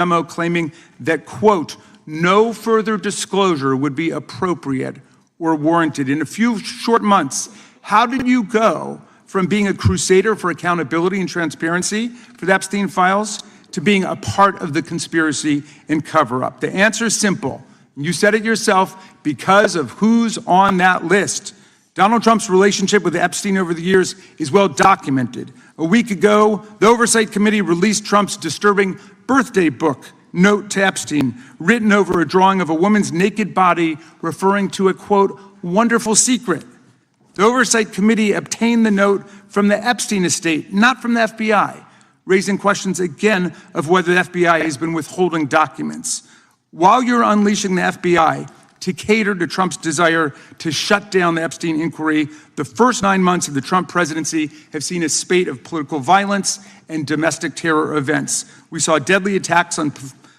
memo claiming that, quote, no further disclosure would be appropriate or warranted. In a few short months, how did you go from being a crusader for accountability and transparency for the Epstein files to being a part of the conspiracy and cover-up? The answer is simple. You said it yourself, because of who's on that list. Donald Trump's relationship with Epstein over the years is well documented. A week ago, the Oversight Committee released Trump's disturbing birthday book, Note to Epstein, written over a drawing of a woman's naked body, referring to a, quote, wonderful secret. The Oversight Committee obtained the note from the Epstein estate, not from the FBI, raising questions again of whether the FBI has been withholding documents. While you're unleashing the FBI to cater to Trump's desire to shut down the Epstein inquiry, the first 9 months of the Trump presidency have seen a spate of political violence and domestic terror events. We saw deadly attacks on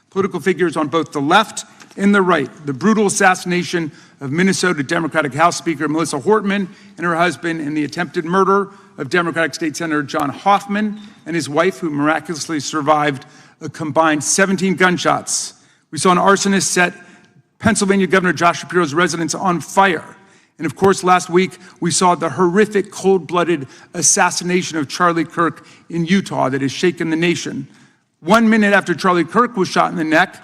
political figures on both the left and the right. The brutal assassination of Minnesota Democratic House Speaker Melissa Hortman and her husband, and the attempted murder of Democratic State Senator John Hoffman and his wife, who miraculously survived a combined 17 gunshots. We saw an arsonist set Pennsylvania Governor Josh Shapiro's residence on fire. And of course, last week, we saw the horrific, cold-blooded assassination of Charlie Kirk in Utah that has shaken the nation. 1 minute after Charlie Kirk was shot in the neck,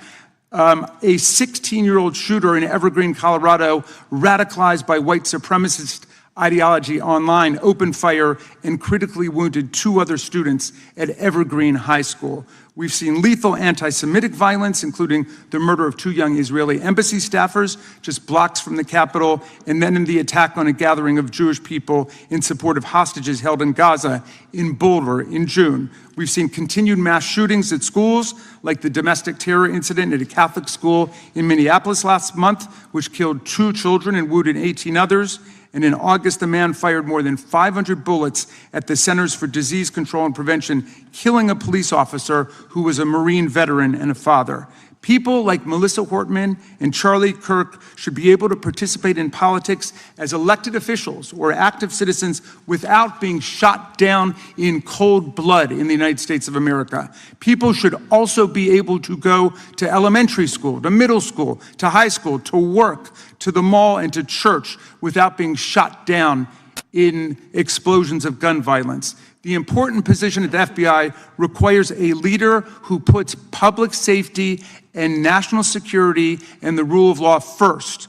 a 16-year-old shooter in Evergreen, Colorado, radicalized by white supremacist ideology online, opened fire and critically wounded 2 other students at Evergreen High School. We've seen lethal anti-Semitic violence, including the murder of 2 young Israeli embassy staffers just blocks from the Capitol, and then in the attack on a gathering of Jewish people in support of hostages held in Gaza in Boulder in June. We've seen continued mass shootings at schools, like the domestic terror incident at a Catholic school in Minneapolis last month, which killed 2 children and wounded 18 others. And in August, a man fired more than 500 bullets at the Centers for Disease Control and Prevention, killing a police officer who was a Marine veteran and a father. People like Melissa Hortman and Charlie Kirk should be able to participate in politics as elected officials or active citizens without being shot down in cold blood in the United States of America. People should also be able to go to elementary school, to middle school, to high school, to work, to the mall, and to church without being shot down in explosions of gun violence. The important position at the FBI requires a leader who puts public safety and national security and the rule of law first.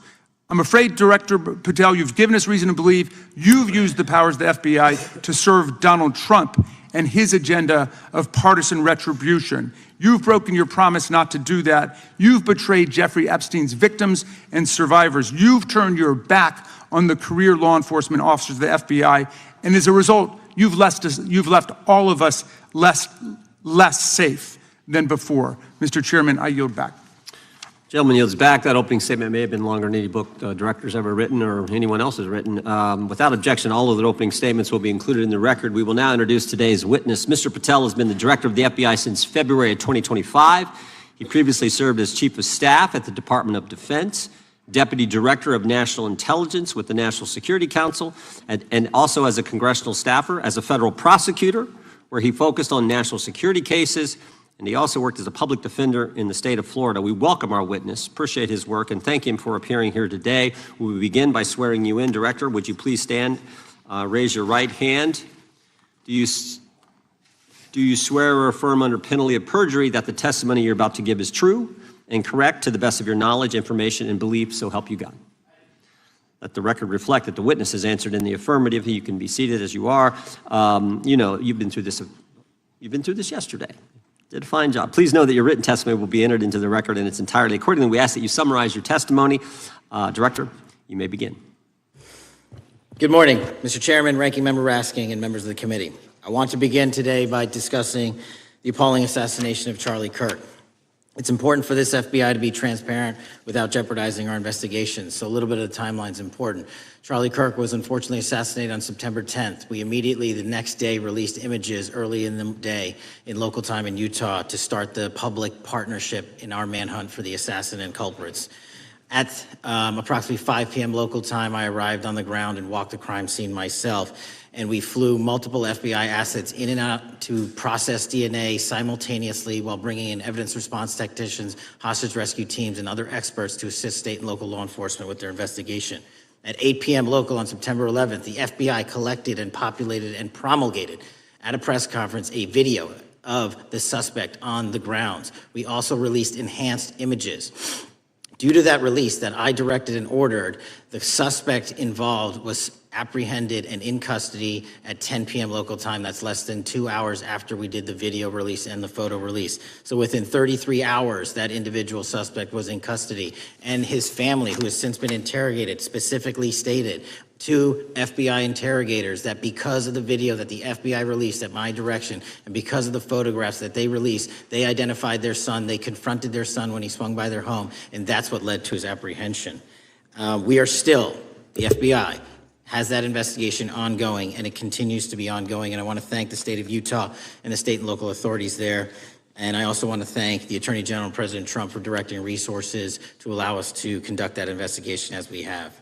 I'm afraid, Director Patel, you've given us reason to believe you've used the powers of the FBI to serve Donald Trump and his agenda of partisan retribution. You've broken your promise not to do that. You've betrayed Jeffrey Epstein's victims and survivors. You've turned your back on the career law enforcement officers of the FBI, and as a result, you've left all of us less safe than before. Mr. Chairman, I yield back. Gentleman yields back. That opening statement may have been longer than any book director's ever written or anyone else has written. Without objection, all of the opening statements will be included in the record. We will now introduce today's witness. Mr. Patel has been the director of the FBI since February of 2025. He previously served as chief of staff at the Department of Defense, deputy director of national intelligence with the National Security Council, and also as a congressional staffer, as a federal prosecutor, where he focused on national security cases. And he also worked as a public defender in the state of Florida. We welcome our witness, appreciate his work, and thank him for appearing here today. We will begin by swearing you in. Director, would you please stand, raise your right hand. Do you swear or affirm under penalty of perjury that the testimony you're about to give is true and correct to the best of your knowledge, information, and belief, so help you God? Let the record reflect that the witness has answered in the affirmative. You can be seated as you are. You know, you've been through this yesterday. Did a fine job. Please know that your written testimony will be entered into the record in its entirety. Accordingly, we ask that you summarize your testimony. Director, you may begin. Good morning, Mr. Chairman, Ranking Member Raskin, and members of the committee. I want to begin today by discussing the appalling assassination of Charlie Kirk. It's important for this FBI to be transparent without jeopardizing our investigations, so a little bit of the timeline is important. Charlie Kirk was unfortunately assassinated on September 10th. We immediately, the next day, released images early in the day in local time in Utah to start the public partnership in our manhunt for the assassin and culprits. At approximately 5 p.m. local time, I arrived on the ground and walked the crime scene myself. And we flew multiple FBI assets in and out to process DNA simultaneously while bringing in evidence response technicians, hostage rescue teams, and other experts to assist state and local law enforcement with their investigation. At 8 p.m. local on September 11th, the FBI collected and populated and promulgated at a press conference a video of the suspect on the grounds. We also released enhanced images. Due to that release that I directed and ordered, the suspect involved was apprehended and in custody at 10 p.m. local time. That's less than 2 hours after we did the video release and the photo release. So within 33 hours, that individual suspect was in custody. And his family, who has since been interrogated, specifically stated to FBI interrogators that because of the video that the FBI released at my direction and because of the photographs that they released, they identified their son, they confronted their son when he swung by their home, and that's what led to his apprehension. We are still, the FBI has that investigation ongoing, and it continues to be ongoing, and I want to thank the state of Utah and the state and local authorities there. And I also want to thank the Attorney General and President Trump for directing resources to allow us to conduct that investigation as we have.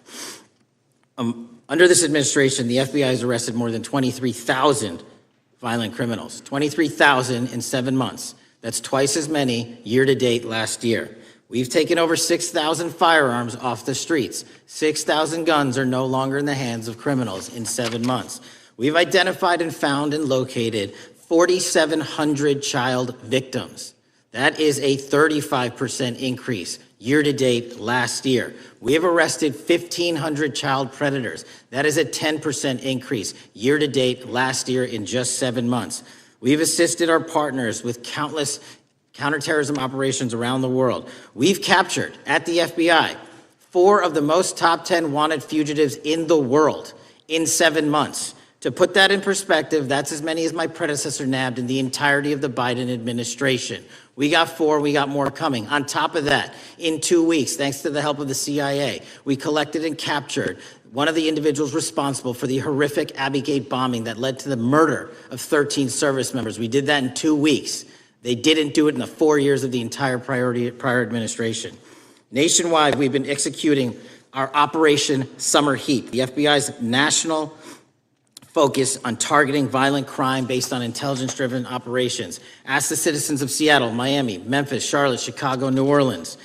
Under this administration, the FBI has arrested more than 23,000 violent criminals. 23,000 in 7 months. That's twice as many year to date last year. We've taken over 6,000 firearms off the streets. 6,000 guns are no longer in the hands of criminals in 7 months. We've identified and found and located 4,700 child victims. That is a 35% increase year to date last year. We have arrested 1,500 child predators. That is a 10% increase year to date last year in just 7 months. We've assisted our partners with countless counterterrorism operations around the world. We've captured at the FBI 4 of the most top 10 wanted fugitives in the world in 7 months. To put that in perspective, that's as many as my predecessor nabbed in the entirety of the Biden administration. We got 4, we got more coming. On top of that, in 2 weeks, thanks to the help of the CIA, we collected and captured one of the individuals responsible for the horrific Abbey Gate bombing that led to the murder of 13 service members. We did that in 2 weeks. They didn't do it in the 4 years of the entire prior administration. Nationwide, we've been executing our Operation Summer Heat, the FBI's national focus on targeting violent crime based on intelligence-driven operations. Ask the citizens of Seattle, Miami, Memphis, Charlotte, Chicago, New Orleans.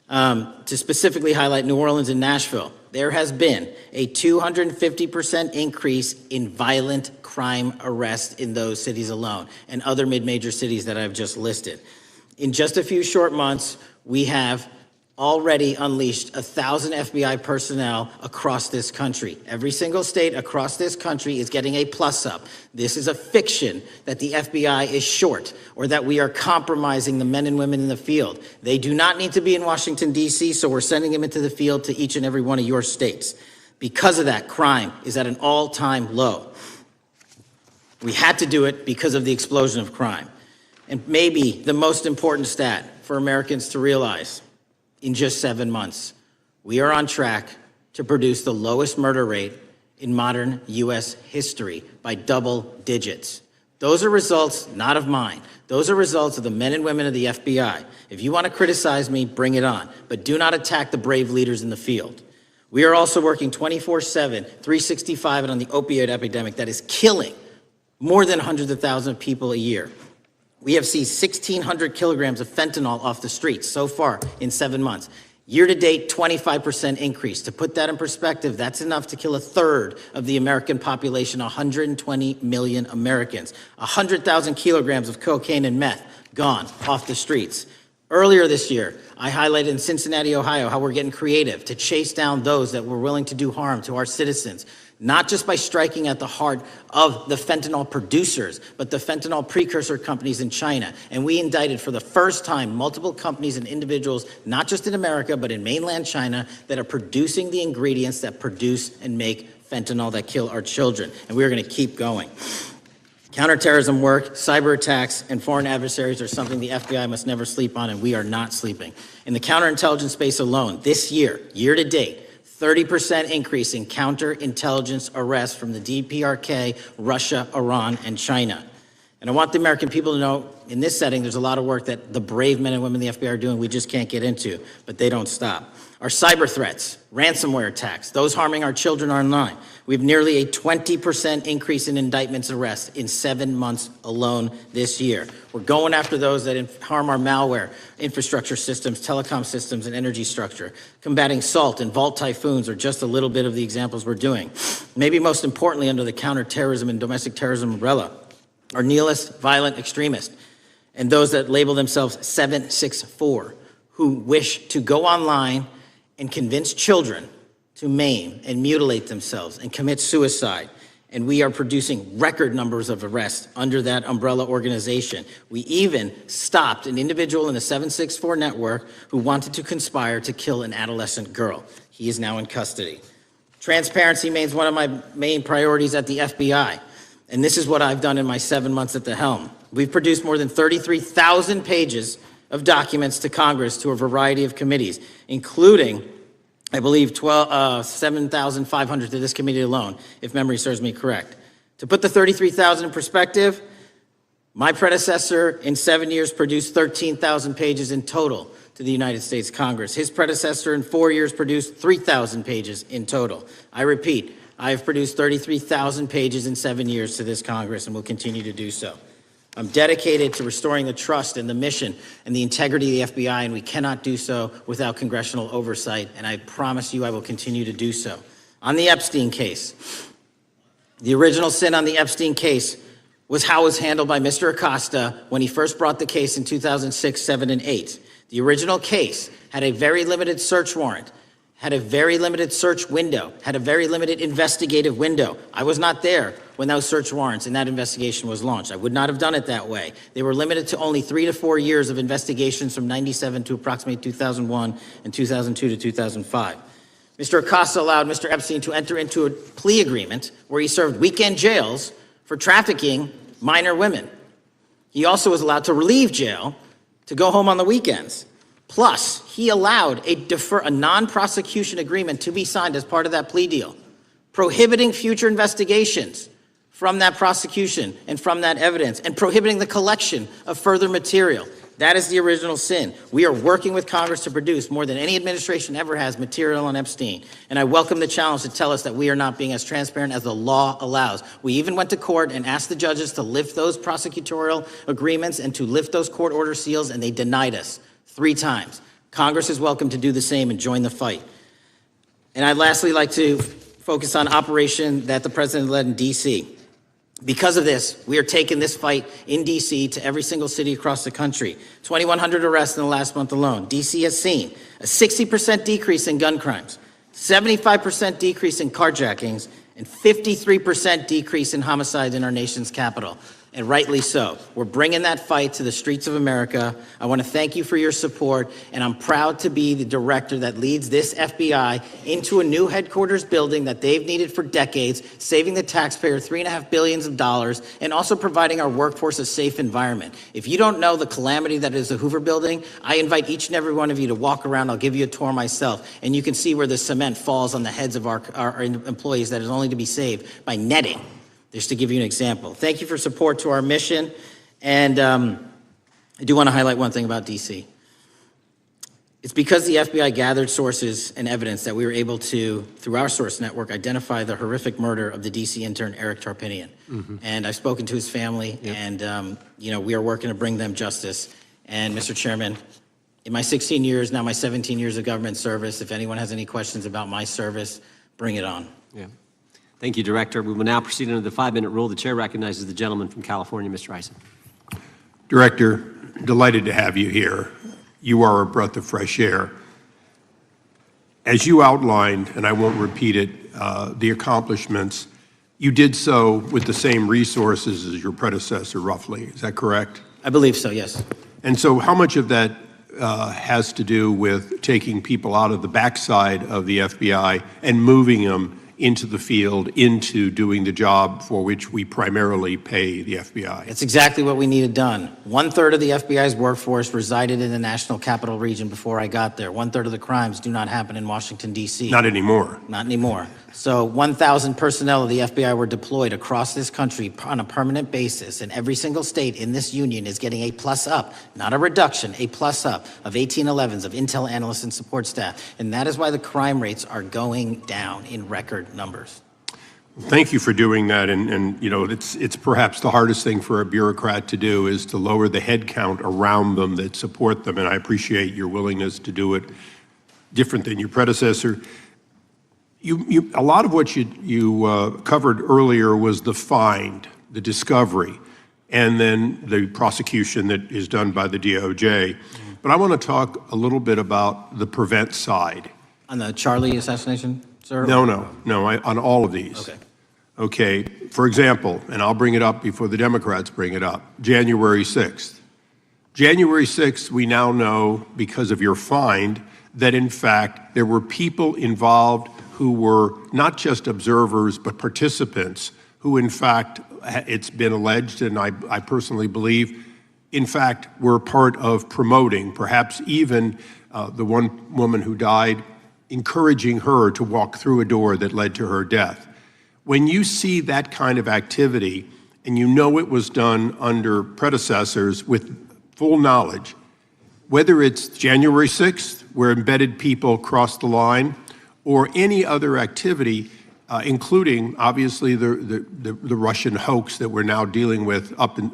To specifically highlight New Orleans and Nashville, there has been a 250% increase in violent crime arrests in those cities alone and other mid-major cities that I've just listed. In just a few short months, we have already unleashed 1,000 FBI personnel across this country. Every single state across this country is getting a plus up. This is a fiction that the FBI is short or that we are compromising the men and women in the field. They do not need to be in Washington, D.C., so we're sending them into the field to each and every one of your states. Because of that, crime is at an all-time low. We had to do it because of the explosion of crime. And maybe the most important stat for Americans to realize, in just 7 months, we are on track to produce the lowest murder rate in modern U.S. history by double digits. Those are results not of mine. Those are results of the men and women of the FBI. If you want to criticize me, bring it on, but do not attack the brave leaders in the field. We are also working 24/7, 365 on the opioid epidemic that is killing more than hundreds of thousands of people a year. We have seized 1,600 kilograms of fentanyl off the streets so far in 7 months. Year to date, 25% increase. To put that in perspective, that's enough to kill a third of the American population, 120 million Americans. 100,000 kilograms of cocaine and meth gone off the streets. Earlier this year, I highlighted in Cincinnati, Ohio, how we're getting creative to chase down those that were willing to do harm to our citizens, not just by striking at the heart of the fentanyl producers, but the fentanyl precursor companies in China. And we indicted for the first time multiple companies and individuals, not just in America, but in mainland China, that are producing the ingredients that produce and make fentanyl that kill our children. And we're going to keep going. Counterterrorism work, cyber attacks, and foreign adversaries are something the FBI must never sleep on, and we are not sleeping. In the counterintelligence space alone, this year, year to date, 30% increase in counterintelligence arrests from the DPRK, Russia, Iran, and China. And I want the American people to know, in this setting, there's a lot of work that the brave men and women in the FBI are doing we just can't get into, but they don't stop. Our cyber threats, ransomware attacks, those harming our children online. We have nearly a 20% increase in indictments and arrests in 7 months alone this year. We're going after those that harm our malware, infrastructure systems, telecom systems, and energy structure. Combating SALT and Vault typhoons are just a little bit of the examples we're doing. Maybe most importantly, under the counterterrorism and domestic terrorism umbrella, are nihilist, violent extremists, and those that label themselves 764, who wish to go online and convince children to maim and mutilate themselves and commit suicide. And we are producing record numbers of arrests under that umbrella organization. We even stopped an individual in the 764 network who wanted to conspire to kill an adolescent girl. He is now in custody. Transparency remains one of my main priorities at the FBI. And this is what I've done in my 7 months at the helm. We've produced more than 33,000 pages of documents to Congress to a variety of committees, including, I believe, 7,500 to this committee alone, if memory serves me correct. To put the 33,000 in perspective, my predecessor in 7 years produced 13,000 pages in total to the United States Congress. His predecessor in 4 years produced 3,000 pages in total. I repeat, I have produced 33,000 pages in 7 years to this Congress and will continue to do so. I'm dedicated to restoring the trust and the mission and the integrity of the FBI, and we cannot do so without congressional oversight, and I promise you I will continue to do so. On the Epstein case, the original sin on the Epstein case was how it was handled by Mr. Acosta when he first brought the case in 2006, 7, and 8. The original case had a very limited search warrant, had a very limited search window, had a very limited investigative window. I was not there when those search warrants and that investigation was launched. I would not have done it that way. They were limited to only 3 to 4 years of investigations from 97 to approximately 2001 and 2002 to 2005. Mr. Acosta allowed Mr. Epstein to enter into a plea agreement where he served weekend jails for trafficking minor women. He also was allowed to leave jail to go home on the weekends. Plus, he allowed a non-prosecution agreement to be signed as part of that plea deal, prohibiting future investigations from that prosecution and from that evidence, and prohibiting the collection of further material. That is the original sin. We are working with Congress to produce more than any administration ever has material on Epstein. And I welcome the challenge to tell us that we are not being as transparent as the law allows. We even went to court and asked the judges to lift those prosecutorial agreements and to lift those court order seals, and they denied us 3 times. Congress is welcome to do the same and join the fight. And I'd lastly like to focus on operation that the president led in D.C. Because of this, we are taking this fight in D.C. to every single city across the country. 2,100 arrests in the last month alone. D.C. has seen a 60% decrease in gun crimes, 75% decrease in carjackings, and 53% decrease in homicides in our nation's capital. And rightly so. We're bringing that fight to the streets of America. I want to thank you for your support, and I'm proud to be the director that leads this FBI into a new headquarters building that they've needed for decades, saving the taxpayer $3.5 billion, and also providing our workforce a safe environment. If you don't know the calamity that is the Hoover Building, I invite each and every one of you to walk around. I'll give you a tour myself, and you can see where the cement falls on the heads of our employees that is only to be saved by netting. Just to give you an example. Thank you for support to our mission. And I do want to highlight one thing about DC. It's because the FBI gathered sources and evidence that we were able to, through our source network, identify the horrific murder of the DC intern, Eric Tarpinian. Mm-hmm. And I've spoken to his family, and we are working to bring them justice. And Mr. Chairman, in my 16 years, now my 17 years of government service, if anyone has any questions about my service, bring it on. Yeah. Thank you, Director. We will now proceed under the 5-minute rule. The chair recognizes the gentleman from California, Mr. Ison. Director, delighted to have you here. You are a breath of fresh air. As you outlined, and I won't repeat it, the accomplishments, you did so with the same resources as your predecessor, roughly. Is that correct? I believe so, yes. And so how much of that has to do with taking people out of the backside of the FBI and moving them into the field, into doing the job for which we primarily pay the FBI. It's exactly what we needed done. 1/3 of the FBI's workforce resided in the National Capital Region before I got there. 1/3 of the crimes do not happen in Washington, D.C. Not anymore. Not anymore. So 1,000 personnel of the FBI were deployed across this country on a permanent basis, and every single state in this union is getting a plus up, not a reduction, a plus up of 1811s of intel analysts and support staff. And that is why the crime rates are going down in record numbers. Thank you for doing that, and you know, it's perhaps the hardest thing for a bureaucrat to do is to lower the head count around them that support them, and I appreciate your willingness to do it different than your predecessor. A lot of what you covered earlier was the find, the discovery, and then the prosecution that is done by the DOJ. But I want to talk a little bit about the prevent side. On the Charlie assassination, sir? No, on all of these. Okay. Okay, for example, and I'll bring it up before the Democrats bring it up, January 6th. January 6th, we now know, because of your find, that in fact there were people involved who were not just observers but participants who in fact, it's been alleged, and I personally believe, in fact, were part of promoting, perhaps even the one woman who died, encouraging her to walk through a door that led to her death. When you see that kind of activity, and you know it was done under predecessors with full knowledge, whether it's January 6th, where embedded people crossed the line, or any other activity, including obviously the Russian hoax that we're now dealing with up in,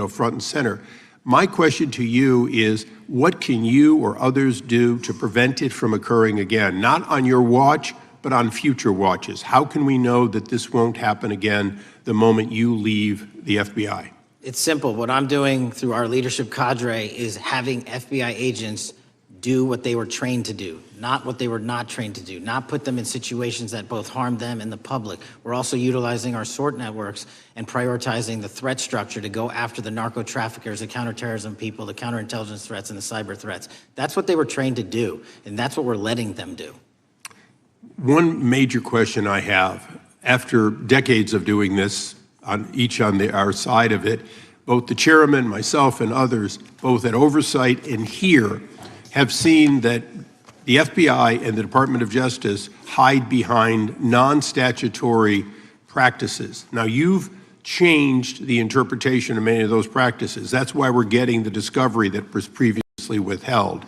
front and center. My question to you is, what can you or others do to prevent it from occurring again? Not on your watch, but on future watches. How can we know that this won't happen again the moment you leave the FBI? It's simple. What I'm doing through our leadership cadre is having FBI agents do what they were trained to do, not what they were not trained to do, not put them in situations that both harm them and the public. We're also utilizing our SORT networks and prioritizing the threat structure to go after the narco traffickers, the counterterrorism people, the counterintelligence threats, and the cyber threats. That's what they were trained to do, and that's what we're letting them do. One major question I have, after decades of doing this, on our side of it, both the chairman, myself, and others, both at Oversight and here, have seen that the FBI and the Department of Justice hide behind non-statutory practices. Now, you've changed the interpretation of many of those practices. That's why we're getting the discovery that was previously withheld.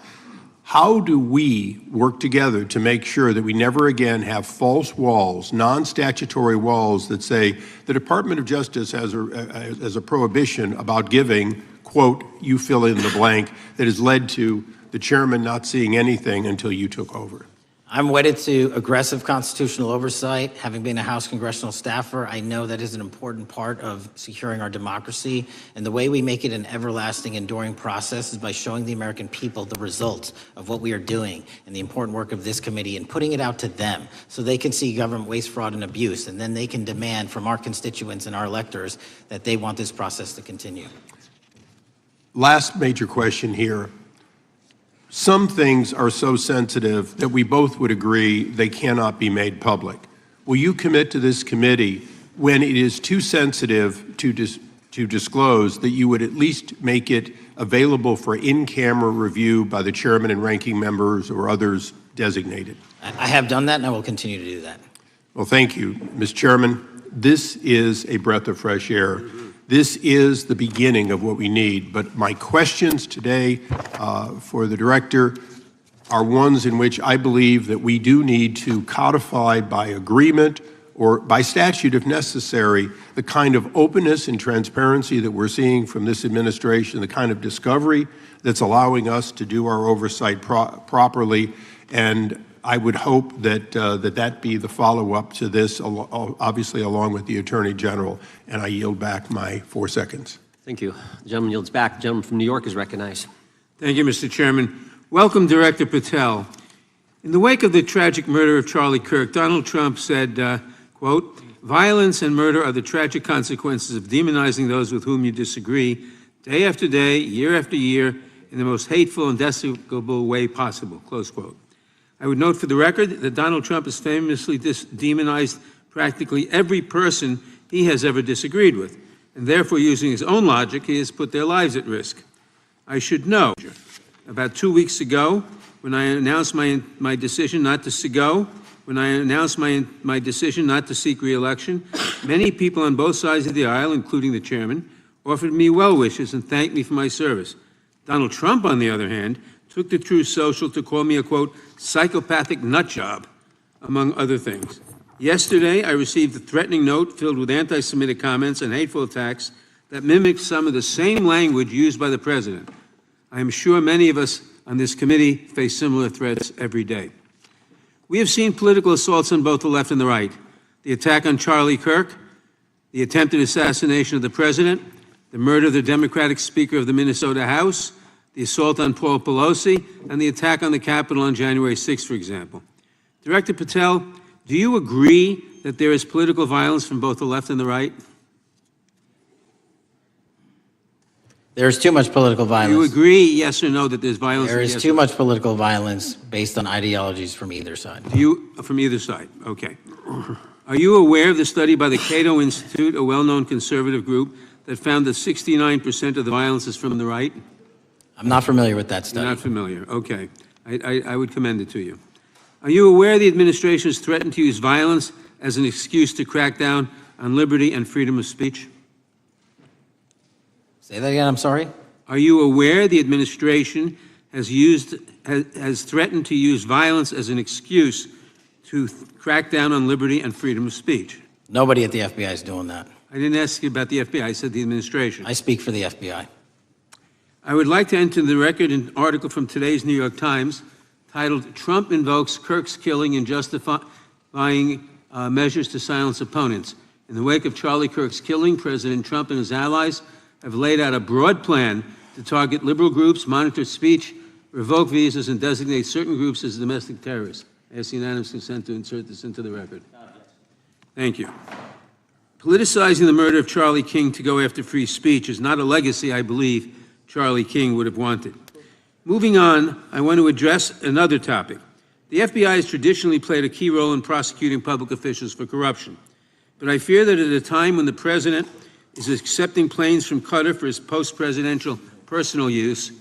How do we work together to make sure that we never again have false walls, non-statutory walls that say the Department of Justice has a prohibition about giving, quote, you fill in the blank, that has led to the chairman not seeing anything until you took over? I'm wedded to aggressive constitutional oversight. Having been a House congressional staffer, I know that is an important part of securing our democracy. And the way we make it an everlasting, enduring process is by showing the American people the results of what we are doing and the important work of this committee and putting it out to them so they can see government waste, fraud, and abuse. And then they can demand from our constituents and our electors that they want this process to continue. Last major question here. Some things are so sensitive that we both would agree they cannot be made public. Will you commit to this committee, when it is too sensitive to disclose, that you would at least make it available for in-camera review by the chairman and ranking members or others designated? I have done that, and I will continue to do that. Well, thank you, Mr. Chairman. This is a breath of fresh air. This is the beginning of what we need. But my questions today for the director are ones in which I believe that we do need to codify by agreement or by statute if necessary the kind of openness and transparency that we're seeing from this administration, the kind of discovery that's allowing us to do our oversight properly. And I would hope that that be the follow-up to this, obviously along with the Attorney General. And I yield back my 4 seconds. Thank you. The gentleman yields back. The gentleman from New York is recognized. Thank you, Mr. Chairman. Welcome, Director Patel. In the wake of the tragic murder of Charlie Kirk, Donald Trump said, quote, "Violence and murder are the tragic consequences of demonizing those with whom you disagree, day after day, year after year, in the most hateful and despicable way possible," close quote. I would note for the record that Donald Trump has famously demonized practically every person he has ever disagreed with, and therefore, using his own logic, he has put their lives at risk. I should know, about 2 weeks ago, when I announced my decision not to my decision not to seek re-election, many people on both sides of the aisle, including the chairman, offered me well wishes and thanked me for my service. Donald Trump, on the other hand, took to Truth Social to call me a, quote, psychopathic nutjob, among other things. Yesterday, I received a threatening note filled with anti-Semitic comments and hateful attacks that mimicked some of the same language used by the president. I am sure many of us on this committee face similar threats every day. We have seen political assaults on both the left and the right. The attack on Charlie Kirk, the attempted assassination of the president, the murder of the Democratic Speaker of the Minnesota House, the assault on Paul Pelosi, and the attack on the Capitol on January 6th, for example. Director Patel, do you agree that there is political violence from both the left and the right? There's too much political Do you violence. agree, yes or no, that there's violence? There is yes too or- much political violence based on ideologies from either side. From either side, okay. Are you aware of the study by the Cato Institute, a well-known conservative group, that found that 69% of the violence is from the right? I'm not familiar with that You're study. not familiar, okay. I would commend it to you. Are you aware the administration has threatened to use violence as an excuse to crack down on liberty and freedom of speech? Say that again, I'm sorry? Are you aware the administration has threatened to use violence as an excuse to crack down on liberty and freedom of speech? Nobody at the FBI is doing that. I didn't ask you about the FBI, I said the administration. I speak for the FBI. I would like to enter the record an article from today's New York Times titled, Trump Invokes Kirk's Killing and Justifying Measures to Silence Opponents. In the wake of Charlie Kirk's killing, President Trump and his allies have laid out a broad plan to target liberal groups, monitor speech, revoke visas, and designate certain groups as domestic terrorists. I ask unanimous consent to insert this into the record. Thank you. Politicizing the murder of Charlie King to go after free speech is not a legacy I believe Charlie King would have wanted. Moving on, I want to address another topic. The FBI has traditionally played a key role in prosecuting public officials for corruption. But I fear that at a time when the president is accepting planes from Qatar for his post-presidential personal use,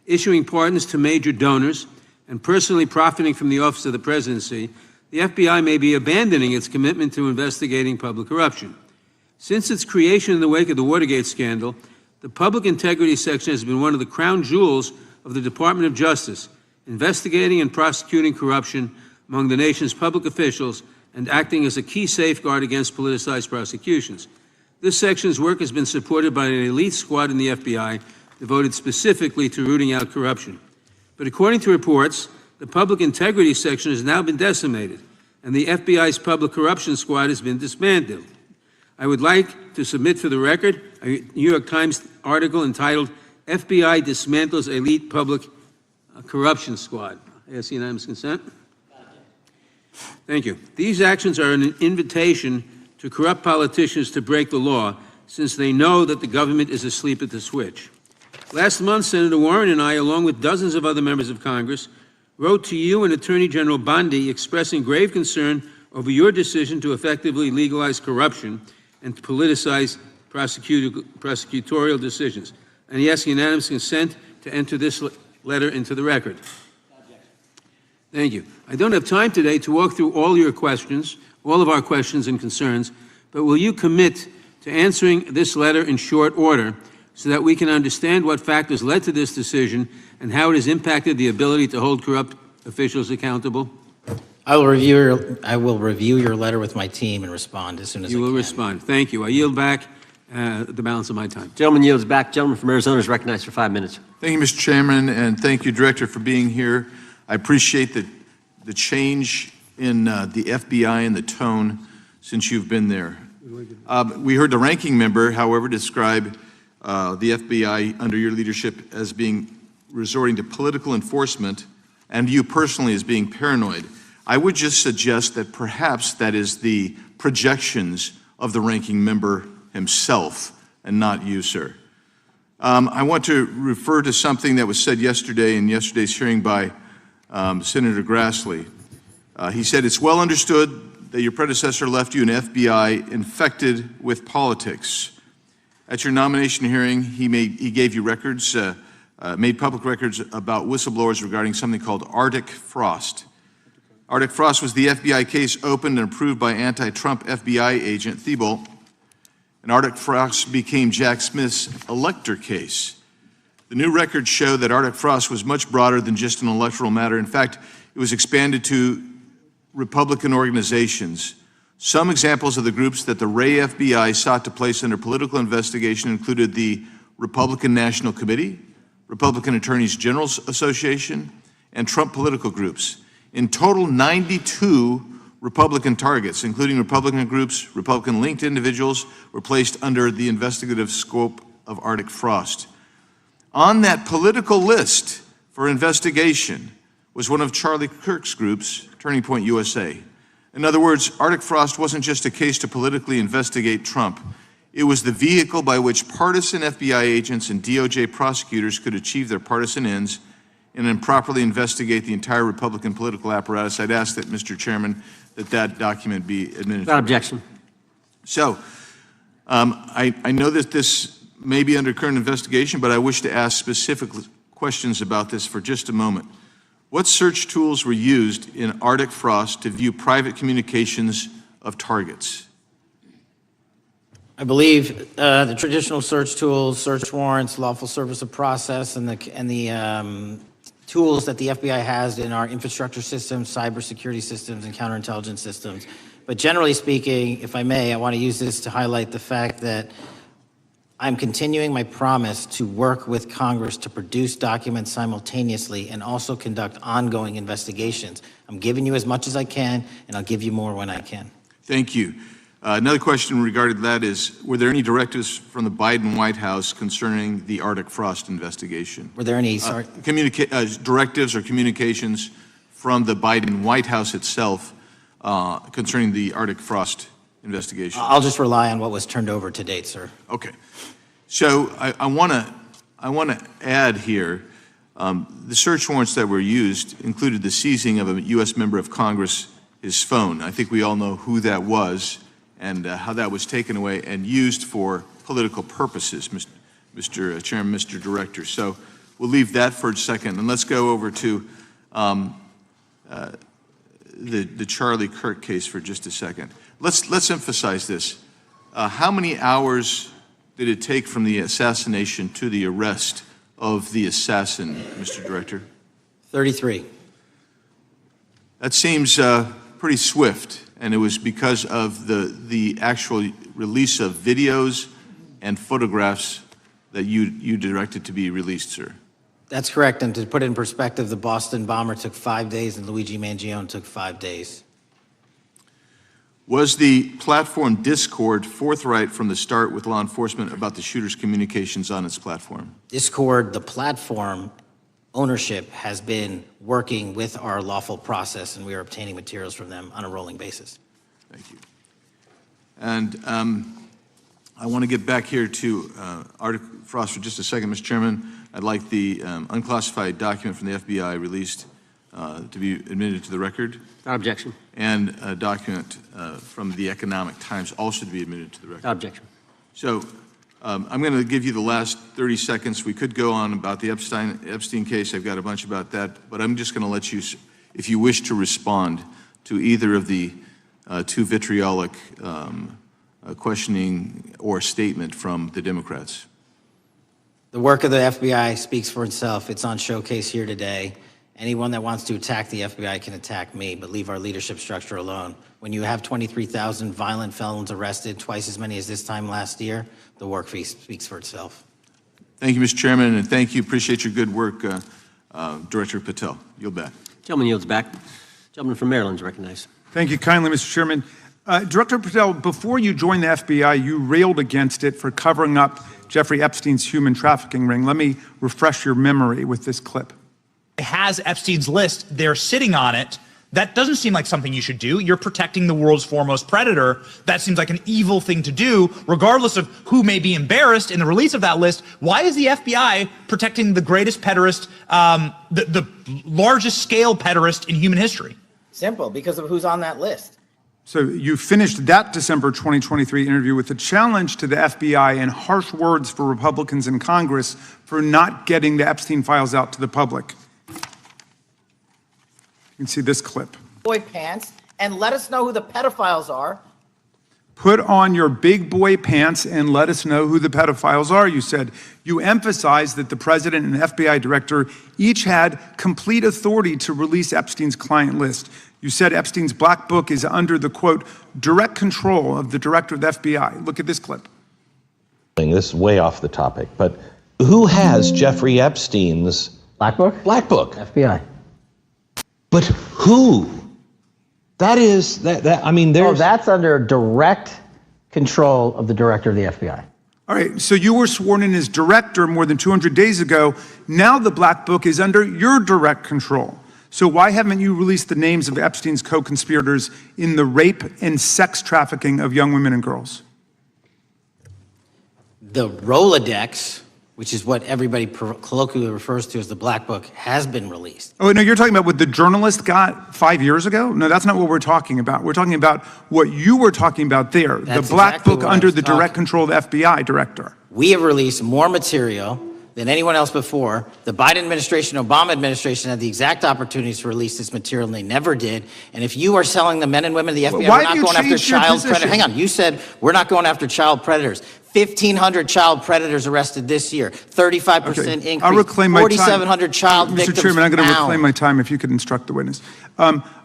issuing pardons to major donors, and personally profiting from the office of the presidency, the FBI may be abandoning its commitment to investigating public corruption. Since its creation in the wake of the Watergate scandal, the Public Integrity Section has been one of the crown jewels of the Department of Justice, investigating and prosecuting corruption among the nation's public officials and acting as a key safeguard against politicized prosecutions. This section's work has been supported by an elite squad in the FBI devoted specifically to rooting out corruption. But according to reports, the Public Integrity Section has now been decimated, and the FBI's Public Corruption Squad has been dismantled. I would like to submit for the record a New York Times article entitled, FBI Dismantles Elite Public Corruption Squad. I ask unanimous consent. Thank you. These actions are an invitation to corrupt politicians to break the law, since they know that the government is asleep at the switch. Last month, Senator Warren and I, along with dozens of other members of Congress, wrote to you and Attorney General Bondi expressing grave concern over your decision to effectively legalize corruption and to politicize prosecutorial decisions. And he asks unanimous consent to enter this letter into the record. Thank you. I don't have time today to walk through all your questions, all of our questions and concerns, but will you commit to answering this letter in short order so that we can understand what factors led to this decision and how it has impacted the ability to hold corrupt officials accountable? I will review your letter with my team and respond as soon as I can. You will respond. Thank you. I yield back the balance of my time. Gentleman yields back. Gentleman from Arizona is recognized for 5 minutes. Thank you, Mr. Chairman, and thank you, Director, for being here. I appreciate the change in the FBI and the tone since you've been there. We heard the ranking member, however, describe the FBI under your leadership as being resorting to political enforcement and you personally as being paranoid. I would just suggest that perhaps that is the projections of the ranking member himself and not you, sir. I want to refer to something that was said yesterday in yesterday's hearing by Senator Grassley. He said, it's well understood that your predecessor left you an FBI infected with politics. At your nomination hearing, he gave you records, made public records about whistleblowers regarding something called Arctic Frost. Arctic Frost was the FBI case opened and approved by anti-Trump FBI agent Thibault, and Arctic Frost became Jack Smith's elector case. The new records show that Arctic Frost was much broader than just an electoral matter. In fact, it was expanded to Republican organizations. Some examples of the groups that the Ray FBI sought to place under political investigation included the Republican National Committee, Republican Attorneys General's Association, and Trump political groups. In total, 92 Republican targets, including Republican groups, Republican-linked individuals, were placed under the investigative scope of Arctic Frost. On that political list for investigation was one of Charlie Kirk's groups, Turning Point USA. In other words, Arctic Frost wasn't just a case to politically investigate Trump. It was the vehicle by which partisan FBI agents and DOJ prosecutors could achieve their partisan ends and improperly investigate the entire Republican political apparatus. I'd ask that, Mr. Chairman, that document be administered. Without objection. So, I know that this may be under current investigation, but I wish to ask specific questions about this for just a moment. What search tools were used in Arctic Frost to view private communications of targets? I believe the traditional search tools, search warrants, lawful service of process, and the tools that the FBI has in our infrastructure systems, cybersecurity systems, and counterintelligence systems. But generally speaking, if I may, I want to use this to highlight the fact that I'm continuing my promise to work with Congress to produce documents simultaneously and also conduct ongoing investigations. I'm giving you as much as I can, and I'll give you more when I can. Thank you. Another question regarding that is, were there any directives from the Biden White House concerning the Arctic Frost investigation? Were there any directives or communications from the Biden White House itself concerning the Arctic Frost investigation? I'll just rely on what was turned over to date, sir. Okay. So I want to add here, the search warrants that were used included the seizing of a U.S. member of Congress, his phone. I think we all know who that was and how that was taken away and used for political purposes, Mr. Chairman, Mr. Director. So we'll leave that for a second, and let's go over to the Charlie Kirk case for just a second. Let's emphasize this. How many hours did it take from the assassination to the arrest of the assassin, Mr. Director? 33. That seems pretty swift, and it was because of the actual release of videos and photographs that you directed to be released, sir. That's correct, and to put it in perspective, the Boston bomber took 5 days and Luigi Mangione took 5 days. Was the platform Discord forthright from the start with law enforcement about the shooter's communications on its platform? Discord, the platform ownership, has been working with our lawful process, and we are obtaining materials from them on a rolling basis. Thank you. And I want to get back here to Arctic Frost for just a second, Mr. Chairman. I'd like the unclassified document from the FBI released to be admitted to the record. Without objection. And a document from the Economic Times also to be admitted to the record. Without objection. So I'm going to give you the last 30 seconds. We could go on about the Epstein case. I've got a bunch about that, but I'm just going to let you, if you wish to respond to either of the two vitriolic questioning or statement from the Democrats. The work of the FBI speaks for itself. It's on showcase here today. Anyone that wants to attack the FBI can attack me, but leave our leadership structure alone. When you have 23,000 violent felons arrested, twice as many as this time last year, the work speaks for itself. Thank you, Mr. Chairman, and thank you. Appreciate your good work, Director Patel. Yield back. Gentleman yields back. Gentleman from Maryland is recognized. Thank you kindly, Mr. Chairman. Director Patel, before you joined the FBI, you railed against it for covering up Jeffrey Epstein's human trafficking ring. Let me refresh your memory with this clip. It has Epstein's list. They're sitting on it. That doesn't seem like something you should do. You're protecting the world's foremost predator. That seems like an evil thing to do, regardless of who may be embarrassed in the release of that list. Why is the FBI protecting the greatest pederast, the largest scale pederast in human history? Simple, because of who's on that list. So you finished that December 2023 interview with a challenge to the FBI and harsh words for Republicans in Congress for not getting the Epstein files out to the public. You can see this clip. Boy pants and let us know who the pedophiles are. Put on your big boy pants and let us know who the pedophiles are, you said. You emphasized that the president and FBI director each had complete authority to release Epstein's client list. You said Epstein's black book is under the, quote, direct control of the director of the FBI. Look at this clip. This is way off the topic, but who has Jeffrey Epstein's Black Book? black book? FBI. But who? That is, I mean, there's... that's under direct control of the director of the FBI. All right, so you were sworn in as director more than 200 days ago. Now the black book is under your direct control. So why haven't you released the names of Epstein's co-conspirators in the rape and sex trafficking of young women and girls? The Rolodex, which is what everybody colloquially refers to as the Black Book, has been released. Oh, no, you're talking about what the journalist got 5 years ago? No, that's not what we're talking about. We're talking about what you were talking about there, That's the black exactly book what I under was the direct talking. control of the FBI director. We have released more material than anyone else before. The Biden administration, Obama administration had the exact opportunities to release this material, and they never did. And if you are selling the men and women of the FBI, Why we're have not you going after changed your child position? predators. Hang on, you said we're not going after child predators. 1,500 child predators arrested this year, 35% Okay, increase, I'll reclaim my time. 4,700 child victims Mr. Chairman, I'm going to found. reclaim my time if you could instruct the witness.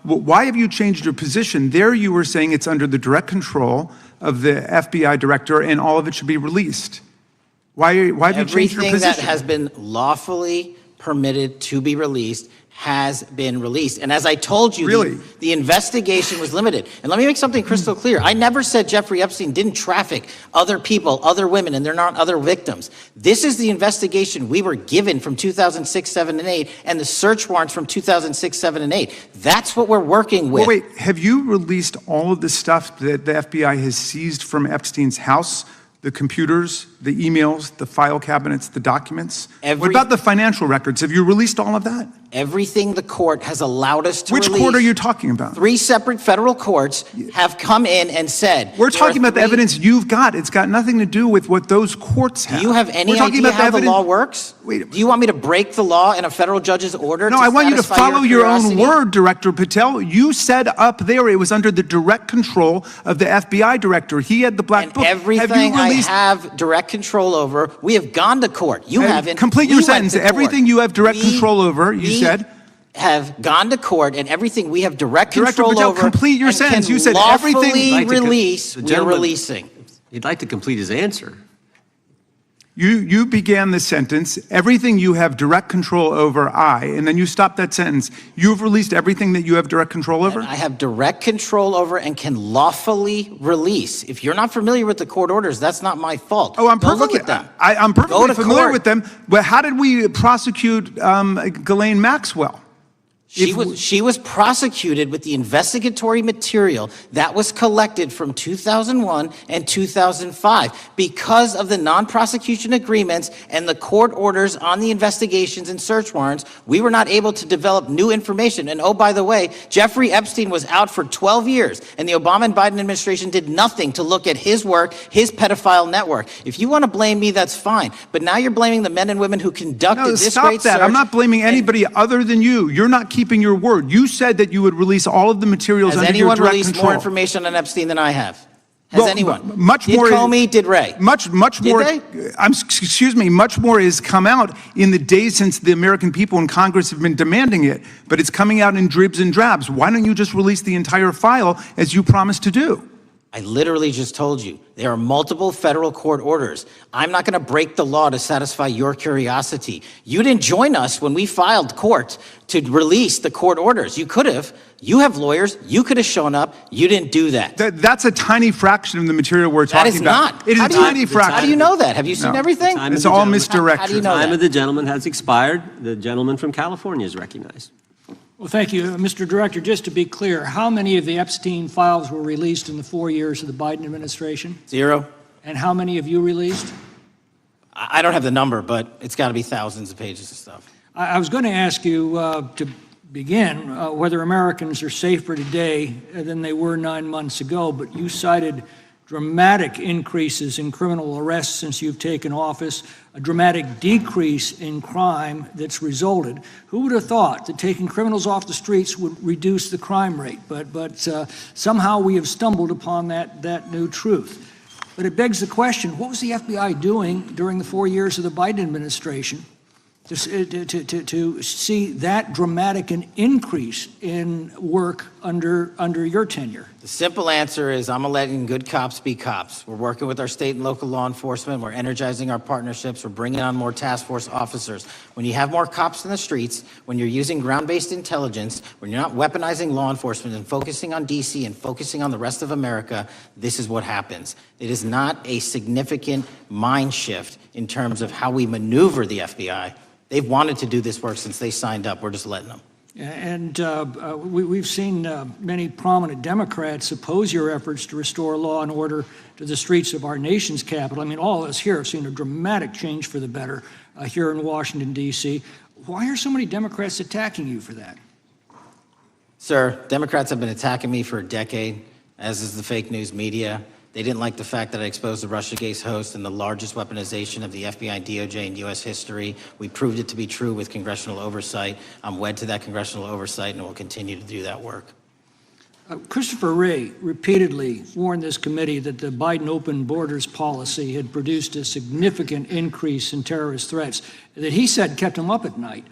Why have you changed your position? There you were saying it's under the direct control of the FBI director and all of it should be released. Why have you changed your Everything position? that has been lawfully permitted to be released has been released. And as I told you, Really? the investigation was limited. And let me make something crystal clear. I never said Jeffrey Epstein didn't traffic other people, other women, and they're not other victims. This is the investigation we were given from 2006, 7, and 8, and the search warrants from 2006, 7, and 8. That's what we're working with. Well, wait, have you released all of the stuff that the FBI has seized from Epstein's house? The computers, the emails, the file cabinets, the documents? What about the financial records? Have you released all of that? Everything the court has allowed us to Which release. court are you talking about? 3 separate federal courts have come in and said... We're talking about the three- evidence you've got. It's got nothing to do with what those courts have. Do you have any We're talking idea about how the evidence- law works? Wait. Do you want me to break the law in a federal judge's order? No, I want you to satisfy follow your own curiosity? word, Director Patel. You said up there it was under the direct control of the FBI director. He had the black And book. everything I have direct control over, we have gone to court. You haven't. Complete We your went sentence. to court. Everything you have direct control over, you we said. Have gone to court, and everything we have direct Director control Patel, over. complete your and sentence. can You said lawfully everything- I'd like to release. the We're gentleman- releasing. He'd like to complete his answer. You began the sentence, everything you have direct control over, and then you stopped that sentence. You've released everything that you have direct control over? And I have direct control over and can lawfully release. If you're not familiar with the court orders, that's not my fault. Oh, I'm Go perfectly, look at them. I'm Go perfectly to familiar court. with them, but how did we prosecute Ghislaine Maxwell? She was prosecuted with the investigatory material that was collected from 2001 and 2005 because of the non-prosecution agreements and the court orders on the investigations and search warrants. We were not able to develop new information. And oh, by the way, Jeffrey Epstein was out for 12 years, and the Obama and Biden administration did nothing to look at his work, his pedophile network. If you want to blame me, that's fine. But now you're blaming the men and women who conducted No, this stop great that. search. I'm not blaming anybody other than you. You're not keeping your word. You said that you would release all of the materials Has under your anyone direct released control. more information on Epstein than I have? Has Well, anyone? much did more- Comey, did Ray? Much Did more. they? Excuse me. Much more has come out in the days since the American people in Congress have been demanding it, but it's coming out in dribs and drabs. Why don't you just release the entire file as you promised to do? I literally just told you, there are multiple federal court orders. I'm not going to break the law to satisfy your curiosity. You didn't join us when we filed court to release the court orders. You could have. You have lawyers. You could have shown up. You didn't do that. That's a tiny fraction of the material we're That talking is about. not. It is How a do you- tiny fraction. How do you know that? Have you seen No. everything? Time It's of the all gentleman- misdirection. How do you know Time that? of the gentleman has expired. The gentleman from California is recognized. Well, thank you. Mr. Director, just to be clear, how many of the Epstein files were released in the 4 years of the Biden administration? 0. And how many have you released? I don't have the number, but it's got to be thousands of pages of stuff. I was going to ask you to begin, whether Americans are safer today than they were 9 months ago, but you cited dramatic increases in criminal arrests since you've taken office, a dramatic decrease in crime that's resulted. Who would have thought that taking criminals off the streets would reduce the crime rate? But somehow we have stumbled upon that new truth. But it begs the question, what was the FBI doing during the 4 years of the Biden administration to see that dramatic an increase in work under your tenure? The simple answer is I'm letting good cops be cops. We're working with our state and local law enforcement. We're energizing our partnerships. We're bringing on more task force officers. When you have more cops in the streets, when you're using ground-based intelligence, when you're not weaponizing law enforcement and focusing on D.C. and focusing on the rest of America, this is what happens. It is not a significant mind shift in terms of how we maneuver the FBI. They've wanted to do this work since they signed up. We're just letting them. And we've seen many prominent Democrats oppose your efforts to restore law and order to the streets of our nation's capital. I mean, all of us here have seen a dramatic change for the better here in Washington, D.C. Why are so many Democrats attacking you for that? Sir, Democrats have been attacking me for a decade, as is the fake news media. They didn't like the fact that I exposed the Russiagate host and the largest weaponization of the FBI and DOJ in U.S. history. We proved it to be true with congressional oversight. I'm wed to that congressional oversight and will continue to do that work. Christopher Wray repeatedly warned this committee that the Biden open borders policy had produced a significant increase in terrorist threats that he said kept him up at night.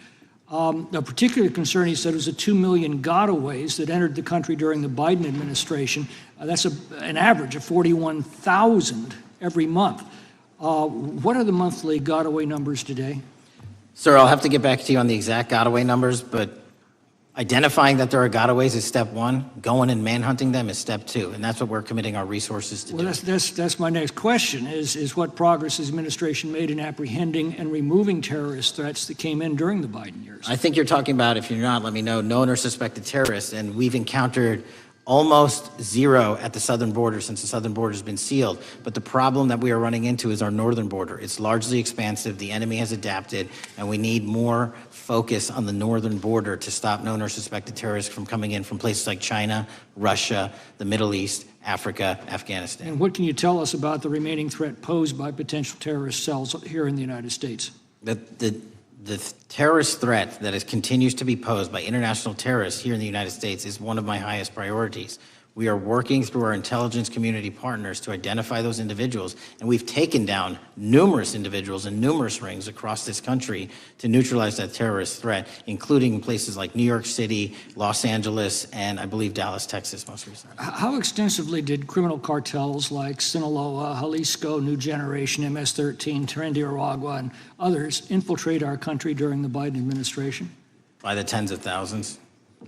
A particular concern, he said, was the 2 million gotaways that entered the country during the Biden administration. That's an average of 41,000 every month. What are the monthly gotaway numbers today? Sir, I'll have to get back to you on the exact gotaway numbers, but identifying that there are gotaways is step one. Going and manhunting them is step two, and that's what we're committing our resources to do. Well, that's my next question, is what progress has the administration made in apprehending and removing terrorist threats that came in during the Biden years? I think you're talking about, if you're not, let me know, known or suspected terrorists, and we've encountered almost zero at the southern border since the southern border has been sealed. But the problem that we are running into is our northern border. It's largely expansive. The enemy has adapted, and we need more focus on the northern border to stop known or suspected terrorists from coming in from places like China, Russia, the Middle East, Africa, Afghanistan. And what can you tell us about the remaining threat posed by potential terrorist cells here in the United States? The terrorist threat that continues to be posed by international terrorists here in the United States is one of my highest priorities. We are working through our intelligence community partners to identify those individuals, and we've taken down numerous individuals in numerous rings across this country to neutralize that terrorist threat, including places like New York City, Los Angeles, and I believe Dallas, Texas most recently. How extensively did criminal cartels like Sinaloa, Jalisco, New Generation, MS-13, Tren and others infiltrate our country during the Biden administration? By the tens of thousands.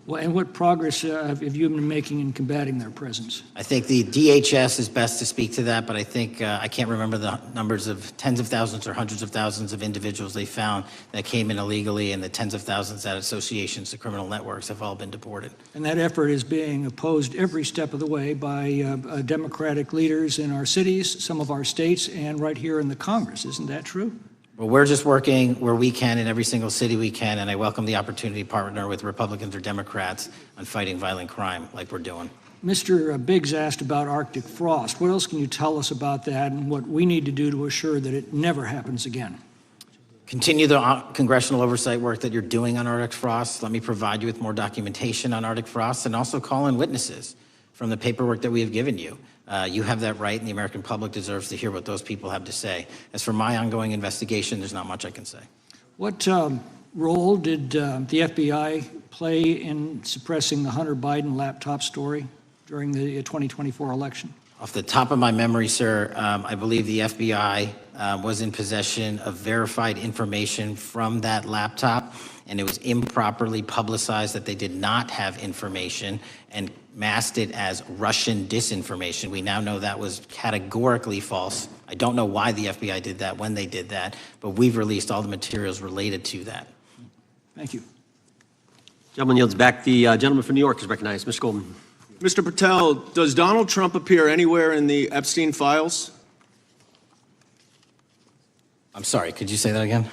Well, and what progress have you been making in combating their presence? I think the DHS is best to speak to that, but I think I can't remember the numbers of tens of thousands or hundreds of thousands of individuals they found that came in illegally, and the tens of thousands that associations to criminal networks have all been deported. And that effort is being opposed every step of the way by Democratic leaders in our cities, some of our states, and right here in the Congress. Isn't that true? Well, we're just working where we can in every single city we can, and I welcome the opportunity to partner with Republicans or Democrats on fighting violent crime like we're doing. Mr. Biggs asked about Arctic frost. What else can you tell us about that and what we need to do to assure that it never happens again? Continue the congressional oversight work that you're doing on Arctic frost. Let me provide you with more documentation on Arctic frost, and also call in witnesses from the paperwork that we have given you. You have that right, and the American public deserves to hear what those people have to say. As for my ongoing investigation, there's not much I can say. What role did the FBI play in suppressing the Hunter Biden laptop story during the 2024 election? Off the top of my memory, sir, I believe the FBI was in possession of verified information from that laptop, and it was improperly publicized that they did not have information and masked it as Russian disinformation. We now know that was categorically false. I don't know why the FBI did that, when they did that, but we've released all the materials related to that. Thank you. Gentleman yields back. The gentleman from New York is recognized. Mr. Goldman. Mr. Patel, does Donald Trump appear anywhere in the Epstein files? I'm sorry, could you say that again?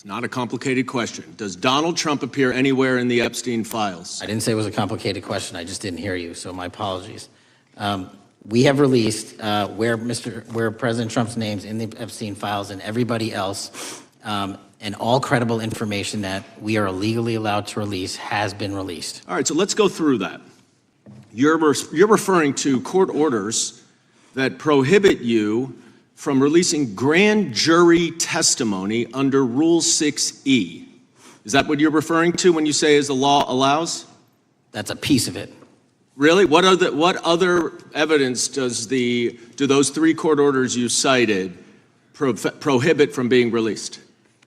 It's not a complicated question. Does Donald Trump appear anywhere in the Epstein files? I didn't say it was a complicated question. I just didn't hear you, so my apologies. We have released where President Trump's name's in the Epstein files and everybody else, and all credible information that we are legally allowed to release has been released. All right, so let's go through that. You're referring to court orders that prohibit you from releasing grand jury testimony under Rule 6E. Is that what you're referring to when you say as the law allows? That's a piece of it. Really? What other evidence do those 3 court orders you cited prohibit from being released?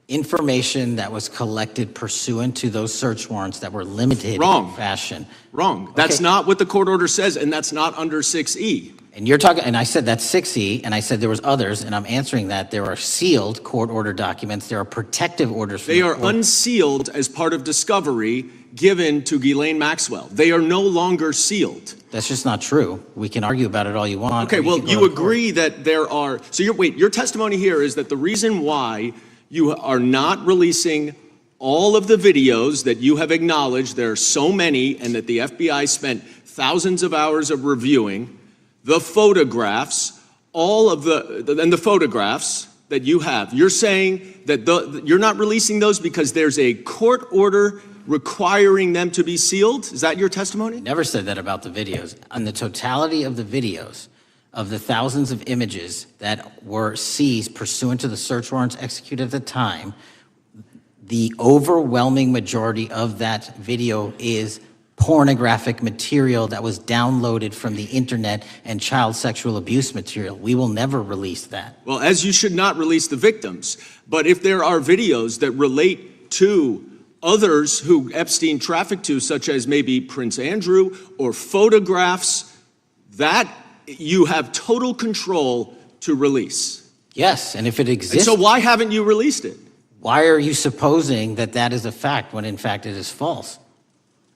Information that was collected pursuant to those search warrants that were limited Wrong. in fashion. Wrong. That's Okay. not what the court order says, and that's not under 6E. And you're talking, and I said that's 6E, and I said there was others, and I'm answering that there are sealed court order documents. There are protective orders. From They the are court. unsealed as part of discovery given to Ghislaine Maxwell. They are no longer sealed. That's just not true. We can argue about it all you want. Okay, or well, can go you to court. agree that there are, so your testimony here is that the reason why you are not releasing all of the videos that you have acknowledged, there are so many, and that the FBI spent thousands of hours of reviewing, the photographs, and the photographs that you have. You're saying that you're not releasing those because there's a court order requiring them to be sealed? Is that your testimony? Never said that about the videos. On the totality of the videos, of the thousands of images that were seized pursuant to the search warrants executed at the time, the overwhelming majority of that video is pornographic material that was downloaded from the internet and child sexual abuse material. We will never release that. Well, as you should not release the victims. But if there are videos that relate to others who Epstein trafficked to, such as maybe Prince Andrew, or photographs, that you have total control to release. Yes, and if it And exists, so why haven't you released it? why are you supposing that that is a fact when in fact it is false?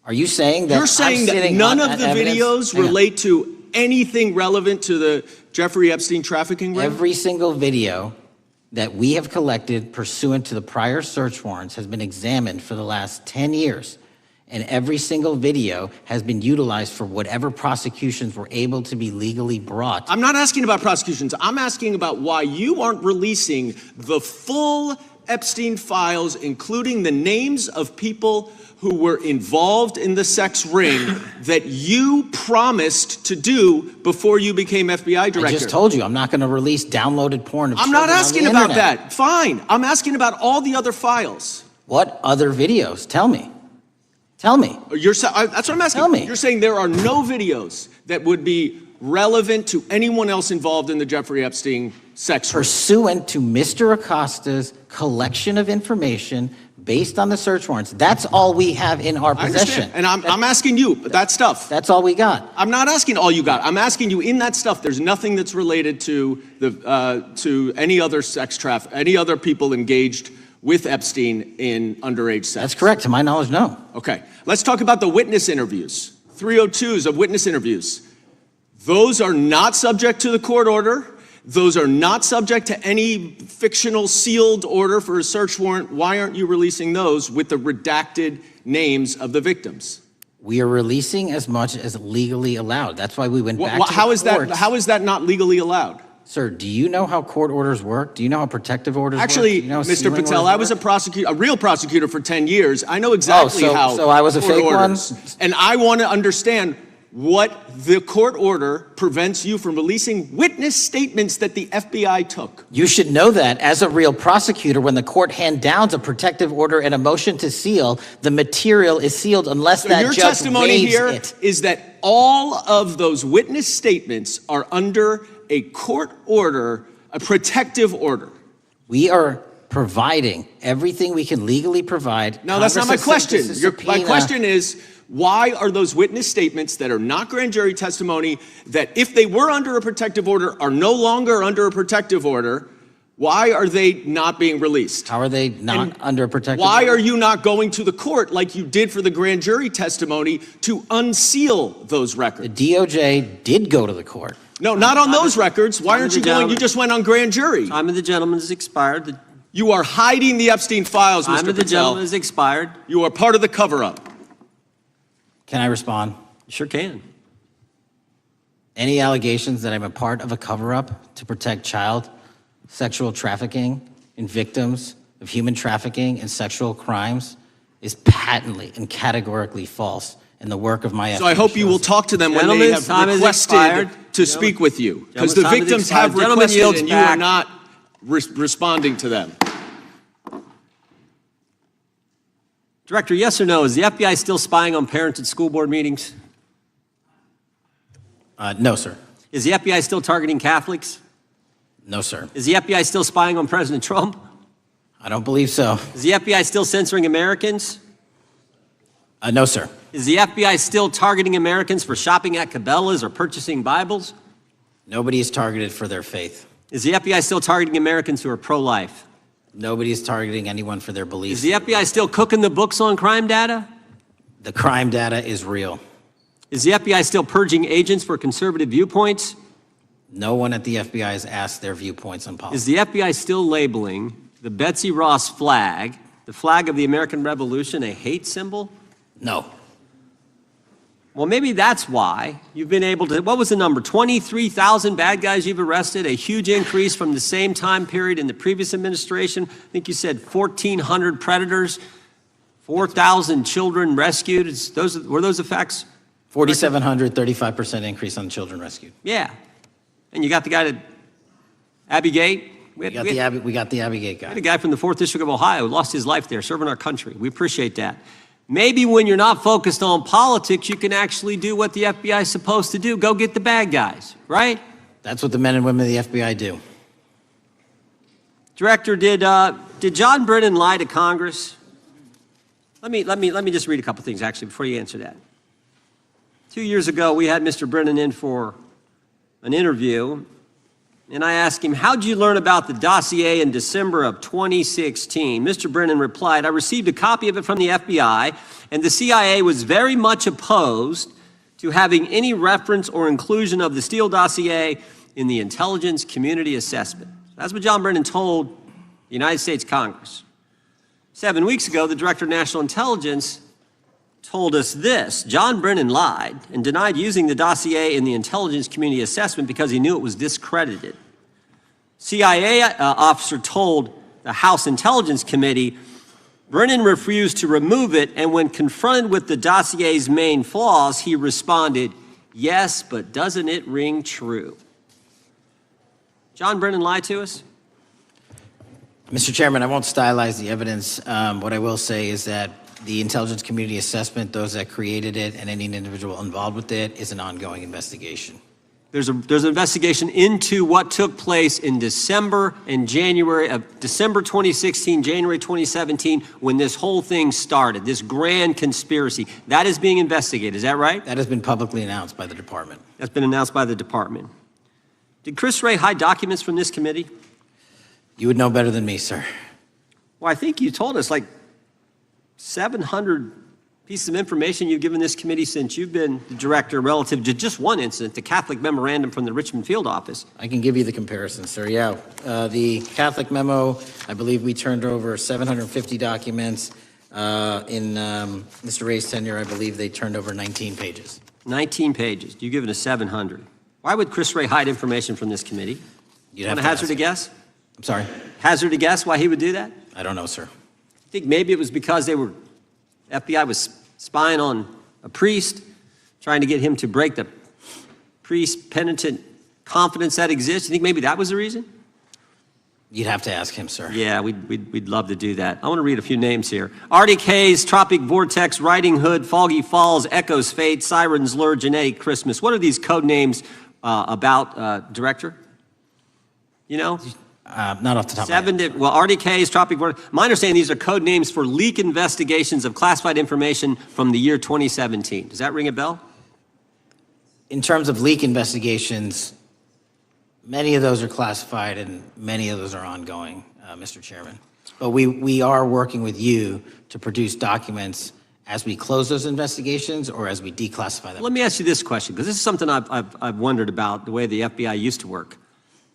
Are you saying that You're saying I'm that sitting none on of that the evidence? videos Hang on. relate to anything relevant to the Jeffrey Epstein trafficking ring? Every single video that we have collected pursuant to the prior search warrants has been examined for the last 10 years. And every single video has been utilized for whatever prosecutions were able to be legally brought. I'm not asking about prosecutions. I'm asking about why you aren't releasing the full Epstein files, including the names of people who were involved in the sex ring that you promised to do before you became FBI director. I just told you, I'm not going to release downloaded porn of I'm children not on the asking about internet. that. Fine. I'm asking about all the other files. What other videos? Tell me. Tell me. That's what I'm asking. Tell me. You're saying there are no videos that would be relevant to anyone else involved in the Jeffrey Epstein sex ring. Pursuant to Mr. Acosta's collection of information based on the search warrants. That's all we have in our I possession. understand. And I'm asking you, that stuff. That's all we got. I'm not asking all you got. I'm asking you, in that stuff, there's nothing that's related to any other any other people engaged with Epstein in underage sex. That's correct. To my knowledge, no. Okay. Let's talk about the witness interviews. 302s of witness interviews. Those are not subject to the court order. Those are not subject to any fictional sealed order for a search warrant. Why aren't you releasing those with the redacted names of the victims? We are releasing as much as legally allowed. That's why we went back to How the is that? courts. How is that not legally allowed? Sir, do you know how court orders work? Do you know how protective orders Actually, work? Do you know how Mr. sealing Patel, orders I was a work? prosecutor, a real prosecutor for 10 years. I know exactly how. So I was a court fake one? orders. And I want to understand what the court order prevents you from releasing witness statements that the FBI took. You should know that as a real prosecutor, when the court hand downs a protective order and a motion to seal, the material is sealed unless So that your judge testimony waives here it. is that all of those witness statements are under a court order, a protective order. We are providing everything we can legally provide. No, that's not my Congress has sent question. us a My subpoena. question is, why are those witness statements that are not grand jury testimony, that if they were under a protective order are no longer under a protective order, why are they not being released? How are they not And under a protective Why order? are you not going to the court like you did for the grand jury testimony to unseal those The records? DOJ did go to the court. No, not on those records. Why Time aren't of you the going? You gentleman. just went on grand jury. Time of the gentleman has expired. The You are hiding the Epstein files, Mr. Time of the Patel. gentleman has expired. You are part of the cover-up. Can I respond? You sure can. Any allegations that I'm a part of a cover-up to protect child sexual trafficking and victims of human trafficking and sexual crimes is patently and categorically false in the work of my So I hope you will talk to them when they have requested to speak with you. Because the victims have requested and you are not responding to them. Director, yes or no, is the FBI still spying on parents at school board meetings? No, sir. Is the FBI still targeting Catholics? No, sir. Is the FBI still spying on President Trump? I don't believe so. Is the FBI still censoring Americans? No, sir. Is the FBI still targeting Americans for shopping at Cabela's or purchasing Bibles? Nobody is targeted for their faith. Is the FBI still targeting Americans who are pro-life? Nobody is targeting anyone for their beliefs. Is the FBI still cooking the books on crime data? The crime data is real. Is the FBI still purging agents for conservative viewpoints? No one at the FBI has asked their viewpoints on politics. Is the FBI still labeling the Betsy Ross flag, the flag of the American Revolution, a hate symbol? No. Well, maybe that's why you've been able to, what was the number? 23,000 bad guys you've arrested, a huge increase from the same time period in the previous administration. I think you said 1,400 predators, 4,000 children rescued. Were those the facts? 4,700, 35% increase on children rescued. Yeah. And you got the guy that, Abbey Gate? We got the Abbey Gate guy. We had a guy from the 4th District of Ohio who lost his life there serving our country. We appreciate that. Maybe when you're not focused on politics, you can actually do what the FBI is supposed to do. Go get the bad guys, right? That's what the men and women of the FBI do. Director, did John Brennan lie to Congress? Let me just read a couple things, actually, before you answer that. 2 years ago, we had Mr. Brennan in for an interview, and I asked him, how'd you learn about the dossier in December of 2016? Mr. Brennan replied, I received a copy of it from the FBI, and the CIA was very much opposed to having any reference or inclusion of the Steele dossier in the intelligence community assessment. That's what John Brennan told the United States Congress. 7 weeks ago, the Director of National Intelligence told us this: John Brennan lied and denied using the dossier in the intelligence community assessment because he knew it was discredited. CIA officer told the House Intelligence Committee Brennan refused to remove it, and when confronted with the dossier's main flaws, he responded, yes, but doesn't it ring true? John Brennan lied to us? Mr. Chairman, I won't stylize the evidence. What I will say is that the intelligence community assessment, those that created it and any individual involved with it, is an ongoing investigation. There's an investigation into what took place in December and January of December 2016, January 2017, when this whole thing started, this grand conspiracy. That is being investigated, is that right? That has been publicly announced by the department. That's been announced by the department. Did Chris Wray hide documents from this committee? You would know better than me, sir. Well, I think you told us like 700 pieces of information you've given this committee since you've been the director relative to just one incident, the Catholic memorandum from the Richmond field office. I can give you the comparison, sir. Yeah, the Catholic memo, I believe we turned over 750 documents. In Mr. Ray's tenure, I believe they turned over 19 pages. 19 pages. You've given us 700. Why would Chris Wray hide information from this committee? You'd Want have to to hazard ask a guess? I'm sorry? Hazard a guess why he would do that? I don't know, sir. I think maybe it was because FBI was spying on a priest, trying to get him to break the priest penitent confidence that exists. You think maybe that was the reason? You'd have to ask him, sir. Yeah, we'd love to do that. I want to read a few names here. Arctic Haze, Tropic Vortex, Riding Hood, Foggy Falls, Echoes Fate, Sirens Lure, Genetic Christmas. What are these code names about, Director? You know? Not off the top of my head. Well, Arctic Haze, Tropic Vortex. My understanding, these are code names for leak investigations of classified information from the year 2017. Does that ring a bell? In terms of leak investigations, many of those are classified and many of those are ongoing, Mr. Chairman. But we are working with you to produce documents as we close those investigations or as we declassify them. Let me ask you this question, because this is something I've wondered about, the way the FBI used to work.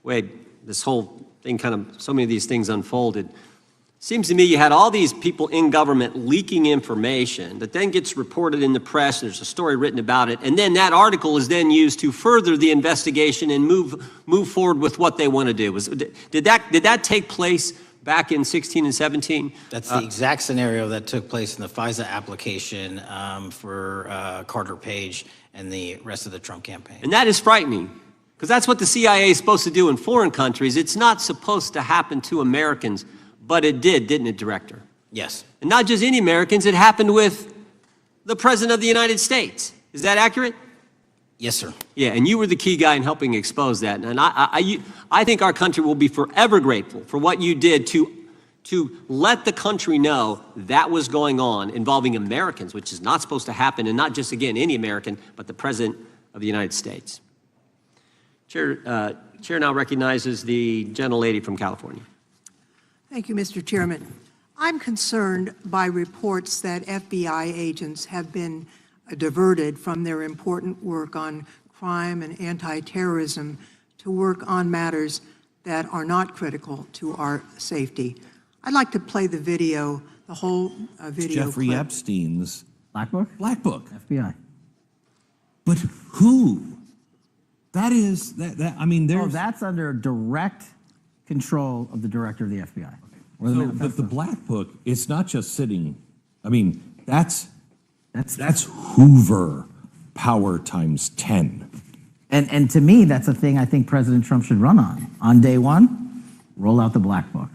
Wade, this whole so many of these things unfolded. Seems to me you had all these people in government leaking information that then gets reported in the press, there's a story written about it, and then that article is then used to further the investigation and move forward with what they want to do. Did that take place back in 16 and 17? That's the exact scenario that took place in the FISA application for Carter Page and the rest of the Trump campaign. And that is frightening, because that's what the CIA is supposed to do in foreign countries. It's not supposed to happen to Americans, but it did, didn't it, Director? Yes. And not just any Americans, it happened with the President of the United States. Is that accurate? Yes, sir. Yeah, and you were the key guy in helping expose that. And I think our country will be forever grateful for what you did to let the country know that was going on involving Americans, which is not supposed to happen, and not just, again, any American, but the President of the United States. Chair now recognizes the gentlelady from California. Thank you, Mr. Chairman. I'm concerned by reports that FBI agents have been diverted from their important work on crime and anti-terrorism to work on matters that are not critical to our safety. I'd like to play the video, the whole video Jeffrey clip. Epstein's Black Book? Black Book. FBI. But who? That is, I mean, Oh, there's... that's under direct control of the director of the FBI. Or the So, manifesto. but the Black Book, it's not just sitting, I mean, that's Hoover power times 10. And to me, that's a thing I think President Trump should run on. On day one, roll out the Black Book.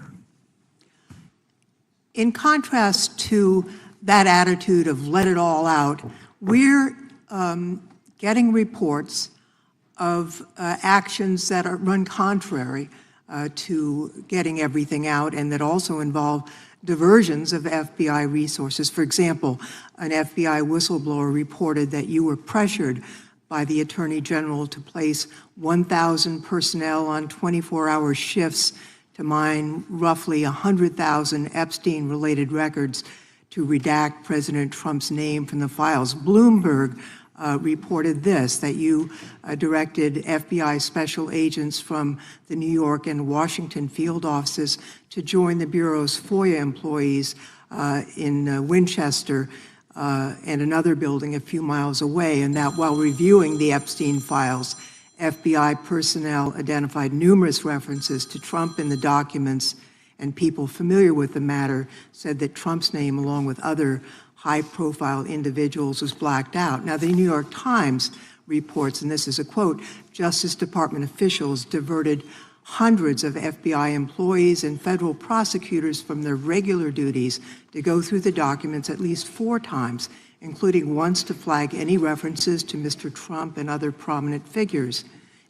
In contrast to that attitude of let it all out, we're getting reports of actions that run contrary to getting everything out, and that also involve diversions of FBI resources. For example, an FBI whistleblower reported that you were pressured by the Attorney General to place 1,000 personnel on 24-hour shifts to mine roughly 100,000 Epstein-related records to redact President Trump's name from the files. Bloomberg reported this, that you directed FBI special agents from the New York and Washington field offices to join the Bureau's FOIA employees in Winchester and another building a few miles away, and that while reviewing the Epstein files, FBI personnel identified numerous references to Trump in the documents, and people familiar with the matter said that Trump's name, along with other high-profile individuals, was blacked out. Now, the New York Times reports, and this is a quote, Justice Department officials diverted hundreds of FBI employees and federal prosecutors from their regular duties to go through the documents at least 4 times, including once to flag any references to Mr. Trump and other prominent figures.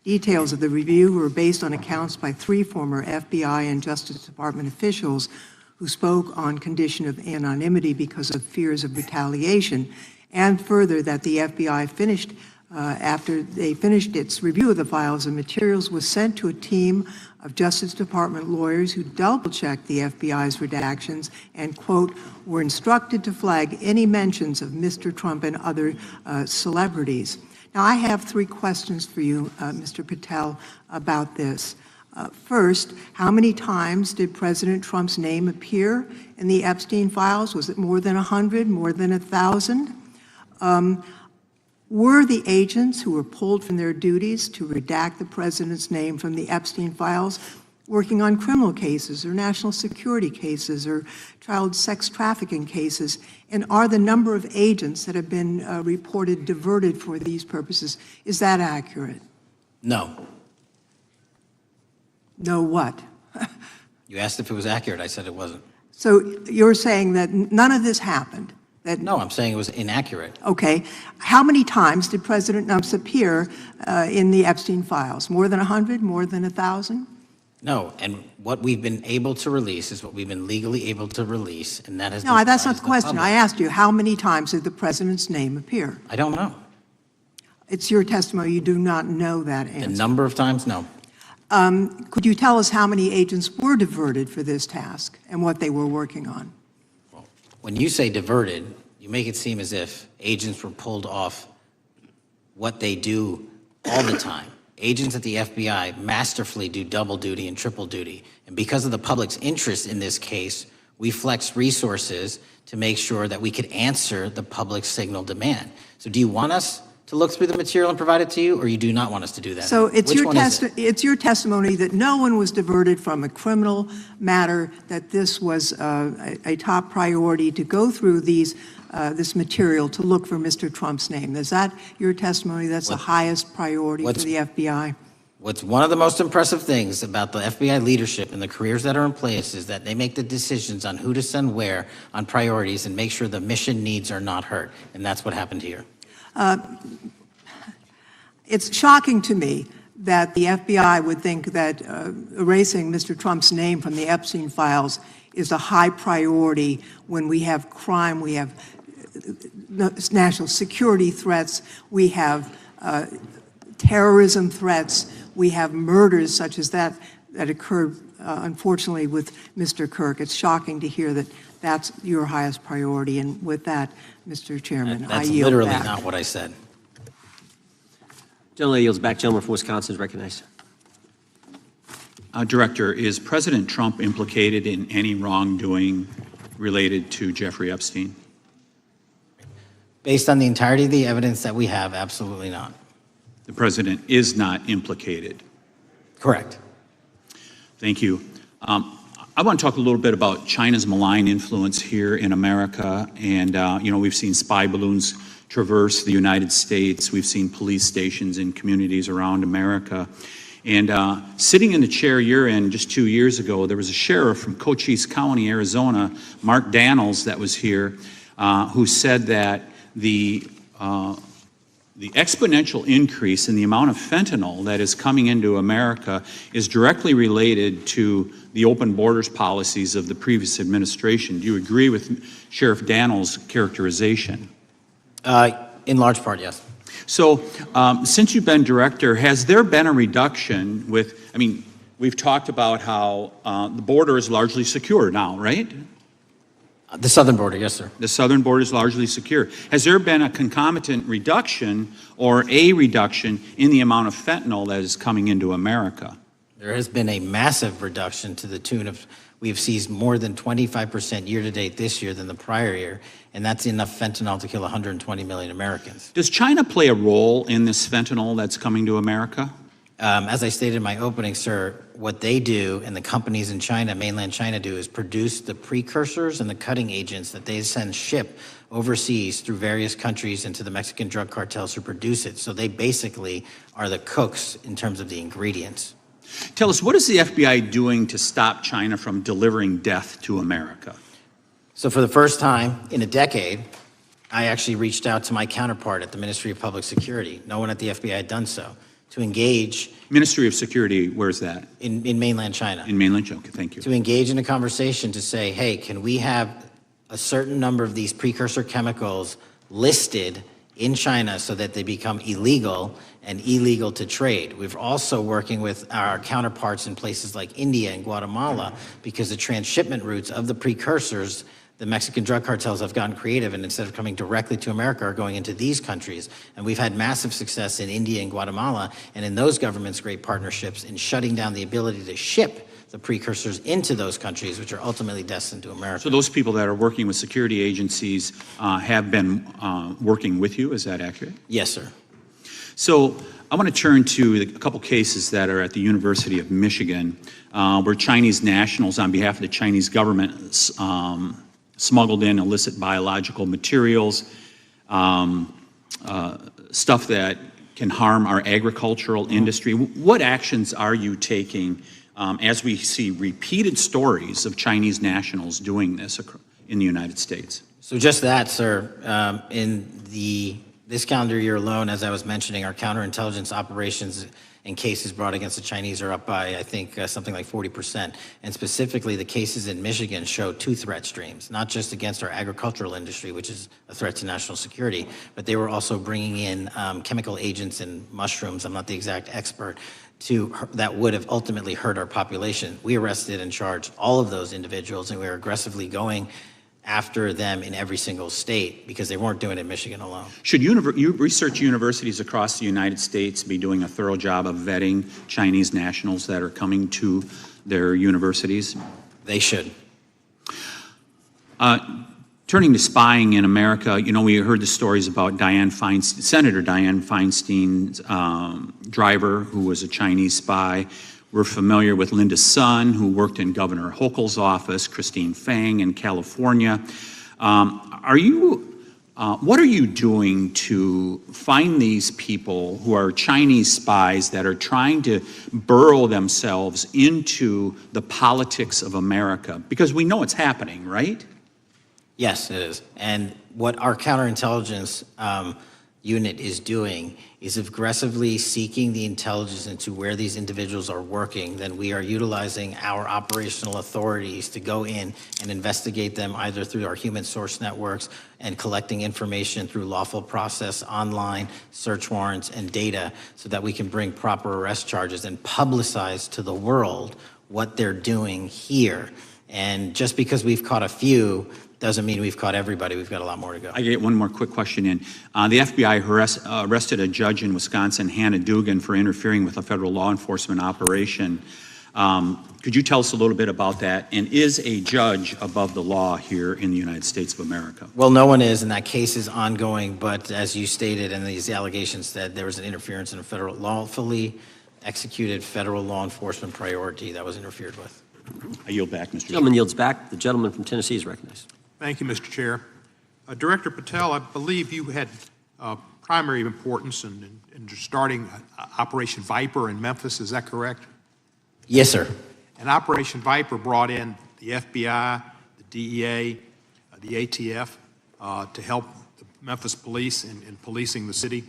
Details of the review were based on accounts by 3 former FBI and Justice Department officials who spoke on condition of anonymity because of fears of retaliation, and further that the FBI finished, after they finished its review of the files and materials, was sent to a team of Justice Department lawyers who double-checked the FBI's redactions and, quote, were instructed to flag any mentions of Mr. Trump and other celebrities. Now, I have 3 questions for you, Mr. Patel, about this. First, how many times did President Trump's name appear in the Epstein files? Was it more than 100, more than 1,000? Were the agents who were pulled from their duties to redact the president's name from the Epstein files working on criminal cases or national security cases or child sex trafficking cases? And are the number of agents that have been reported diverted for these purposes, is that accurate? No. No what? You asked if it was accurate. I said it wasn't. So you're saying that none of this happened? That, No, I'm saying it was inaccurate. okay. How many times did President Trump appear in the Epstein files? More than 100? More than 1,000? No, and what we've been able to release is what we've been legally able to release, and that has No, been that's not provided the to question. public. I asked you, how many times did the president's name appear? I don't know. It's your testimony. You do not know that The answer. number of times, no. Could you tell us how many agents were diverted for this task and what they were working on? When you say diverted, you make it seem as if agents were pulled off what they do all the time. agents at the FBI masterfully do double duty and triple duty. And because of the public's interest in this case, we flexed resources to make sure that we could answer the public's signal demand. So do you want us to look through the material and provide it to you, or you do not want us to do that? So it's Which your one is it? it's your testimony that no one was diverted from a criminal matter, that this was a top priority to go through this material to look for Mr. Trump's name. Is that your testimony? That's the highest priority for the FBI? What's one of the most impressive things about the FBI leadership and the careers that are in place is that they make the decisions on who to send where on priorities and make sure the mission needs are not hurt. And that's what happened here. It's shocking to me that the FBI would think that erasing Mr. Trump's name from the Epstein files is a high priority when we have crime, we have national security threats, we have terrorism threats, we have murders such as that occurred, unfortunately, with Mr. Kirk. It's shocking to hear that that's your highest priority. And with that, Mr. Chairman, I That's yield literally back. not what I said. Gentleman yields back. Gentleman from Wisconsin is recognized. Director, is President Trump implicated in any wrongdoing related to Jeffrey Epstein? Based on the entirety of the evidence that we have, absolutely not. The president is not implicated. Correct. Thank you. I want to talk a little bit about China's malign influence here in America. And, we've seen spy balloons traverse the United States. We've seen police stations in communities around America. And sitting in the chair you're in just 2 years ago, there was a sheriff from Cochise County, Arizona, Mark Daniels, that was here, who said that the exponential increase in the amount of fentanyl that is coming into America is directly related to the open borders policies of the previous administration. Do you agree with Sheriff Daniels' characterization? In large part, yes. So, since you've been director, has there been a reduction we've talked about how the border is largely secure now, right? The southern border, yes, sir. The southern border is largely secure. Has there been a concomitant reduction or a reduction in the amount of fentanyl that is coming into America? There has been a massive reduction to the tune of, we've seized more than 25% year-to-date this year than the prior year, and that's enough fentanyl to kill 120 million Americans. Does China play a role in this fentanyl that's coming to America? As I stated in my opening, sir, what they do and the companies in China, mainland China, do is produce the precursors and the cutting agents that they ship overseas through various countries into the Mexican drug cartels who produce it. So they basically are the cooks in terms of the ingredients. Tell us, what is the FBI doing to stop China from delivering death to America? So for the first time in a decade, I actually reached out to my counterpart at the Ministry of Public Security. No one at the FBI had done so. To engage. Ministry of Security, where's that? In mainland China. In mainland China, okay, thank you. To engage in a conversation to say, hey, can we have a certain number of these precursor chemicals listed in China so that they become illegal and illegal to trade. We're also working with our counterparts in places like India and Guatemala because the transshipment routes of the precursors, the Mexican drug cartels have gotten creative, and instead of coming directly to America are going into these countries. And we've had massive success in India and Guatemala, and in those governments, great partnerships in shutting down the ability to ship the precursors into those countries, which are ultimately destined to America. So those people that are working with security agencies have been working with you, is that accurate? Yes, sir. So I want to turn to a couple cases that are at the University of Michigan, where Chinese nationals, on behalf of the Chinese government, smuggled in illicit biological materials, stuff that can harm our agricultural industry. What actions are you taking as we see repeated stories of Chinese nationals doing this in the United States? So just that, sir. In this calendar year alone, as I was mentioning, our counterintelligence operations and cases brought against the Chinese are up by, I think, something like 40%. And specifically, the cases in Michigan show two threat streams, not just against our agricultural industry, which is a threat to national security, but they were also bringing in chemical agents and mushrooms, I'm not the exact expert, that would have ultimately hurt our population. We arrested and charged all of those individuals, and we are aggressively going after them in every single state because they weren't doing it in Michigan alone. Should research universities across the United States be doing a thorough job of vetting Chinese nationals that are coming to their universities? They should. Turning to spying in America, you know, we heard the stories about Senator Dianne Feinstein's driver, who was a Chinese spy. We're familiar with Linda Sun, who worked in Governor Hochul's office, Christine Fang in California. What are you doing to find these people who are Chinese spies that are trying to burrow themselves into the politics of America? Because we know it's happening, right? Yes, it is. And what our counterintelligence unit is doing is aggressively seeking the intelligence into where these individuals are working. Then we are utilizing our operational authorities to go in and investigate them either through our human source networks and collecting information through lawful process, online search warrants and data so that we can bring proper arrest charges and publicize to the world what they're doing here. And just because we've caught a few doesn't mean we've caught everybody. We've got a lot more to go. I get one more quick question in. The FBI arrested a judge in Wisconsin, Hannah Dugan, for interfering with a federal law enforcement operation. Could you tell us a little bit about that? And is a judge above the law here in the United States of America? Well, no one is, and that case is ongoing. But as you stated, and these allegations said, there was an interference in a federal lawfully executed federal law enforcement priority that was interfered with. I yield back, Mr. Gentleman yields back. The gentleman from Tennessee is recognized. Thank you, Mr. Chair. Director Patel, I believe you had primary importance in starting Operation Viper in Memphis. Is that correct? Yes, sir. And Operation Viper brought in the FBI, the DEA, the ATF to help the Memphis police in policing the city.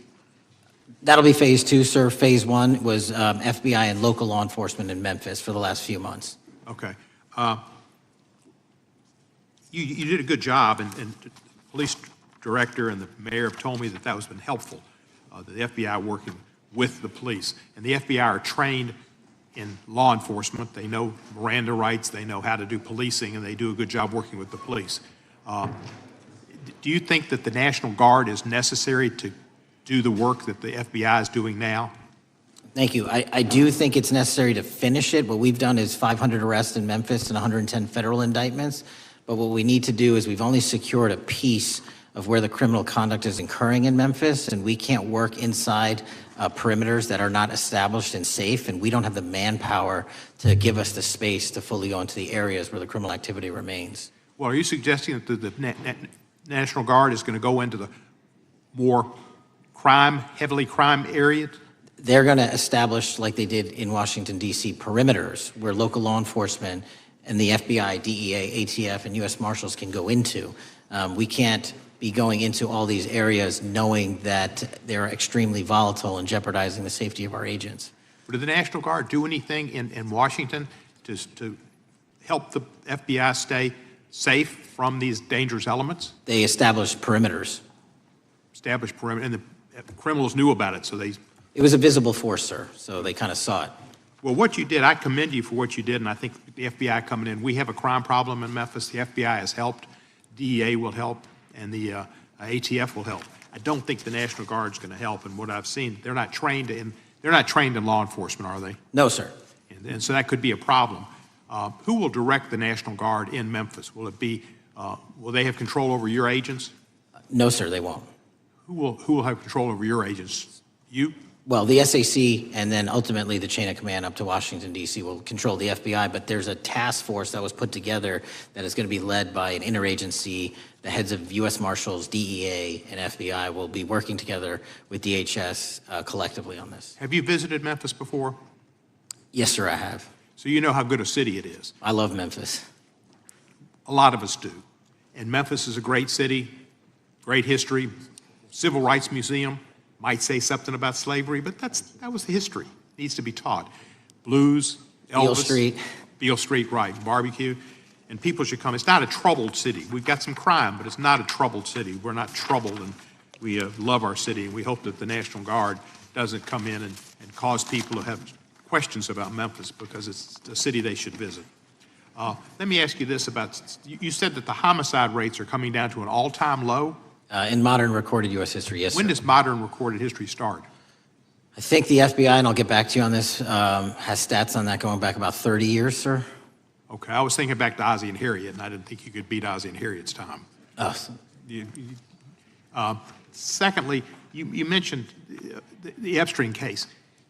That'll be phase 2, sir. Phase 1 was FBI and local law enforcement in Memphis for the last few months. Okay. You did a good job, and the police director and the mayor have told me that has been helpful, the FBI working with the police. And the FBI are trained in law enforcement. They know Miranda rights, they know how to do policing, and they do a good job working with the police. Do you think that the National Guard is necessary to do the work that the FBI is doing now? Thank you. I do think it's necessary to finish it. What we've done is 500 arrests in Memphis and 110 federal indictments. But what we need to do is we've only secured a piece of where the criminal conduct is occurring in Memphis, and we can't work inside perimeters that are not established and safe, and we don't have the manpower to give us the space to fully go into the areas where the criminal activity remains. Well, are you suggesting that the National Guard is going to go into the more heavily crime areas? They're going to establish, like they did in Washington, D.C., perimeters where local law enforcement and the FBI, DEA, ATF, and U.S. Marshals can go into. We can't be going into all these areas knowing that they're extremely volatile and jeopardizing the safety of our agents. Did the National Guard do anything in Washington to help the FBI stay safe from these dangerous elements? They established perimeters. Established perimeter, and the criminals knew about it, so they... It was a visible force, sir, so they kind of saw it. Well, what you did, I commend you for what you did, and I think the FBI coming in, we have a crime problem in Memphis. The FBI has helped, DEA will help, and the ATF will help. I don't think the National Guard is going to help, and what I've seen, they're not trained in law enforcement, are they? No, sir. And so that could be a problem. Who will direct the National Guard in Memphis? Will it be, will they have control over your agents? No, sir, they won't. Who will have control over your agents? You? Well, the SAC and then ultimately the chain of command up to Washington, D.C. will control the FBI, but there's a task force that was put together that is going to be led by an interagency. The heads of U.S. Marshals, DEA, and FBI will be working together with DHS collectively on this. Have you visited Memphis before? Yes, sir, I have. So you know how good a city it is. I love Memphis. A lot of us do. And Memphis is a great city, great history, civil rights museum. Might say something about slavery, but that was the history. It needs to be taught. Blues, Elvis. Beale Street. Beale Street, right, barbecue. And people should come. It's not a troubled city. We've got some crime, but it's not a troubled city. We're not troubled, and we love our city, and we hope that the National Guard doesn't come in and cause people to have questions about Memphis because it's a city they should visit. Let me ask you this about, you said that the homicide rates are coming down to an all-time low? In modern recorded U.S. history, yes, When sir. does modern recorded history start? I think the FBI, and I'll get back to you on this, has stats on that going back about 30 years, sir. Okay, I was thinking back to Ozzie and Harriet, and I didn't think you could beat Ozzie and Harriet's time. Secondly, you mentioned the Epstein case.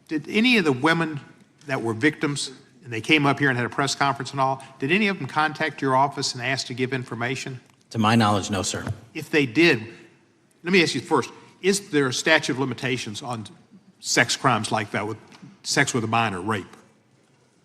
Did any of the women that were victims, and they came up here and had a press conference and all, did any of them contact your office and ask to give information? To my knowledge, no, sir. If they did, let me ask you first, is there a statute of limitations on sex crimes like that, with sex with a minor, rape?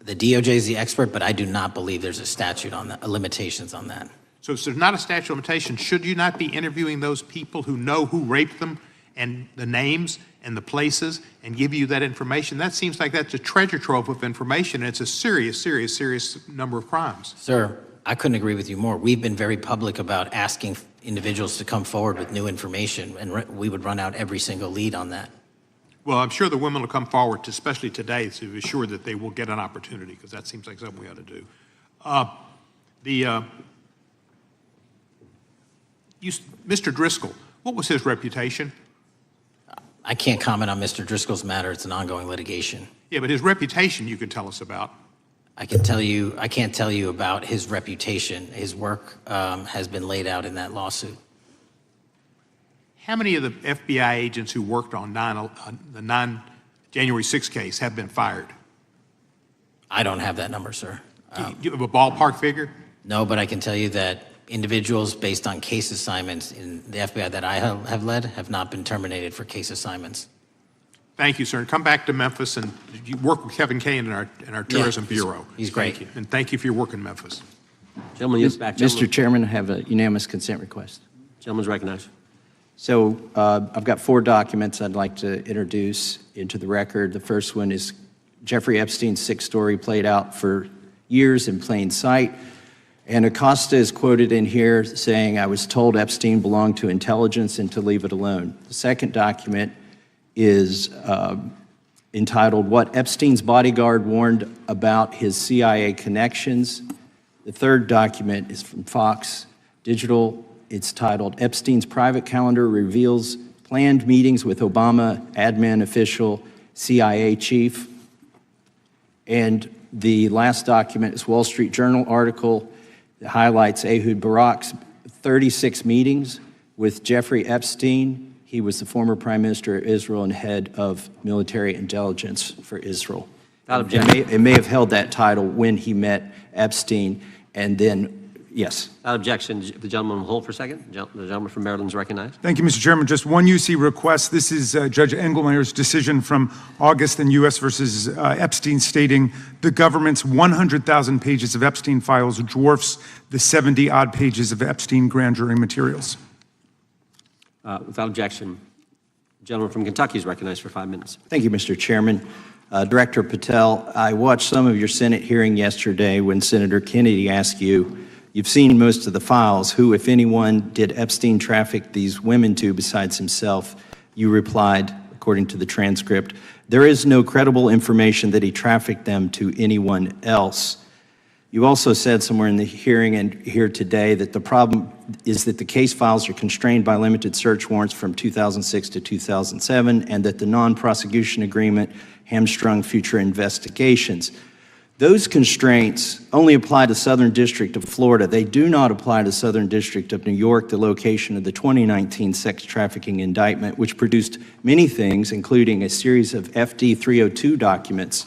The DOJ is the expert, but I do not believe there's a statute on that, limitations on that. So if there's not a statute of limitations, should you not be interviewing those people who know who raped them and the names and the places and give you that information? That seems like that's a treasure trove of information, and it's a serious, serious, serious number of crimes. Sir, I couldn't agree with you more. We've been very public about asking individuals to come forward with new information, and we would run out every single lead on that. Well, I'm sure the women will come forward, especially today, to be sure that they will get an opportunity, because that seems like something we ought to do. Mr. Driscoll, what was his reputation? I can't comment on Mr. Driscoll's matter. It's an ongoing litigation. Yeah, but his reputation you could tell us about. I can't tell you about his reputation. His work has been laid out in that lawsuit. How many of the FBI agents who worked on the January 6th case have been fired? I don't have that number, sir. Do you have a ballpark figure? No, but I can tell you that individuals based on case assignments in the FBI that I have led have not been terminated for case assignments. Thank you, sir. Come back to Memphis and you work with Kevin Kane in our Tourism Bureau. He's great. Thank you. And thank you for your work in Memphis. Gentleman, yes, back. Mr. Chairman, I have a unanimous consent request. Gentleman's recognized. So I've got 4 documents I'd like to introduce into the record. The first one is Jeffrey Epstein's 6th story played out for years in plain sight. And Acosta is quoted in here saying, "I was told Epstein belonged to intelligence and to leave it alone." The second document is entitled, "What Epstein's Bodyguard Warned About His CIA Connections." The third document is from Fox Digital. It's titled, "Epstein's Private Calendar Reveals Planned Meetings with Obama Admin Official CIA Chief." And the last document is Wall Street Journal article that highlights Ehud Barak's 36 meetings with Jeffrey Epstein. He was the former Prime Minister of Israel and head of military intelligence for Israel. It may have held that title when he met Epstein, and then, yes. Without objection, the gentleman will hold for a second. The gentleman from Maryland is recognized. Thank you, Mr. Chairman. Just one UC request. This is Judge Engelmeyer's decision from August in U.S. versus Epstein, stating the government's 100,000 pages of Epstein files dwarfs the 70-odd pages of Epstein grand jury materials. Without objection, the gentleman from Kentucky is recognized for 5 minutes. Thank you, Mr. Chairman. Director Patel, I watched some of your Senate hearing yesterday when Senator Kennedy asked you, "You've seen most of the files. Who, if anyone, did Epstein traffic these women to besides himself?" You replied, according to the transcript, "There is no credible information that he trafficked them to anyone else." You also said somewhere in the hearing and here today that the problem is that the case files are constrained by limited search warrants from 2006 to 2007, and that the non-prosecution agreement hamstrung future investigations. Those constraints only apply to Southern District of Florida. They do not apply to Southern District of New York, the location of the 2019 sex trafficking indictment, which produced many things, including a series of FD 302 documents.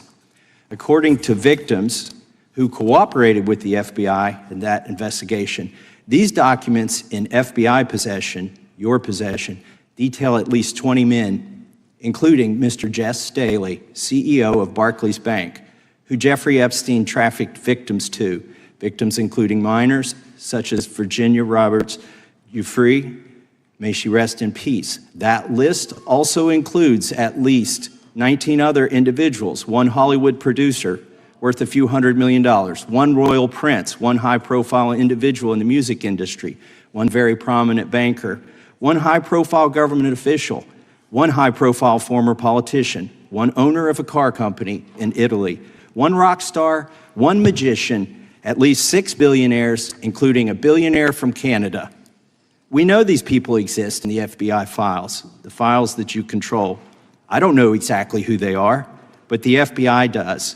According to victims who cooperated with the FBI in that investigation, these documents in FBI possession, your possession, detail at least 20 men, including Mr. Jess Staley, CEO of Barclays Bank, who Jeffrey Epstein trafficked victims to, victims including minors such as Virginia Roberts Giuffre, may she rest in peace. That list also includes at least 19 other individuals, one Hollywood producer worth a few $100 million, one royal prince, one high-profile individual in the music industry, one very prominent banker, one high-profile government official, one high-profile former politician, one owner of a car company in Italy, one rock star, one magician, at least 6 billionaires, including a billionaire from Canada. We know these people exist in the FBI files, the files that you control. I don't know exactly who they are, but the FBI does.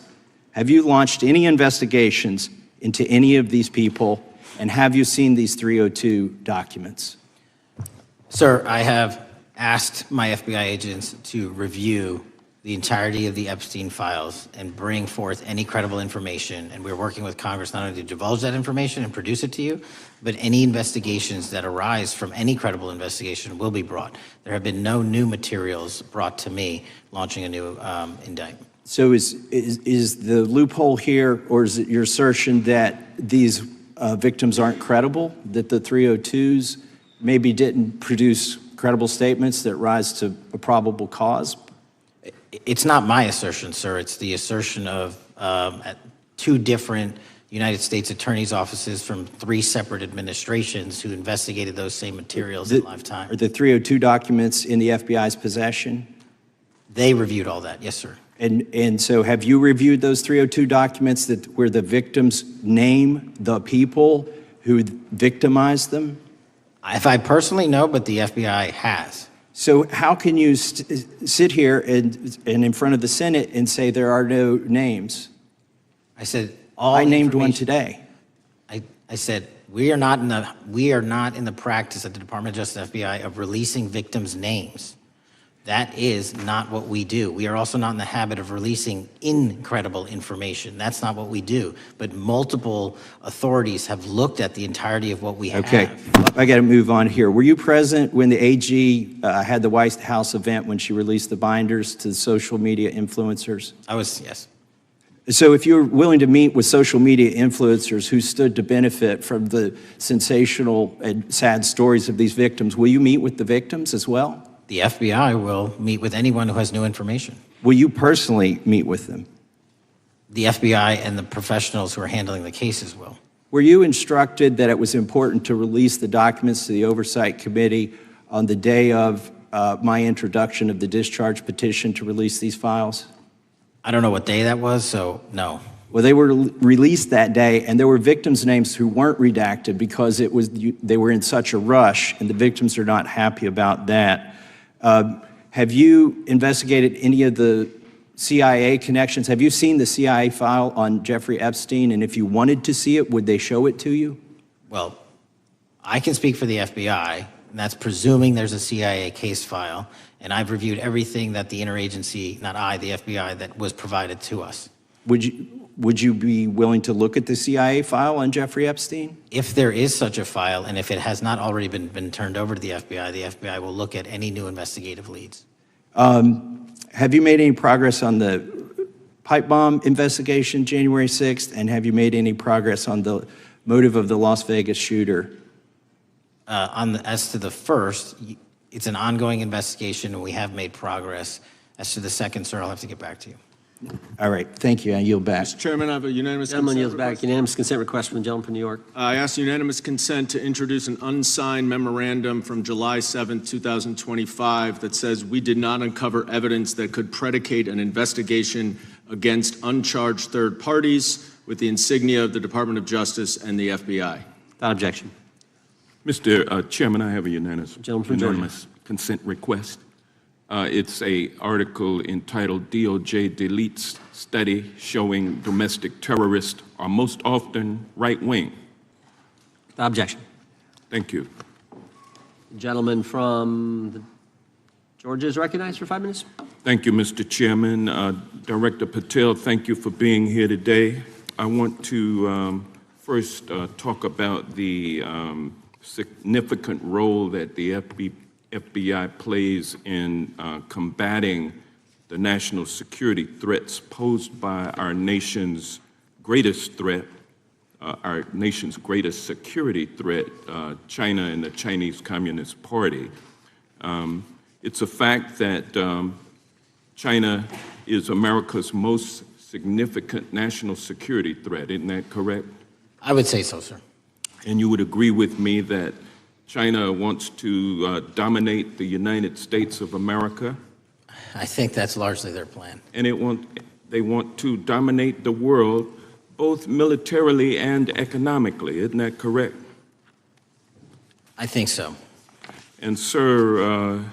Have you launched any investigations into any of these people, and have you seen these 302 documents? Sir, I have asked my FBI agents to review the entirety of the Epstein files and bring forth any credible information. And we're working with Congress not only to divulge that information and produce it to you, but any investigations that arise from any credible investigation will be brought. There have been no new materials brought to me launching a new indictment. So is the loophole here, or is it your assertion that these victims aren't credible, that the 302s maybe didn't produce credible statements that rise to a probable cause? It's not my assertion, sir. It's the assertion of 2 different United States attorneys' offices from 3 separate administrations who investigated those same materials in live time. Are the 302 documents in the FBI's possession? They reviewed all that, yes, sir. And so have you reviewed those 302 documents where the victims name the people who victimized them? If I personally know, but the FBI has. So how can you sit here and in front of the Senate and say there are no names? I said I named one today. I said we are not in the practice at the Department of Justice FBI of releasing victims' names. That is not what we do. We are also not in the habit of releasing incredible information. That's not what we do. But multiple authorities have looked at the entirety of what we have. Okay, I got to move on here. Were you present when the AG had the White House event when she released the binders to the social media influencers? I was, yes. So if you're willing to meet with social media influencers who stood to benefit from the sensational and sad stories of these victims, will you meet with the victims as well? The FBI will meet with anyone who has new information. Will you personally meet with them? The FBI and the professionals who are handling the cases will. Were you instructed that it was important to release the documents to the Oversight Committee on the day of my introduction of the discharge petition to release these files? I don't know what day that was, so no. Well, they were released that day, and there were victims' names who weren't redacted because they were in such a rush, and the victims are not happy about that. Have you investigated any of the CIA connections? Have you seen the CIA file on Jeffrey Epstein? And if you wanted to see it, would they show it to you? Well, I can speak for the FBI, and that's presuming there's a CIA case file. And I've reviewed everything that the interagency, not I, the FBI, that was provided to us. Would you be willing to look at the CIA file on Jeffrey Epstein? If there is such a file, and if it has not already been turned over to the FBI will look at any new investigative leads. Have you made any progress on the pipe bomb investigation January 6th? And have you made any progress on the motive of the Las Vegas shooter? As to the first, it's an ongoing investigation, and we have made progress. As to the second, sir, I'll have to get back to you. All right, thank you. I yield back. Mr. Chairman, I have a unanimous Gentleman consent yields request. back. Unanimous consent request from the gentleman from New York. I ask unanimous consent to introduce an unsigned memorandum from July 7, 2025 that says we did not uncover evidence that could predicate an investigation against uncharged third parties with the insignia of the Department of Justice and the FBI. Without objection. Mr. Chairman, I have a unanimous Georgia. consent request. It's an article entitled DOJ Deletes Study Showing Domestic Terrorists Are Most Often Right-Wing. Without objection. Thank you. The gentleman from Georgia is recognized for 5 minutes. Thank you, Mr. Chairman. Director Patel, thank you for being here today. I want to first talk about the significant role that the FBI plays in combating the national security threats posed by our nation's greatest threat, our nation's greatest security threat, China and the Chinese Communist Party. It's a fact that China is America's most significant national security threat, isn't that correct? I would say so, sir. And you would agree with me that China wants to dominate the United States of America? I think that's largely their plan. And they want to dominate the world both militarily and economically. Isn't that correct? I think so. And, sir,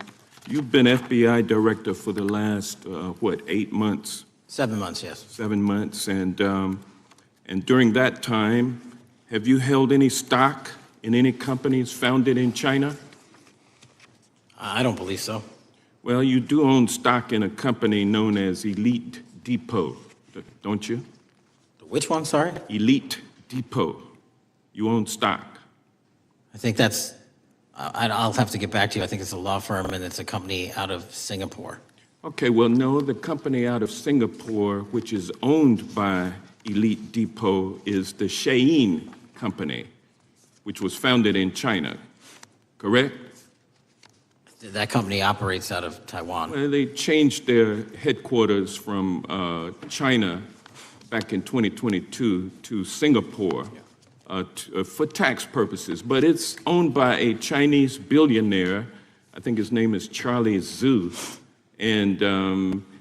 you've been FBI director for the last, 8 months? 7 months, yes. 7 months. And during that time, have you held any stock in any companies founded in China? I don't believe so. Well, you do own stock in a company known as Elite Depot, don't you? Which one, sorry? Elite Depot. You own stock. I think that's, I'll have to get back to you. I think it's a law firm and it's a company out of Singapore. Okay, well, no, the company out of Singapore, which is owned by Elite Depot, is the Shein Company, which was founded in China, correct? That company operates out of Taiwan. Well, they changed their headquarters from China back in 2022 to Singapore for tax purposes, but it's owned by a Chinese billionaire. I think his name is Charlie Zhu, and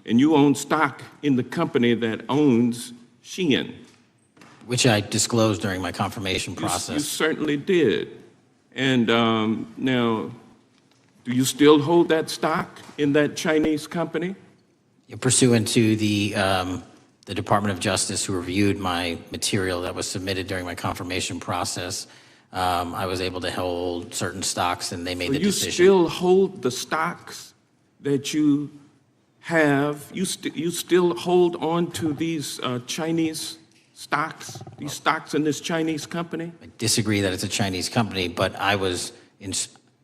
you own stock in the company that owns Shein. Which I disclosed during my confirmation process. You certainly did. And now, do you still hold that stock in that Chinese company? Pursuant to the Department of Justice, who reviewed my material that was submitted during my confirmation process, I was able to hold certain stocks, and they made the decision. You still hold the stocks that you have? You still hold on to these Chinese stocks, these stocks in this Chinese company? I disagree that it's a Chinese company, but I was in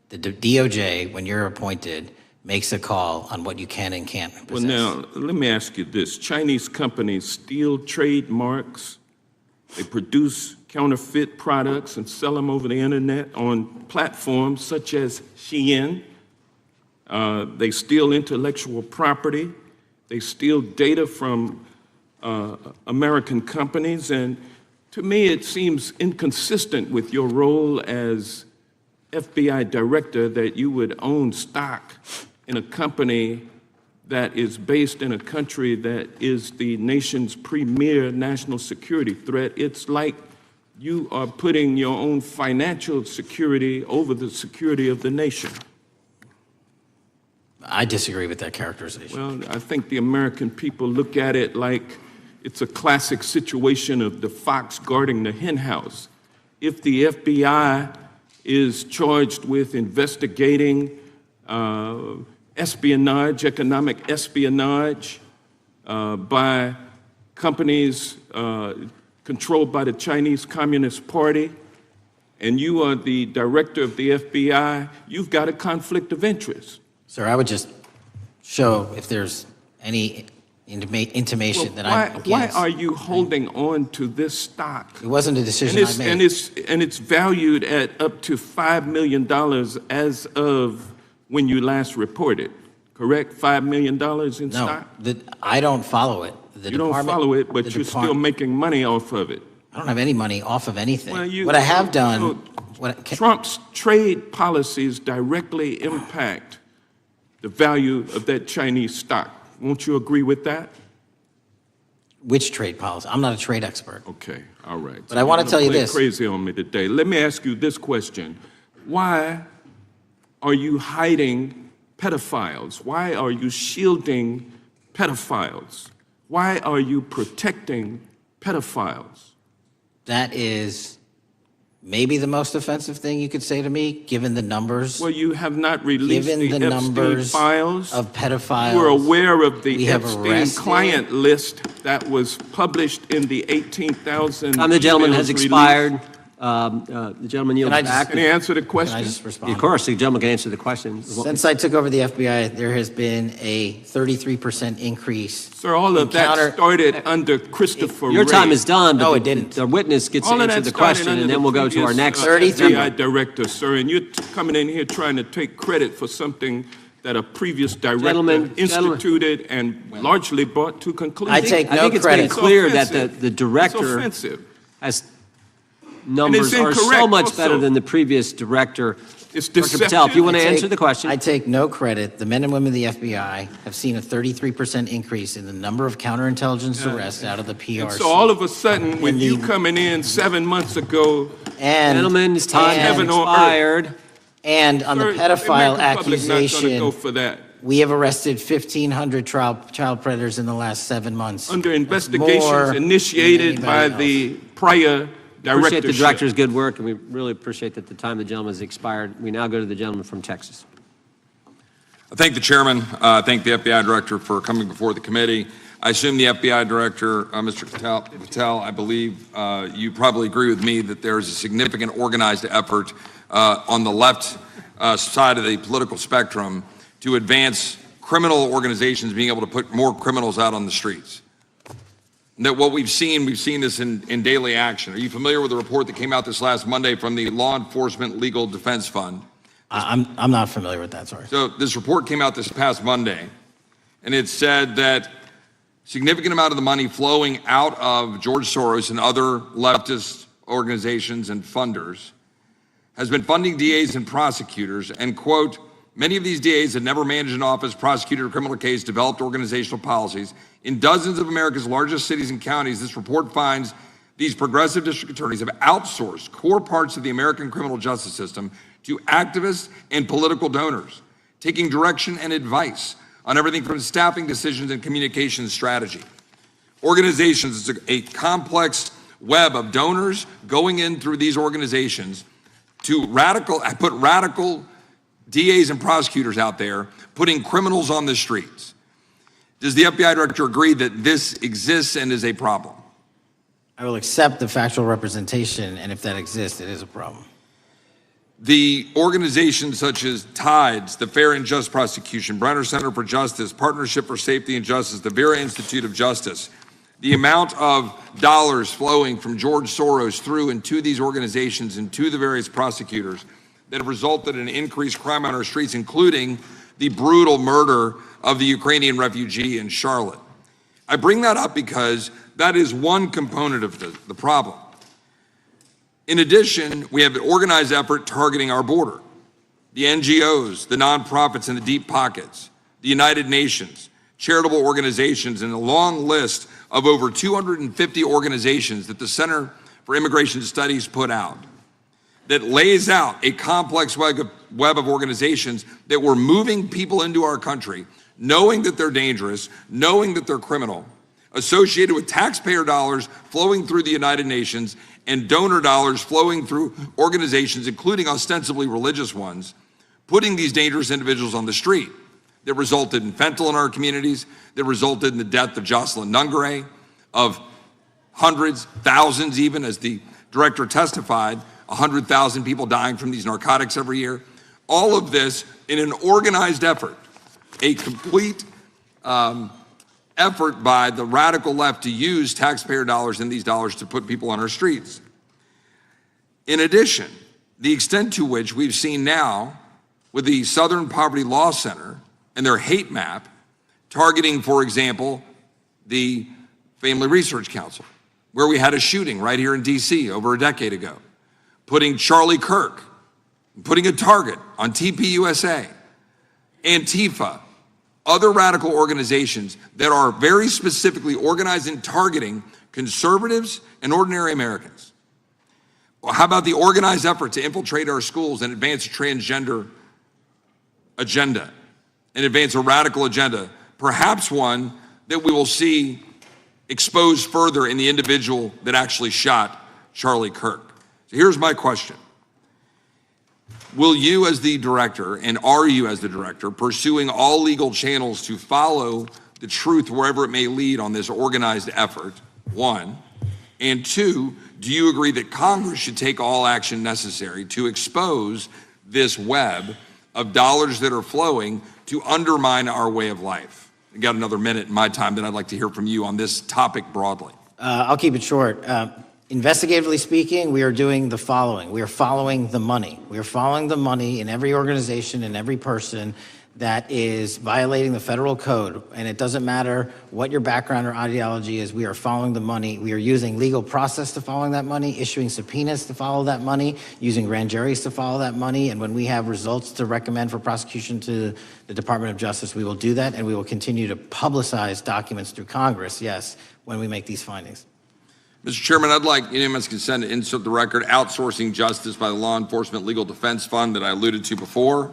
the DOJ, when you're appointed, makes a call on what you can and can't possess. Well, now, let me ask you this. Chinese companies steal trademarks, they produce counterfeit products and sell them over the internet on platforms such as Shein. They steal intellectual property. They steal data from American companies. And to me, it seems inconsistent with your role as FBI director that you would own stock in a company that is based in a country that is the nation's premier national security threat. It's like you are putting your own financial security over the security of the nation. I disagree with that characterization. Well, I think the American people look at it like it's a classic situation of the fox guarding the hen house. If the FBI is charged with investigating espionage, economic espionage by companies controlled by the Chinese Communist Party, and you are the director of the FBI, you've got a conflict of interest. Sir, I would just show if there's any intimation that I'm against. Why are you holding on to this stock? It wasn't a decision I made. And it's valued at up to $5 million as of when you last reported, correct? $5 million in stock? No, I don't follow it. You don't follow it, but you're still making money off of it. I don't have any money off of anything. Well, what I have done... Trump's trade policies directly impact the value of that Chinese stock. Won't you agree with that? Which trade policy? I'm not a trade expert. Okay, all right. But I want to tell you this. Crazy on me today. Let me ask you this question. Why are you hiding pedophiles? Why are you shielding pedophiles? Why are you protecting pedophiles? That is maybe the most offensive thing you could say to me, given the numbers. Well, you have not released given the Epstein numbers files of pedophiles. You were aware of the Epstein arrested. client list that was published in the 18,000 The gentleman has emails expired. released? The gentleman yields back. Can he answer the question? Can I just respond? Of course, the gentleman can answer the question. Since I took over the FBI, there has been a 33% increase. Sir, all of that started under Christopher Your Wray. time is done, but No, it didn't. the witness gets All to of answer that the started question, under and then the we'll go to our previous, next. FBI director, sir, and you're coming in here trying to take credit for something that a previous director instituted and largely brought to conclusion. I take no I think it's credit. been clear that offensive. the director It's offensive. has numbers are so incorrect much also. better than the previous director. It's Dr. deceptive. Patel, if you want to answer the question. I take no credit. The men and women of the FBI have seen a 33% increase in the number of counterintelligence arrests out of the PRC. And so all of a sudden, when you coming in 7 months ago, Gentlemen, his time has heaven on earth. expired. And on the Sir, pedophile American public not gonna accusation, go for that. we have arrested 1,500 child predators in the last 7 months. Under More investigations than initiated by anybody the prior Appreciate the directorship. director's good work, and we really appreciate that the time of the gentleman has expired. We now go to the gentleman from Texas. I thank the chairman. I thank the FBI director for coming before the committee. I assume the FBI director, Mr. Patel, I believe you probably agree with me that there is a significant organized effort on the left side of the political spectrum to advance criminal organizations being able to put more criminals out on the streets. And that what we've seen this in daily action. Are you familiar with the report that came out this last Monday from the Law Enforcement Legal Defense Fund? I'm not familiar with that, sorry. So this report came out this past Monday, and it said that significant amount of the money flowing out of George Soros and other leftist organizations and funders has been funding DAs and prosecutors, and quote, many of these DAs had never managed an office, prosecuted a criminal case, developed organizational policies. In dozens of America's largest cities and counties, this report finds these progressive district attorneys have outsourced core parts of the American criminal justice system to activists and political donors, taking direction and advice on everything from staffing decisions and communication strategy. Organizations, it's a complex web of donors going in through these organizations to put radical DAs and prosecutors out there, putting criminals on the streets. Does the FBI director agree that this exists and is a problem? I will accept the factual representation, and if that exists, it is a problem. The organizations such as TIDES, the Fair and Just Prosecution, Brenner Center for Justice, Partnership for Safety and Justice, the Vera Institute of Justice, the amount of dollars flowing from George Soros through and to these organizations and to the various prosecutors that have resulted in increased crime on our streets, including the brutal murder of the Ukrainian refugee in Charlotte. I bring that up because that is one component of the problem. In addition, we have an organized effort targeting our border. The NGOs, the nonprofits in the deep pockets, the United Nations, charitable organizations, and a long list of over 250 organizations that the Center for Immigration Studies put out that lays out a complex web of organizations that were moving people into our country, knowing that they're dangerous, knowing that they're criminal, associated with taxpayer dollars flowing through the United Nations and donor dollars flowing through organizations, including ostensibly religious ones, putting these dangerous individuals on the street that resulted in fentanyl in our communities, that resulted in the death of Jocelyn Nungare, of hundreds, thousands even, as the director testified, 100,000 people dying from these narcotics every year. All of this in an organized effort, a complete effort by the radical left to use taxpayer dollars and these dollars to put people on our streets. In addition, the extent to which we've seen now with the Southern Poverty Law Center and their hate map targeting, for example, the Family Research Council, where we had a shooting right here in DC over a decade ago, putting Charlie Kirk, putting a target on TPUSA, Antifa, other radical organizations that are very specifically organized in targeting conservatives and ordinary Americans. Well, how about the organized effort to infiltrate our schools and advance a transgender agenda and advance a radical agenda, perhaps one that we will see exposed further in the individual that actually shot Charlie Kirk. So here's my question. Will you as the director, and are you as the director, pursuing all legal channels to follow the truth wherever it may lead on this organized effort, one? And two, do you agree that Congress should take all action necessary to expose this web of dollars that are flowing to undermine our way of life? I got another minute in my time, then I'd like to hear from you on this topic broadly. I'll keep it short. Investigatively speaking, we are doing the following. We are following the money. We are following the money in every organization and every person that is violating the federal code, and it doesn't matter what your background or ideology is, we are following the money. We are using legal process to follow that money, issuing subpoenas to follow that money, using grand juries to follow that money, and when we have results to recommend for prosecution to the Department of Justice, we will do that, and we will continue to publicize documents through Congress, yes, when we make these findings. Mr. Chairman, I'd like unanimous consent to insert the record outsourcing justice by the Law Enforcement Legal Defense Fund that I alluded to before.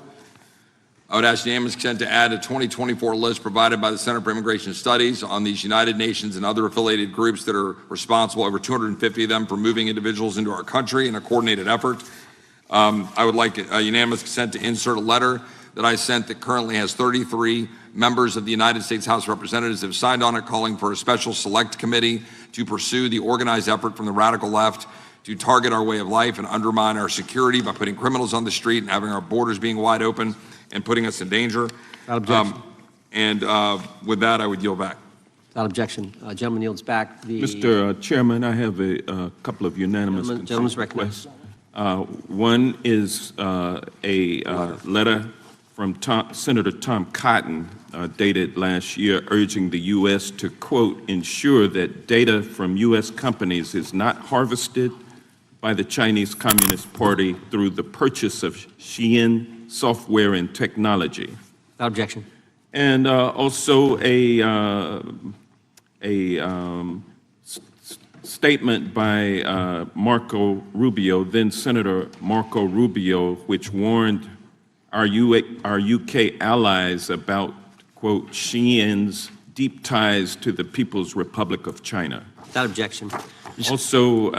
I would ask unanimous consent to add a 2024 list provided by the Center for Immigration Studies on these United Nations and other affiliated groups that are responsible, over 250 of them, for moving individuals into our country in a coordinated effort. I would like unanimous consent to insert a letter that I sent that currently has 33 members of the United States House of Representatives have signed on it, calling for a special select committee to pursue the organized effort from the radical left to target our way of life and undermine our security by putting criminals on the street and having our borders being wide open and putting us in danger. Without objection. With that, I would yield back. Without objection. Gentleman yields back. Mr. Chairman, I have a couple of unanimous Gentleman's requests. One is a letter from Senator Tom Cotton dated last year urging the U.S. to, quote, ensure that data from U.S. companies is not harvested by the Chinese Communist Party through the purchase of Shein software and technology. Without objection. And also a statement by Marco Rubio, then Senator Marco Rubio, which warned our UK allies about, quote, Shein's deep ties to the People's Republic of China. Without objection. Also,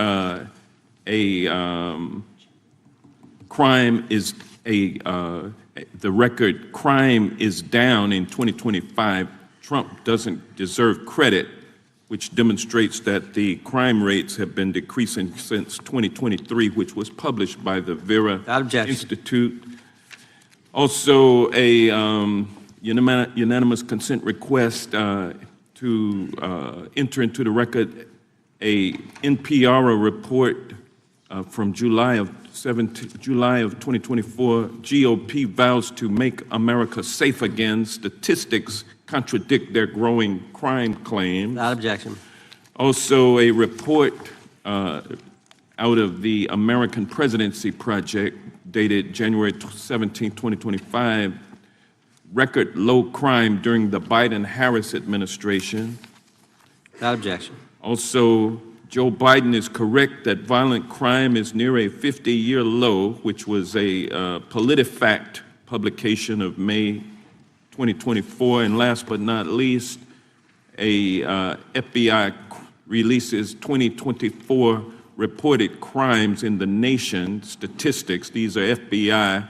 the record crime is down in 2025. Trump doesn't deserve credit, which demonstrates that the crime rates have been decreasing since 2023, which was published by the Vera Institute. Also, a unanimous consent request to enter into the record a NPR report from July of 2024. GOP vows to make America safe again. Statistics contradict their growing crime claims. Without objection. Also, a report out of the American Presidency Project dated January 17, 2025, record low crime during the Biden-Harris administration. Without objection. Also, Joe Biden is correct that violent crime is near a 50-year low, which was a PolitiFact publication of May 2024. And last but not least, a FBI releases 2024 reported crimes in the nation statistics. These are FBI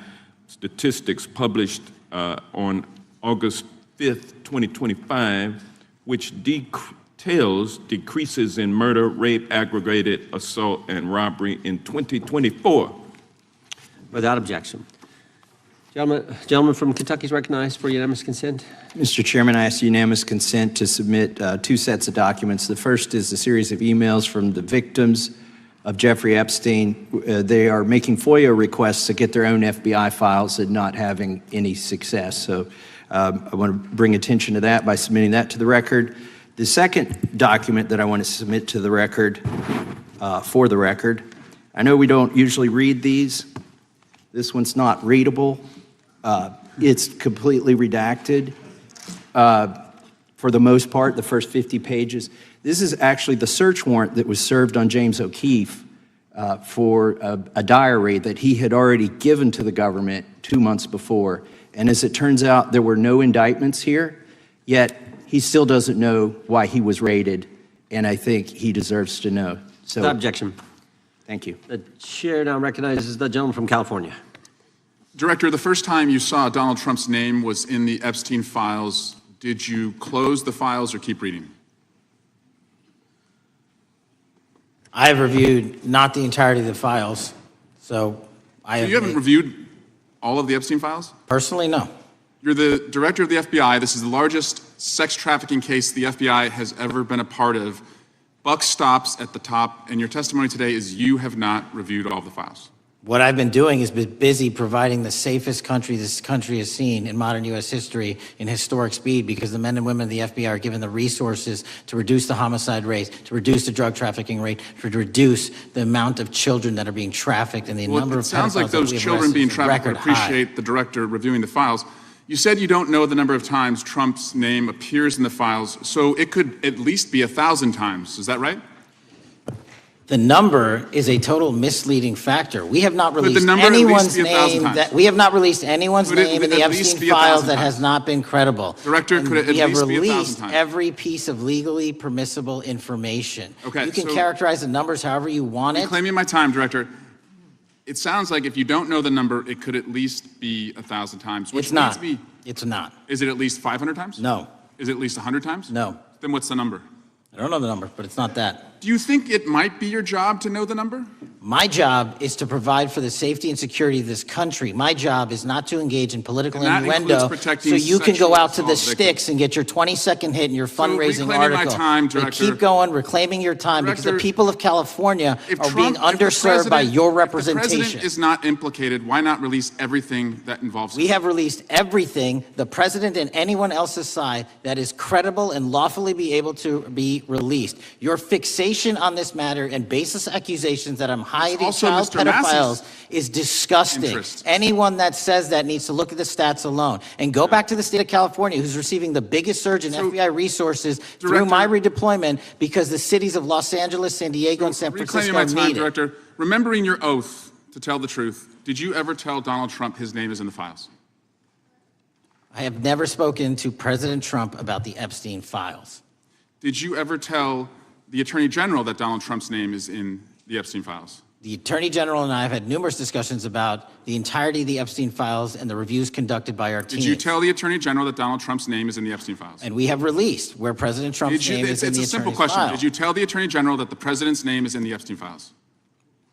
statistics published on August 5th, 2025, which details decreases in murder, rape, aggravated assault, and robbery in 2024. Without objection. Gentleman from Kentucky is recognized for unanimous consent. Mr. Chairman, I ask unanimous consent to submit two sets of documents. The first is a series of emails from the victims of Jeffrey Epstein. They are making FOIA requests to get their own FBI files and not having any success. So I want to bring attention to that by submitting that to the record. The second document that I want to submit to the record, for the record, I know we don't usually read these. This one's not readable. It's completely redacted. For the most part, the first 50 pages. This is actually the search warrant that was served on James O'Keefe for a diary that he had already given to the government 2 months before. And as it turns out, there were no indictments here, yet he still doesn't know why he was raided, and I think he deserves to know. So, without objection. Thank you. The chair now recognizes the gentleman from California. Director, the first time you saw Donald Trump's name was in the Epstein files. Did you close the files or keep reading? I have reviewed not the entirety of the files, so I have. You haven't reviewed all of the Epstein files? Personally, no. You're the director of the FBI. This is the largest sex trafficking case the FBI has ever been a part of. Buck stops at the top, and your testimony today is you have not reviewed all of the files. What I've been doing is been busy providing the safest country this country has seen in modern U.S. history in historic speed, because the men and women of the FBI are given the resources to reduce the homicide rate, to reduce the drug trafficking rate, to reduce the amount of children that are being trafficked, and the number of pedophiles. It sounds like those children being trafficked would appreciate the director reviewing the files. You said you don't know the number of times Trump's name appears in the files, so it could at least be 1,000 times. Is that right? The number is a total misleading factor. We have not released number anyone's at least be 1,000 name times? we have not released anyone's Could it name in the at least Epstein be files 1,000 that times? has not been credible. Director, And could it at we have least be 1,000 released times? every piece of legally permissible information. Okay, you can so- characterize the numbers however you want it. Reclaiming my time, Director. It sounds like if you don't know the number, it could at least be 1,000 times. Which It's not. means It's not. Is it at least 500 times? No. Is it at least 100 times? No. Then what's the number? I don't know the number, but it's not that. Do you think it might be your job to know the number? My job is to provide for the safety and security of this country. My job is not to engage in political And that innuendo includes protecting so you can go sexual out to the assault victims. sticks and get your 20-second hit in your fundraising reclaiming my article. time, And Director. keep going, reclaiming your time, because the Director, people of California If are Trump- being if the underserved by president- your If the representation. president is not implicated, why not release everything that involves him? We have released everything, the president and anyone else's side, that is credible and lawfully be able to be released. Your fixation on this matter and baseless accusations that I'm hiding also child Mr. Massey's pedophiles is disgusting. interest. Anyone that says that needs to look at the stats alone. And go back to the state of California, who's receiving the biggest surge in FBI resources through my redeployment, because the cities of Los Angeles, San Diego, and San Reclaiming Francisco my time, need it. Director. Remembering your oath to tell the truth, did you ever tell Donald Trump his name is in the files? I have never spoken to President Trump about the Epstein files. Did you ever tell the Attorney General that Donald Trump's name is in the Epstein files? The Attorney General and I have had numerous discussions about the entirety of the Epstein files and the reviews conducted by our team. Did you tell the Attorney General that Donald Trump's name is in the Epstein files? And we have released where President Trump's name is in It's the a simple attorney's question. file. Did you tell the Attorney General that the President's name is in the Epstein files?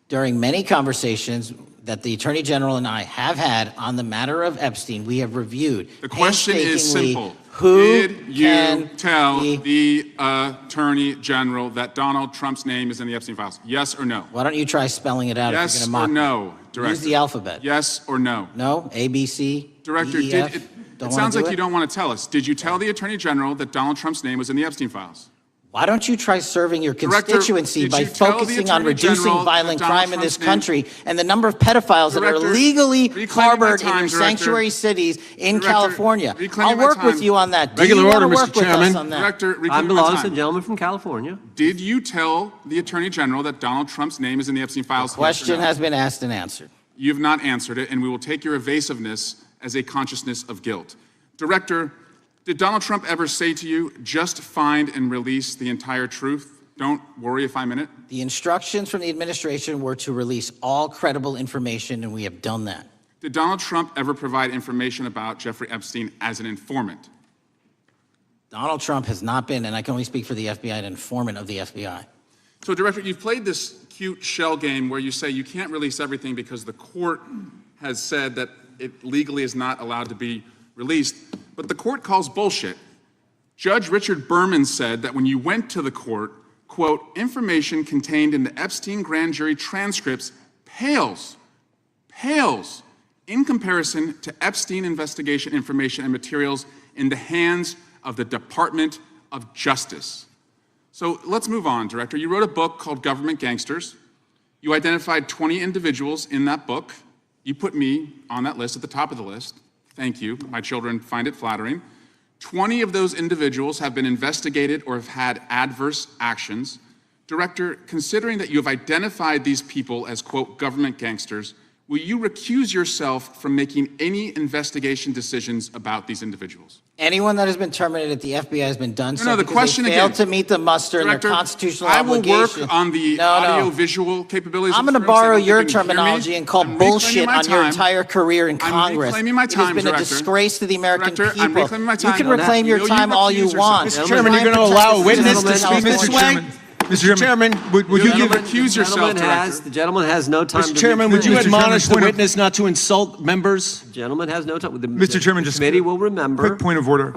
During many conversations that the Attorney General and I have had on the matter of Epstein, we have reviewed The question is painstakingly simple. who Did you can tell be- the Attorney General that Donald Trump's name is in the Epstein files? Yes or no? Why don't you try spelling it out if Yes you're or going to mock me? no, Director? Use the alphabet. Yes or no? No? A, B, C, Director, D, E, F? Don't it wanna sounds do like it? you don't want to tell us. Did you tell the Attorney General that Donald Trump's name was in the Epstein files? Why don't you try serving your Director, constituency did by you tell the focusing on Attorney reducing General violent that Donald crime in this Trump's name- country and the number of pedophiles that are Director, illegally reclaiming my harbored in time, your Director. sanctuary cities in Director, California? reclaiming I'll my work with time. you on that. Do Regular you order, wanna Mr. work with us Chairman. on that? Director, I reclaiming my belongs to time. the gentleman from California. Did you tell the Attorney General that Donald Trump's name is in the Epstein files? The question Yes or no? has been asked and answered. You have not answered it, and we will take your evasiveness as a consciousness of guilt. Director, did Donald Trump ever say to you, just find and release the entire truth? Don't worry if I'm in it. The instructions from the administration were to release all credible information, and we have done that. Did Donald Trump ever provide information about Jeffrey Epstein as an informant? Donald Trump has not been, and I can only speak for the FBI, an informant of the FBI. So, Director, you've played this cute shell game where you say you can't release everything because the court has said that it legally is not allowed to be released, but the court calls bullshit. Judge Richard Berman said that when you went to the court, quote, information contained in the Epstein grand jury transcripts pales in comparison to Epstein investigation information and materials in the hands of the Department of Justice. So let's move on, Director. You wrote a book called Government Gangsters. You identified 20 individuals in that book. You put me on that list, at the top of the list. Thank you. My children find it flattering. 20 of those individuals have been investigated or have had adverse actions. Director, considering that you have identified these people as, quote, government gangsters, will you recuse yourself from making any investigation decisions about these individuals? Anyone that has been terminated at the FBI has been done so the because question they failed again. to meet the muster in Director, their constitutional I will obligation. work on the audio-visual capabilities. I'm of going to this room so borrow that your you can hear me. terminology and call I'm reclaiming bullshit my on your time. entire career in I'm Congress. reclaiming my It time, has been Director. a disgrace to the American Director, I'm people. reclaiming my You time. can Now, reclaim your will you time all you recuse want. yourself? Mr. Chairman, you're going to allow a witness to speak this way? Mr. Chairman, would you give recuse yourself, The gentleman has no time. Mr. Chairman, would you Mr. admonish the witness not to insult members? The gentleman has no time. Mr. Chairman, the committee will remember. Quick point of order.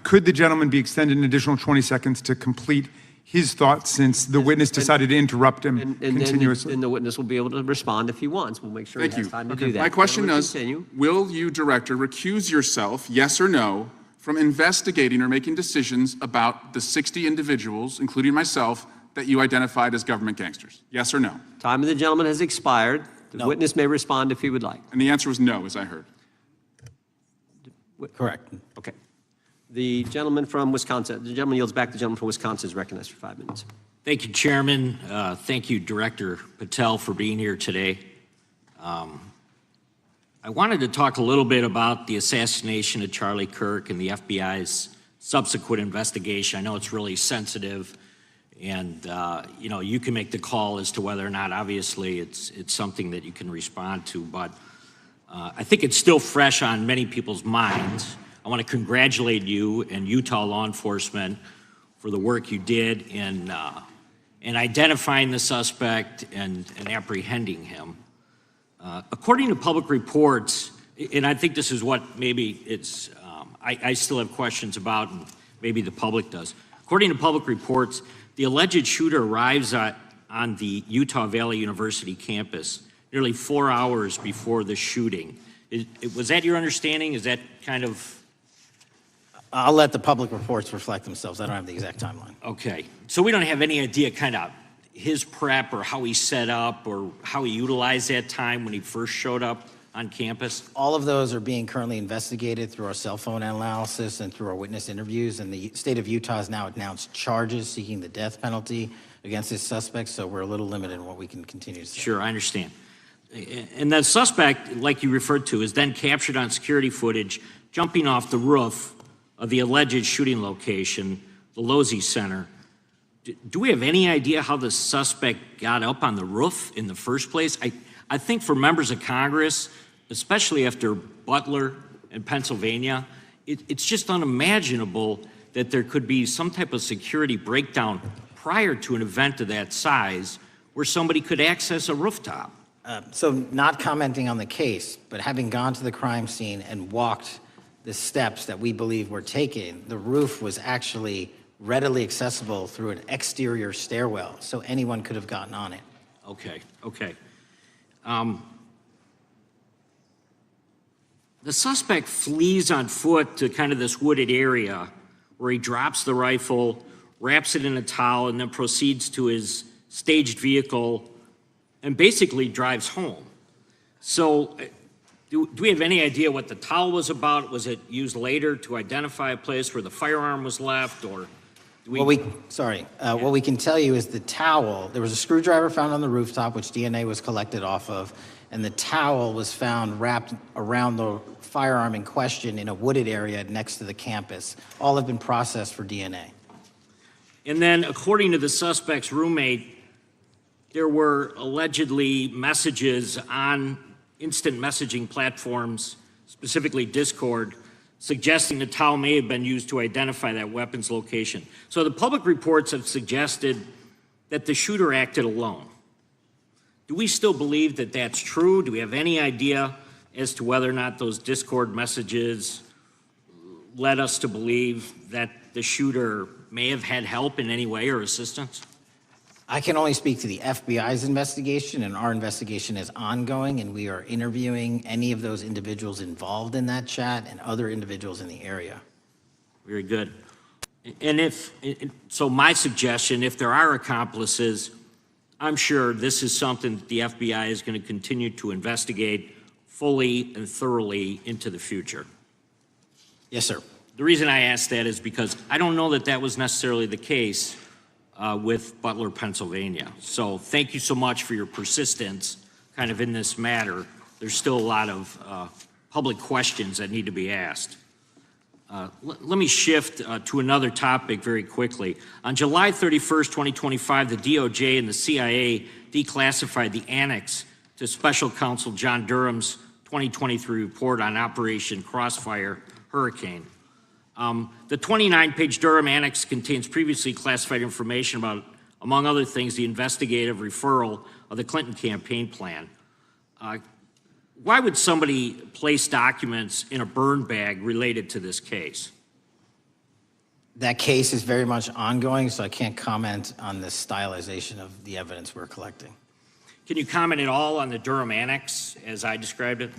Could the gentleman be extended an additional 20 seconds to complete his thoughts since the witness decided to interrupt him continuously. And the witness will be able to respond if he wants. We'll make sure he has time to do that. My question is, continue. will you, Director, recuse yourself, yes or no, from investigating or making decisions about the 60 individuals, including myself, that you identified as government gangsters? Yes or no? Time of the gentleman has expired. The witness may respond if he would like. And the answer was no, as I heard. Correct. Okay. The gentleman from Wisconsin, the gentleman yields back. The gentleman from Wisconsin is recognized for 5 minutes. Thank you, Chairman. Thank you, Director Patel, for being here today. I wanted to talk a little bit about the assassination of Charlie Kirk and the FBI's subsequent investigation. I know it's really sensitive, and you know, you can make the call as to whether or not, obviously, it's something that you can respond to, but I think it's still fresh on many people's minds. I want to congratulate you and Utah law enforcement for the work you did in identifying the suspect and apprehending him. According to public reports, and I think this is what maybe it's, I still have questions about, and maybe the public does. According to public reports, the alleged shooter arrives on the Utah Valley University campus nearly 4 hours before the shooting. Was that your understanding? Is that kind of... I'll let the public reports reflect themselves. I don't have the exact timeline. Okay. So we don't have any idea kind of his prep or how he set up or how he utilized that time when he first showed up on campus? All of those are being currently investigated through our cell phone analysis and through our witness interviews. And the state of Utah has now announced charges seeking the death penalty against this suspect. So we're a little limited in what we can continue to say. Sure, I understand. And the suspect, like you referred to, is then captured on security footage jumping off the roof of the alleged shooting location, the Losey Center. Do we have any idea how the suspect got up on the roof in the first place? I think for members of Congress, especially after Butler and Pennsylvania, it's just unimaginable that there could be some type of security breakdown prior to an event of that size where somebody could access a rooftop. So not commenting on the case, but having gone to the crime scene and walked the steps that we believe were taken, the roof was actually readily accessible through an exterior stairwell, so anyone could have gotten on it. Okay, okay. The suspect flees on foot to kind of this wooded area where he drops the rifle, wraps it in a towel, and then proceeds to his staged vehicle and basically drives home. So do we have any idea what the towel was about? Was it used later to identify a place where the firearm was left, or do we... Well, what we can tell you is the towel, there was a screwdriver found on the rooftop, which DNA was collected off of, and the towel was found wrapped around the firearm in question in a wooded area next to the campus. All have been processed for DNA. And then, according to the suspect's roommate, there were allegedly messages on instant messaging platforms, specifically Discord, suggesting the towel may have been used to identify that weapon's location. So the public reports have suggested that the shooter acted alone. Do we still believe that that's true? Do we have any idea as to whether or not those Discord messages led us to believe that the shooter may have had help in any way or assistance? I can only speak to the FBI's investigation, and our investigation is ongoing, and we are interviewing any of those individuals involved in that chat and other individuals in the area. Very good. And so my suggestion, if there are accomplices, I'm sure this is something that the FBI is going to continue to investigate fully and thoroughly into the future. Yes, sir. The reason I ask that is because I don't know that that was necessarily the case with Butler, Pennsylvania. So thank you so much for your persistence kind of in this matter. There's still a lot of public questions that need to be asked. Let me shift to another topic very quickly. On July 31st, 2025, the DOJ and the CIA declassified the annex to Special Counsel John Durham's 2023 report on Operation Crossfire Hurricane. The 29-page Durham Annex contains previously classified information about, among other things, the investigative referral of the Clinton campaign plan. Why would somebody place documents in a burn bag related to this case? That case is very much ongoing, so I can't comment on the stylization of the evidence we're collecting. Can you comment at all on the Durham Annex, as I described it?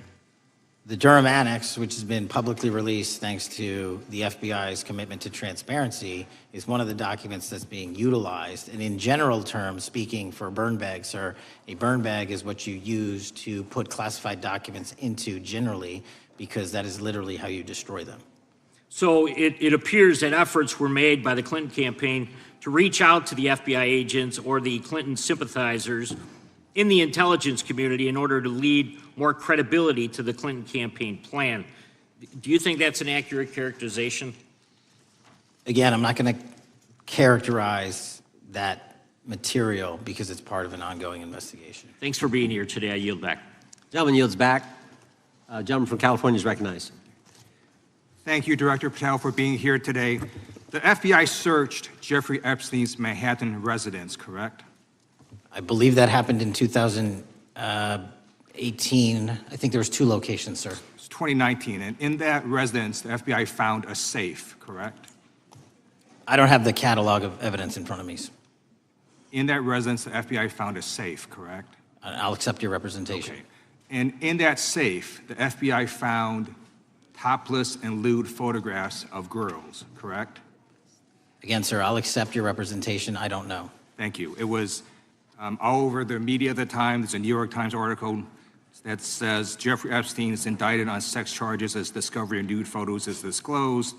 The Durham Annex, which has been publicly released thanks to the FBI's commitment to transparency, is one of the documents that's being utilized. And in general terms, speaking for burn bags, sir, a burn bag is what you use to put classified documents into generally, because that is literally how you destroy them. So it appears that efforts were made by the Clinton campaign to reach out to the FBI agents or the Clinton sympathizers in the intelligence community in order to lead more credibility to the Clinton campaign plan. Do you think that's an accurate characterization? Again, I'm not going to characterize that material because it's part of an ongoing investigation. Thanks for being here today. I yield back. Gentleman yields back. Gentleman from California is recognized. Thank you, Director Patel, for being here today. The FBI searched Jeffrey Epstein's Manhattan residence, correct? I believe that happened in 2018. I think there was 2 locations, sir. It's 2019, and in that residence, the FBI found a safe, correct? I don't have the catalog of evidence in front of me. In that residence, the FBI found a safe, correct? I'll accept your representation. Okay. And in that safe, the FBI found topless and lewd photographs of girls, correct? Again, sir, I'll accept your representation. I don't know. Thank you. It was all over the media at the time. There's a New York Times article that says Jeffrey Epstein is indicted on sex charges as discovery of nude photos is disclosed,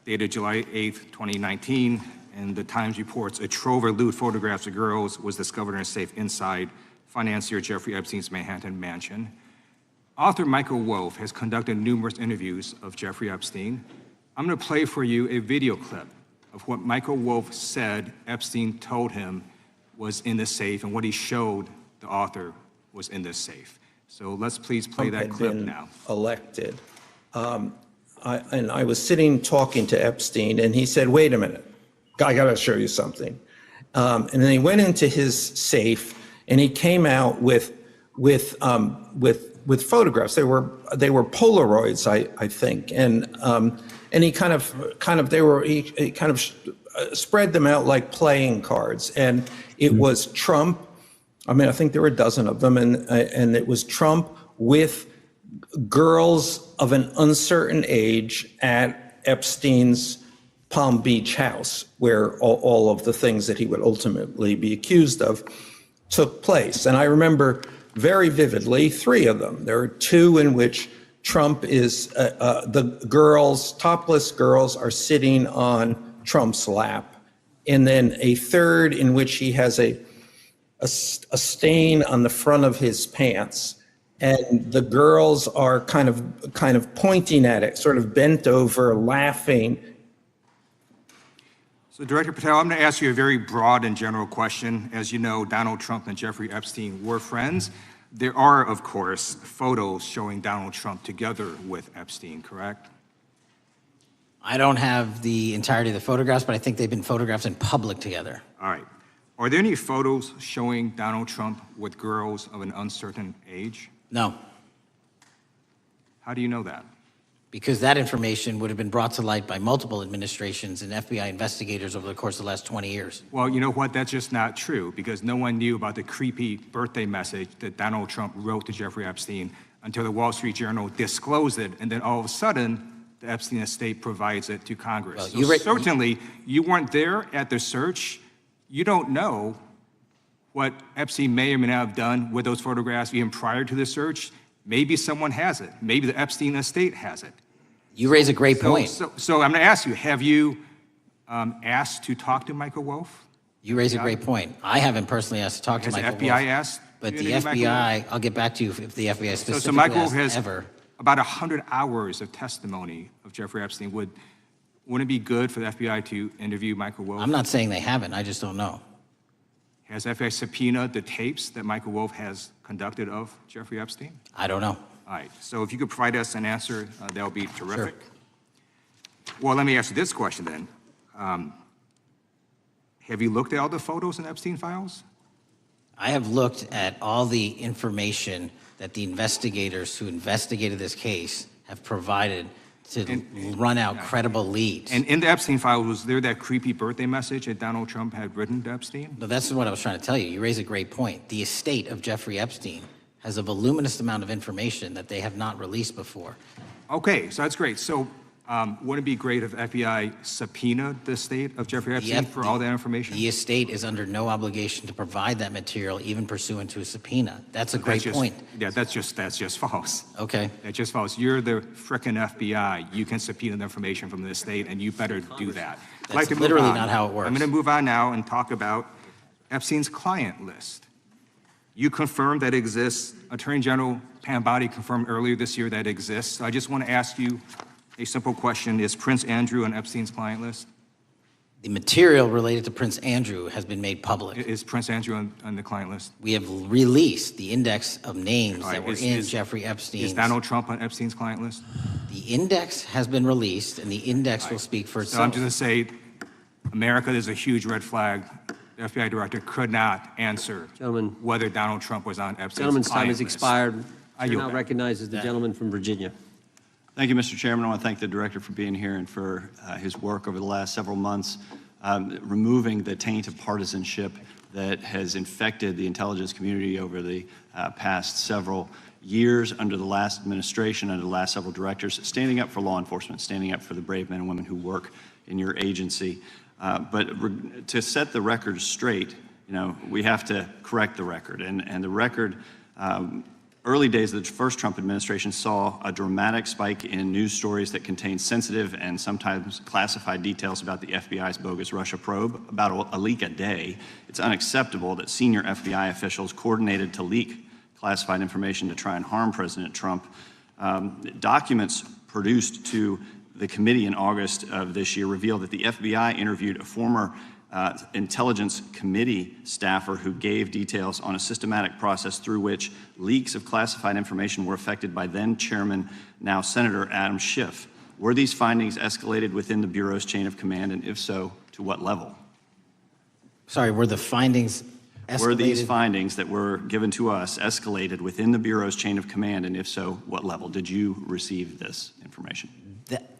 dated July 8th, 2019. And the Times reports a trove of lewd photographs of girls was discovered in a safe inside financier Jeffrey Epstein's Manhattan mansion. Author Michael Wolff has conducted numerous interviews of Jeffrey Epstein. I'm going to play for you a video clip of what Michael Wolff said Epstein told him was in the safe and what he showed the author was in this safe. So let's please play that clip now. Elected. And I was sitting talking to Epstein, and he said, "Wait a minute, I got to show you something." And then he went into his safe, and he came out with photographs. They were Polaroids, I think, and he kind of spread them out like playing cards, and it was Trump. I mean, I think there were a dozen of them, and it was Trump with girls of an uncertain age at Epstein's Palm Beach house, where all of the things that he would ultimately be accused of took place. And I remember very vividly 3 of them. There are 2 in which Trump is, the girls, topless girls, are sitting on Trump's lap. And then a 3rd in which he has a stain on the front of his pants. And the girls are kind of pointing at it, sort of bent over, laughing. So Director Patel, I'm going to ask you a very broad and general question. As you know, Donald Trump and Jeffrey Epstein were friends. There are, of course, photos showing Donald Trump together with Epstein, correct? I don't have the entirety of the photographs, but I think they've been photographed in public together. All right. Are there any photos showing Donald Trump with girls of an uncertain age? No. How do you know that? Because that information would have been brought to light by multiple administrations and FBI investigators over the course of the last 20 years. Well, you know what? That's just not true, because no one knew about the creepy birthday message that Donald Trump wrote to Jeffrey Epstein until the Wall Street Journal disclosed it, and then all of a sudden, the Epstein estate provides it to Congress. Well, so certainly, you weren't there at the search. You don't know what Epstein may or may not have done with those photographs even prior to the search. Maybe someone has it. Maybe the Epstein estate has it. You raise a great point. So I'm going to ask you, have you asked to talk to Michael Wolff? You raise a great point. I haven't personally asked to talk to Michael Wolff. Has the FBI asked? But the FBI, I'll get back to you if the FBI specifically so Michael Wolff has has ever. About 100 hours of testimony of Jeffrey Epstein. Wouldn't it be good for the FBI to interview Michael Wolff? I'm not saying they haven't. I just don't know. Has FBI subpoenaed the tapes that Michael Wolff has conducted of Jeffrey Epstein? I don't know. All right. So if you could provide us an answer, that would be terrific. Sure. Well, let me ask you this question then. Have you looked at all the photos in Epstein files? I have looked at all the information that the investigators who investigated this case have provided to run out credible leads. And in the Epstein file, was there that creepy birthday message that Donald Trump had written to Epstein? No, that's what I was trying to tell you. You raise a great point. The estate of Jeffrey Epstein has a voluminous amount of information that they have not released before. Okay, so that's great. So wouldn't it be great if FBI subpoenaed the estate of Jeffrey Epstein for all that information? The estate is under no obligation to provide that material, even pursuant to a subpoena. That's a great point. Yeah, that's just false. Okay. That's just false. You're the frickin' FBI. You can subpoena the information from the estate, and you better do that. I'd like to move literally on. not how it works. I'm going to move on now and talk about Epstein's client list. You confirmed that it exists. Attorney General Pam Bondi confirmed earlier this year that it exists. So I just want to ask you a simple question. Is Prince Andrew on Epstein's client list? The material related to Prince Andrew has been made public. Is Prince Andrew on the client list? We have released the index of names All right, that were in Jeffrey Epstein's. Is Donald Trump on Epstein's client list? The index has been released, and the index will speak for itself. So I'm just going to say, America, there's a huge red flag. The FBI director could not answer whether Donald Trump was on Epstein's Gentleman's time client has list. expired. I Chair yield now back. recognizes the gentleman from Virginia. Thank you, Mr. Chairman. I want to thank the director for being here and for his work over the last several months, removing the taint of partisanship that has infected the intelligence community over the past several years under the last administration, under the last several directors, standing up for law enforcement, standing up for the brave men and women who work in your agency. But to set the record straight, we have to correct the record. And the record, early days of the first Trump administration saw a dramatic spike in news stories that contained sensitive and sometimes classified details about the FBI's bogus Russia probe, about a leak a day. It's unacceptable that senior FBI officials coordinated to leak classified information to try and harm President Trump. Documents produced to the committee in August of this year revealed that the FBI interviewed a former Intelligence Committee staffer who gave details on a systematic process through which leaks of classified information were affected by then Chairman, now Senator Adam Schiff. Were these findings escalated within the Bureau's chain of command, and if so, to what level? Sorry, were the findings escalated? Were these findings that were given to us escalated within the Bureau's chain of command, and if so, what level? Did you receive this information?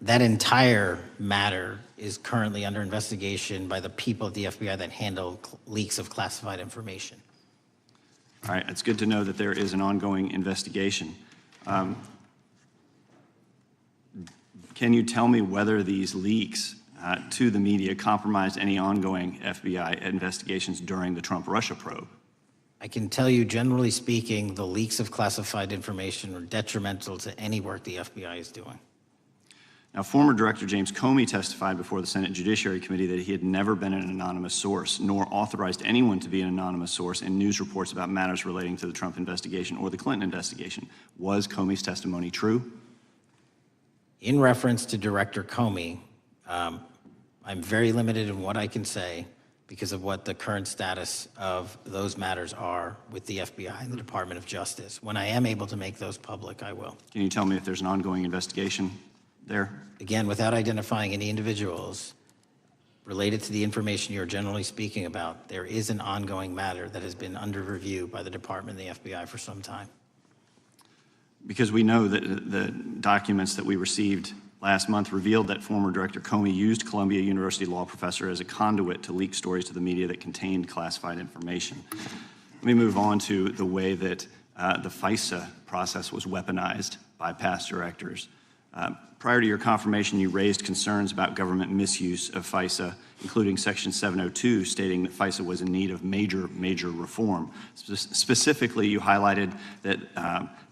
That entire matter is currently under investigation by the people at the FBI that handle leaks of classified information. All right, it's good to know that there is an ongoing investigation. Can you tell me whether these leaks to the media compromised any ongoing FBI investigations during the Trump-Russia probe? I can tell you, generally speaking, the leaks of classified information are detrimental to any work the FBI is doing. Now, former Director James Comey testified before the Senate Judiciary Committee that he had never been an anonymous source, nor authorized anyone to be an anonymous source in news reports about matters relating to the Trump investigation or the Clinton investigation. Was Comey's testimony true? In reference to Director Comey, I'm very limited in what I can say because of what the current status of those matters are with the FBI and the Department of Justice. When I am able to make those public, I will. Can you tell me if there's an ongoing investigation there? Again, without identifying any individuals related to the information you're generally speaking about, there is an ongoing matter that has been under review by the Department and the FBI for some time. Because we know that the documents that we received last month revealed that former Director Comey used Columbia University law professor as a conduit to leak stories to the media that contained classified information. Let me move on to the way that the FISA process was weaponized by past directors. Prior to your confirmation, you raised concerns about government misuse of FISA, including Section 702, stating that FISA was in need of major reform. Specifically, you highlighted that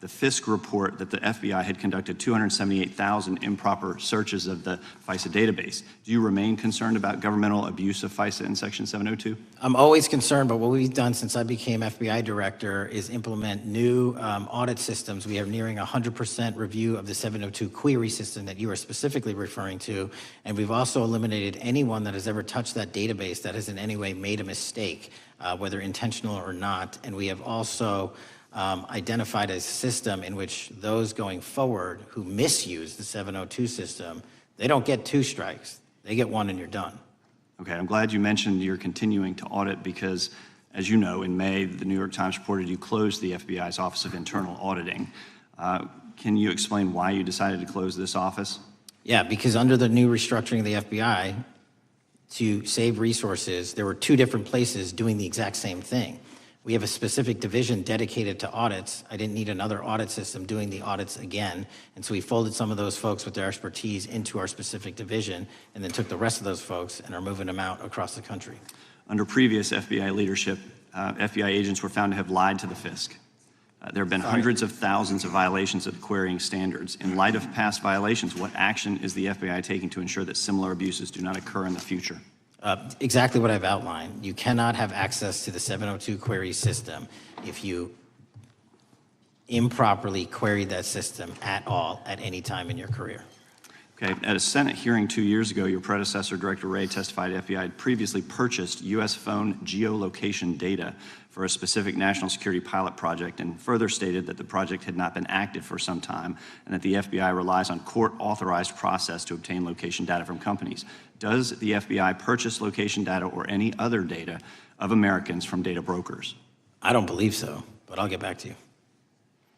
the Fisk report that the FBI had conducted 278,000 improper searches of the FISA database. Do you remain concerned about governmental abuse of FISA in Section 702? I'm always concerned, but what we've done since I became FBI director is implement new audit systems. We are nearing 100% review of the 702 query system that you are specifically referring to, and we've also eliminated anyone that has ever touched that database that has in any way made a mistake, whether intentional or not. And we have also identified a system in which those going forward who misuse the 702 system, they don't get 2 strikes. They get 1 and you're done. Okay, I'm glad you mentioned you're continuing to audit because, as you know, in May, the New York Times reported you closed the FBI's Office of Internal Auditing. Can you explain why you decided to close this office? Yeah, because under the new restructuring of the FBI, to save resources, there were two different places doing the exact same thing. We have a specific division dedicated to audits. I didn't need another audit system doing the audits again. And so we folded some of those folks with their expertise into our specific division and then took the rest of those folks and are moving them out across the country. Under previous FBI leadership, FBI agents were found to have lied to the FISC. There have been hundreds of thousands of violations of the querying standards. In light of past violations, what action is the FBI taking to ensure that similar abuses do not occur in the future? Exactly what I've outlined. You cannot have access to the 702 query system if you improperly queried that system at all at any time in your career. Okay, at a Senate hearing 2 years ago, your predecessor, Director Wray, testified FBI had previously purchased U.S. phone geolocation data for a specific national security pilot project and further stated that the project had not been active for some time and that the FBI relies on court-authorized process to obtain location data from companies. Does the FBI purchase location data or any other data of Americans from data brokers? I don't believe so, but I'll get back to you.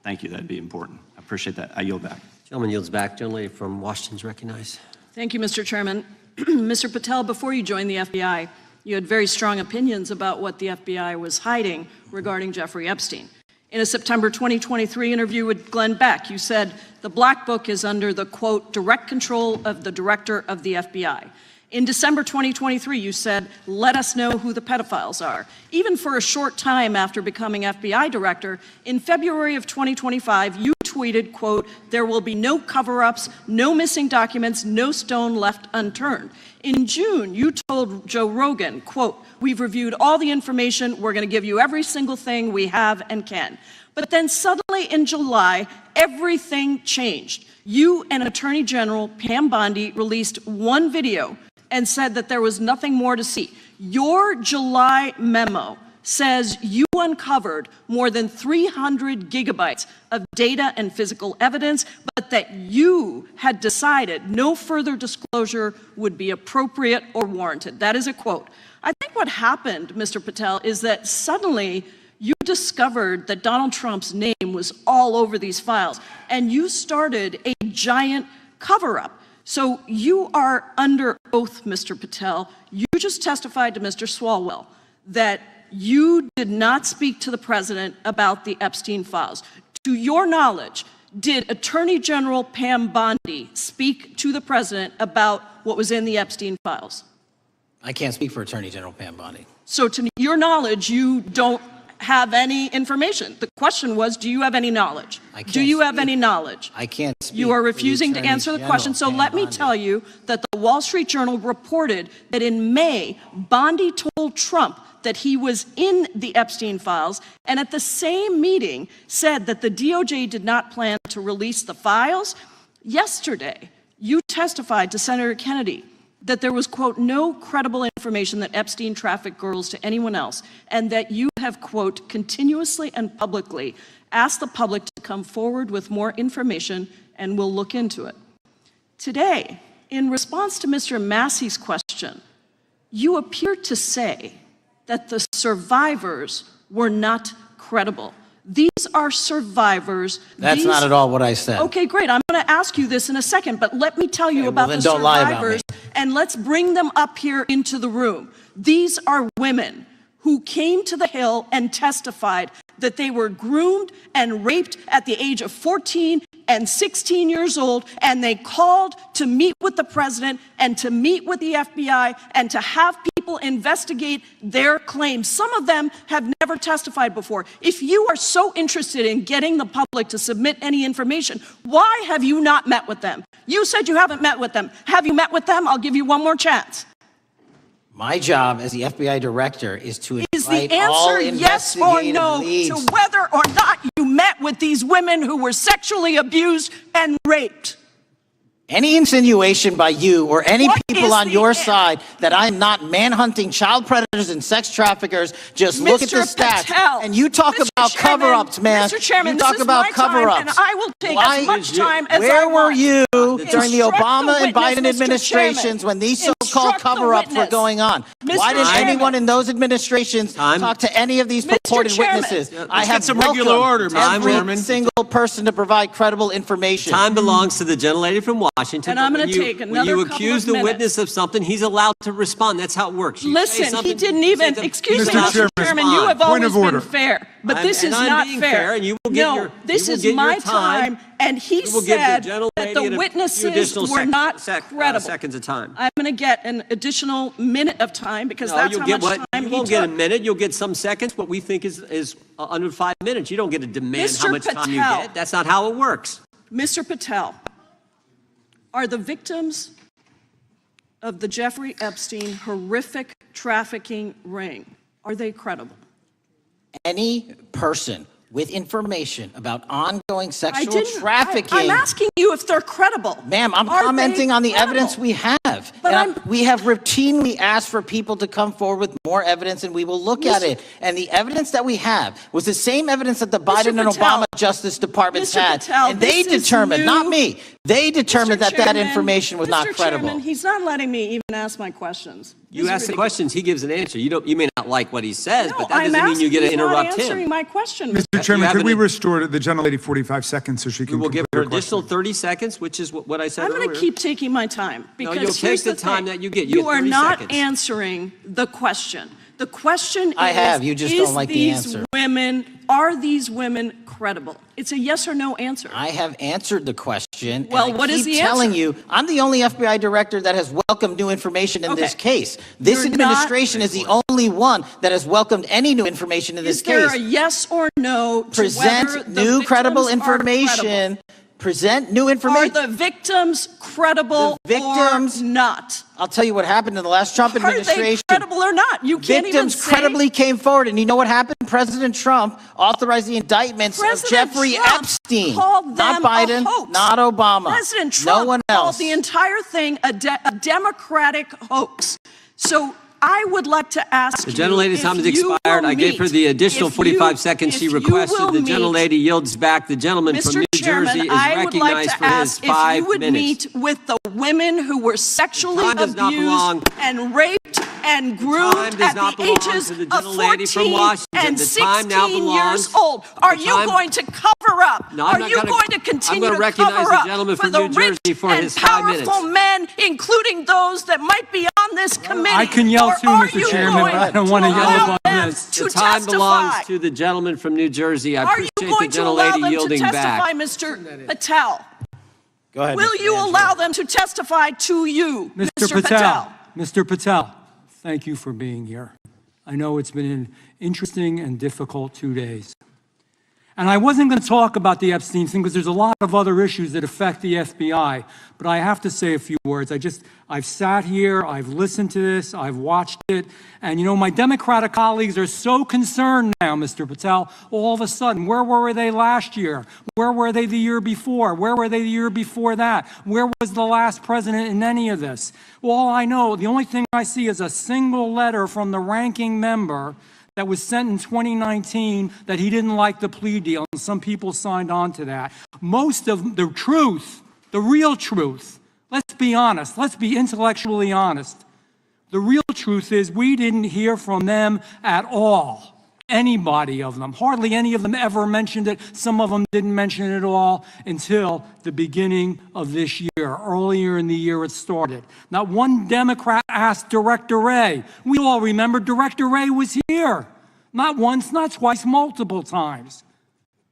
Thank you, that'd be important. I appreciate that. I yield back. Gentleman yields back. Gentleman from Washington is recognized. Thank you, Mr. Chairman. Mr. Patel, before you joined the FBI, you had very strong opinions about what the FBI was hiding regarding Jeffrey Epstein. In a September 2023 interview with Glenn Beck, you said, the Black Book is under the, quote, direct control of the director of the FBI. In December 2023, you said, let us know who the pedophiles are. Even for a short time after becoming FBI director, in February of 2025, you tweeted, quote, there will be no cover-ups, no missing documents, no stone left unturned. In June, you told Joe Rogan, quote, we've reviewed all the information, we're going to give you every single thing we have and can. But then suddenly in July, everything changed. You and Attorney General Pam Bondi released one video and said that there was nothing more to see. Your July memo says you uncovered more than 300 gigabytes of data and physical evidence, but that you had decided no further disclosure would be appropriate or warranted. That is a quote. I think what happened, Mr. Patel, is that suddenly you discovered that Donald Trump's name was all over these files, and you started a giant cover-up. So you are under oath, Mr. Patel. You just testified to Mr. Swalwell that you did not speak to the president about the Epstein files. To your knowledge, did Attorney General Pam Bondi speak to the president about what was in the Epstein files? I can't speak for Attorney General Pam Bondi. So to your knowledge, you don't have any information. The question was, do you have any knowledge? Do you have any knowledge? I can't speak. You are refusing to answer the question. So let me tell you that the Wall Street Journal reported that in May, Bondi told Trump that he was in the Epstein files, and at the same meeting said that the DOJ did not plan to release the files. Yesterday, you testified to Senator Kennedy that there was, quote, no credible information that Epstein trafficked girls to anyone else, and that you have, quote, continuously and publicly asked the public to come forward with more information and we'll look into it. Today, in response to Mr. Massey's question, you appear to say that the survivors were not credible. These are survivors. That's not at all what I said. Okay, great. I'm going to ask you this in a second, but let me tell you about the survivors, and let's bring them up here into the room. These are women who came to the Hill and testified that they were groomed and raped at the age of 14 and 16 years old, and they called to meet with the president and to meet with the FBI and to have people investigate their claims. Some of them have never testified before. If you are so interested in getting the public to submit any information, why have you not met with them? You said you haven't met with them. Have you met with them? I'll give you one more chance. My job as the FBI director is to invite the all answer yes or no leads. to whether or not you met with these women who were sexually abused and raped? Any insinuation by you or any people on your side that I'm not manhunting child predators and sex traffickers, just look at the stats. And you talk about cover-ups, man. Mr. Chairman, you talk about cover-ups. And I will take as much time as Where I were want. you during the Obama and Biden Mr. administrations Chairman. when these so-called cover-ups were going on? Mr. Why didn't Chairman. anyone in those administrations talk to any of these purported Chairman. witnesses? Yeah, I have some regular order, Mr. every Chairman. single person to provide credible information. Time belongs to the gentlelady from Washington. Washington. And I'm but going to take when another you couple accuse of the minutes. witness of something, he's allowed to respond. That's how it works. You say Listen, something, he didn't you say even, something, excuse he's me, allowed to Mr. Chairman, respond. you have Point always of been order. fair, but this is I'm not being fair. and you will get No, your, this you will is get your my time, and he You will give the said gentlelady that the a few witnesses additional were not credible. seconds of time. I'm going to get an additional minute of time because No, that's you'll how get much what, time you he won't get a took. minute, you'll get some seconds, what we think is under 5 minutes. You don't get to demand how Mr. much time you Patel. get. That's not how it works. Mr. Patel, are the victims of the Jeffrey Epstein horrific trafficking ring, are they credible? Any person with information about ongoing sexual trafficking. I'm asking you if they're credible. Ma'am, I'm Are they commenting on the credible? evidence we have. But And we have routinely asked for people to come forward with more evidence, and we will look at it. And the evidence that we have was the same evidence that the Biden and Patel, Obama Justice Departments Mr. had. Patel, And they this is determined, new. not me, they determined that that Chairman, information was not Mr. credible. Chairman, he's not letting me even ask my questions. You This is ask the ridiculous. questions, he gives an answer. You may not like what he says, No, but that I'm doesn't mean you get to asking, he's not interrupt answering him. my question. Mr. Chairman, could we restore the gentlelady 45 seconds so she We can will give complete her her question? additional 30 seconds, which is what I said I'm earlier. going to keep taking my time because you'll take here's the the time thing. that you get. You get are 30 not seconds. answering the question. The question is, I have, you just don't like the answer. Are these women credible? It's a yes or no answer. I have answered the question. Well, and I what is keep the telling answer? you, I'm the only FBI director that has welcomed new information in this case. This You're administration is the only one that has welcomed any new information in this Is there case. a yes or no to whether Present the new credible victims are information. credible? Present new Are information. the victims credible victims- or not? I'll tell you what happened in the last Trump Are they administration. credible or not? You can't even Victims say. credibly came forward, and you know what happened? President Trump authorized the indictments of President Jeffrey Trump Epstein, called not them a Biden, hoax. not Obama, President Trump no one called else. the entire thing a Democratic hoax. So I would like to ask The you gentlelady's if time has you expired. will I gave her meet- the additional if you- 45 seconds she if you requested. will The meet- gentlelady yields back. The gentleman from Mr. New Chairman, Jersey is I would like recognized to for his ask if 5 you would minutes. meet with the women who were sexually Time does not belong. abused and raped and groomed Time does at not the belong ages to the of gentlelady from 14 Washington. and The time now 16 belongs- years old. Are the you time- going to cover up? No, I'm Are not you gonna- going to I'm continue gonna to recognize cover the up gentleman for from the New rich Jersey for and his 5 minutes. powerful men, including those that might be on this committee? I can yell Or too, are Mr. you Chairman, but I going don't want to yell allow about them this. to The time belongs testify? to the gentleman from New Jersey. I Are you appreciate the going to allow gentlelady them to yielding testify, back. Mr. Patel? Go ahead. Will Mr. you Angelo. allow them to testify to you, Mr. Patel? Mr. Patel, thank you for being here. I know it's been an interesting and difficult 2 days. And I wasn't going to talk about the Epstein thing because there's a lot of other issues that affect the FBI, but I have to say a few words. I've sat here, I've listened to this, I've watched it, and you know, my Democratic colleagues are so concerned now, Mr. Patel, all of a sudden. Where were they last year? Where were they the year before? Where were they the year before that? Where was the last president in any of this? All I know, the only thing I see is a single letter from the ranking member that was sent in 2019 that he didn't like the plea deal, and some people signed on to that. Most of the truth, the real truth, let's be honest, let's be intellectually honest. The real truth is we didn't hear from them at all. Anybody of them. Hardly any of them ever mentioned it. Some of them didn't mention it at all until the beginning of this year. Earlier in the year it started. Not one Democrat asked Director Wray. We all remember Director Wray was here. Not once, not twice, multiple times.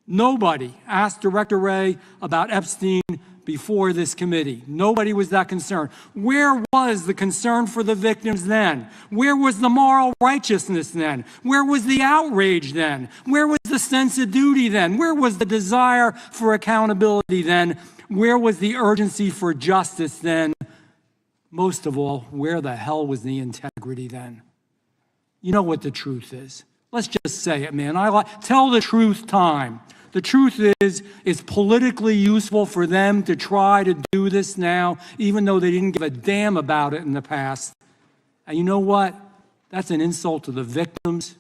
Nobody asked Director Wray about Epstein before this committee. Nobody was that concerned. Where was the concern for the victims then? Where was the moral righteousness then? Where was the outrage then? Where was the sense of duty then? Where was the desire for accountability then? Where was the urgency for justice then? Most of all, where the hell was the integrity then? You know what the truth is. Let's just say it, man. Tell the truth time. The truth is, it's politically useful for them to try to do this now, even though they didn't give a damn about it in the past. And you know what? That's an insult to the victims,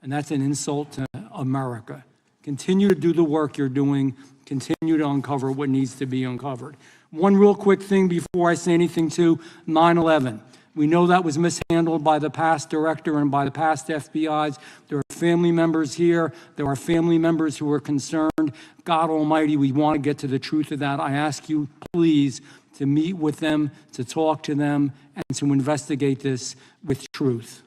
and that's an insult to America. Continue to do the work you're doing. Continue to uncover what needs to be uncovered. One real quick thing before I say anything to 9/11. We know that was mishandled by the past director and by the past FBIs. There are family members here. There are family members who are concerned. God Almighty, we want to get to the truth of that. I ask you, please, to meet with them, to talk to them, and to investigate this with truth.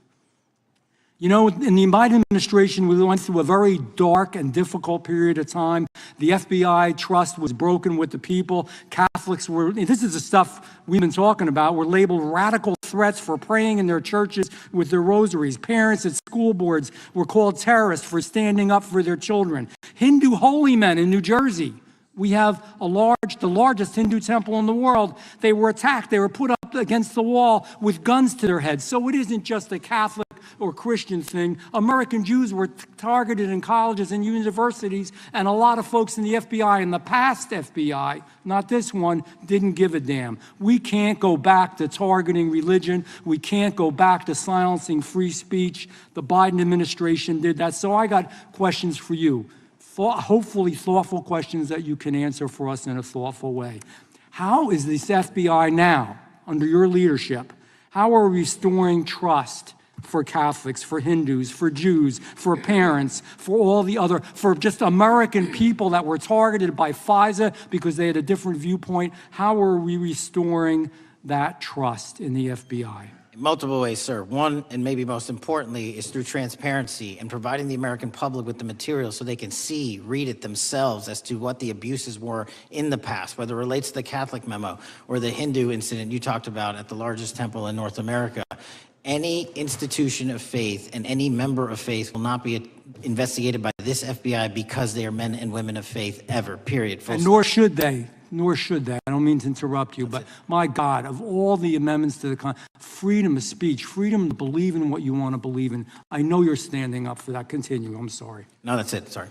You know, in the Biden administration, we went through a very dark and difficult period of time. The FBI trust was broken with the people. Catholics were, this is the stuff we've been talking about, were labeled radical threats for praying in their churches with their rosaries. Parents at school boards were called terrorists for standing up for their children. Hindu holy men in New Jersey, we have the largest Hindu temple in the world. They were attacked. They were put up against the wall with guns to their heads. So it isn't just a Catholic or Christian thing. American Jews were targeted in colleges and universities, and a lot of folks in the FBI, in the past FBI, not this one, didn't give a damn. We can't go back to targeting religion. We can't go back to silencing free speech. The Biden administration did that. So I got questions for you. Hopefully thoughtful questions that you can answer for us in a thoughtful way. How is this FBI now, under your leadership, how are we restoring trust for Catholics, for Hindus, for Jews, for parents, for all the other, for just American people that were targeted by FISA because they had a different viewpoint? How are we restoring that trust in the FBI? In multiple ways, sir. One, and maybe most importantly, is through transparency and providing the American public with the material so they can see, read it themselves as to what the abuses were in the past, whether it relates to the Catholic memo or the Hindu incident you talked about at the largest temple in North America. Any institution of faith and any member of faith will not be investigated by this FBI because they are men and women of faith ever, period. And nor should they. Nor should they. I don't mean to interrupt you, but my God, of all the amendments to the freedom of speech, freedom to believe in what you want to believe in, I know you're standing up for that. Continue. I'm sorry. No, that's it. Sorry.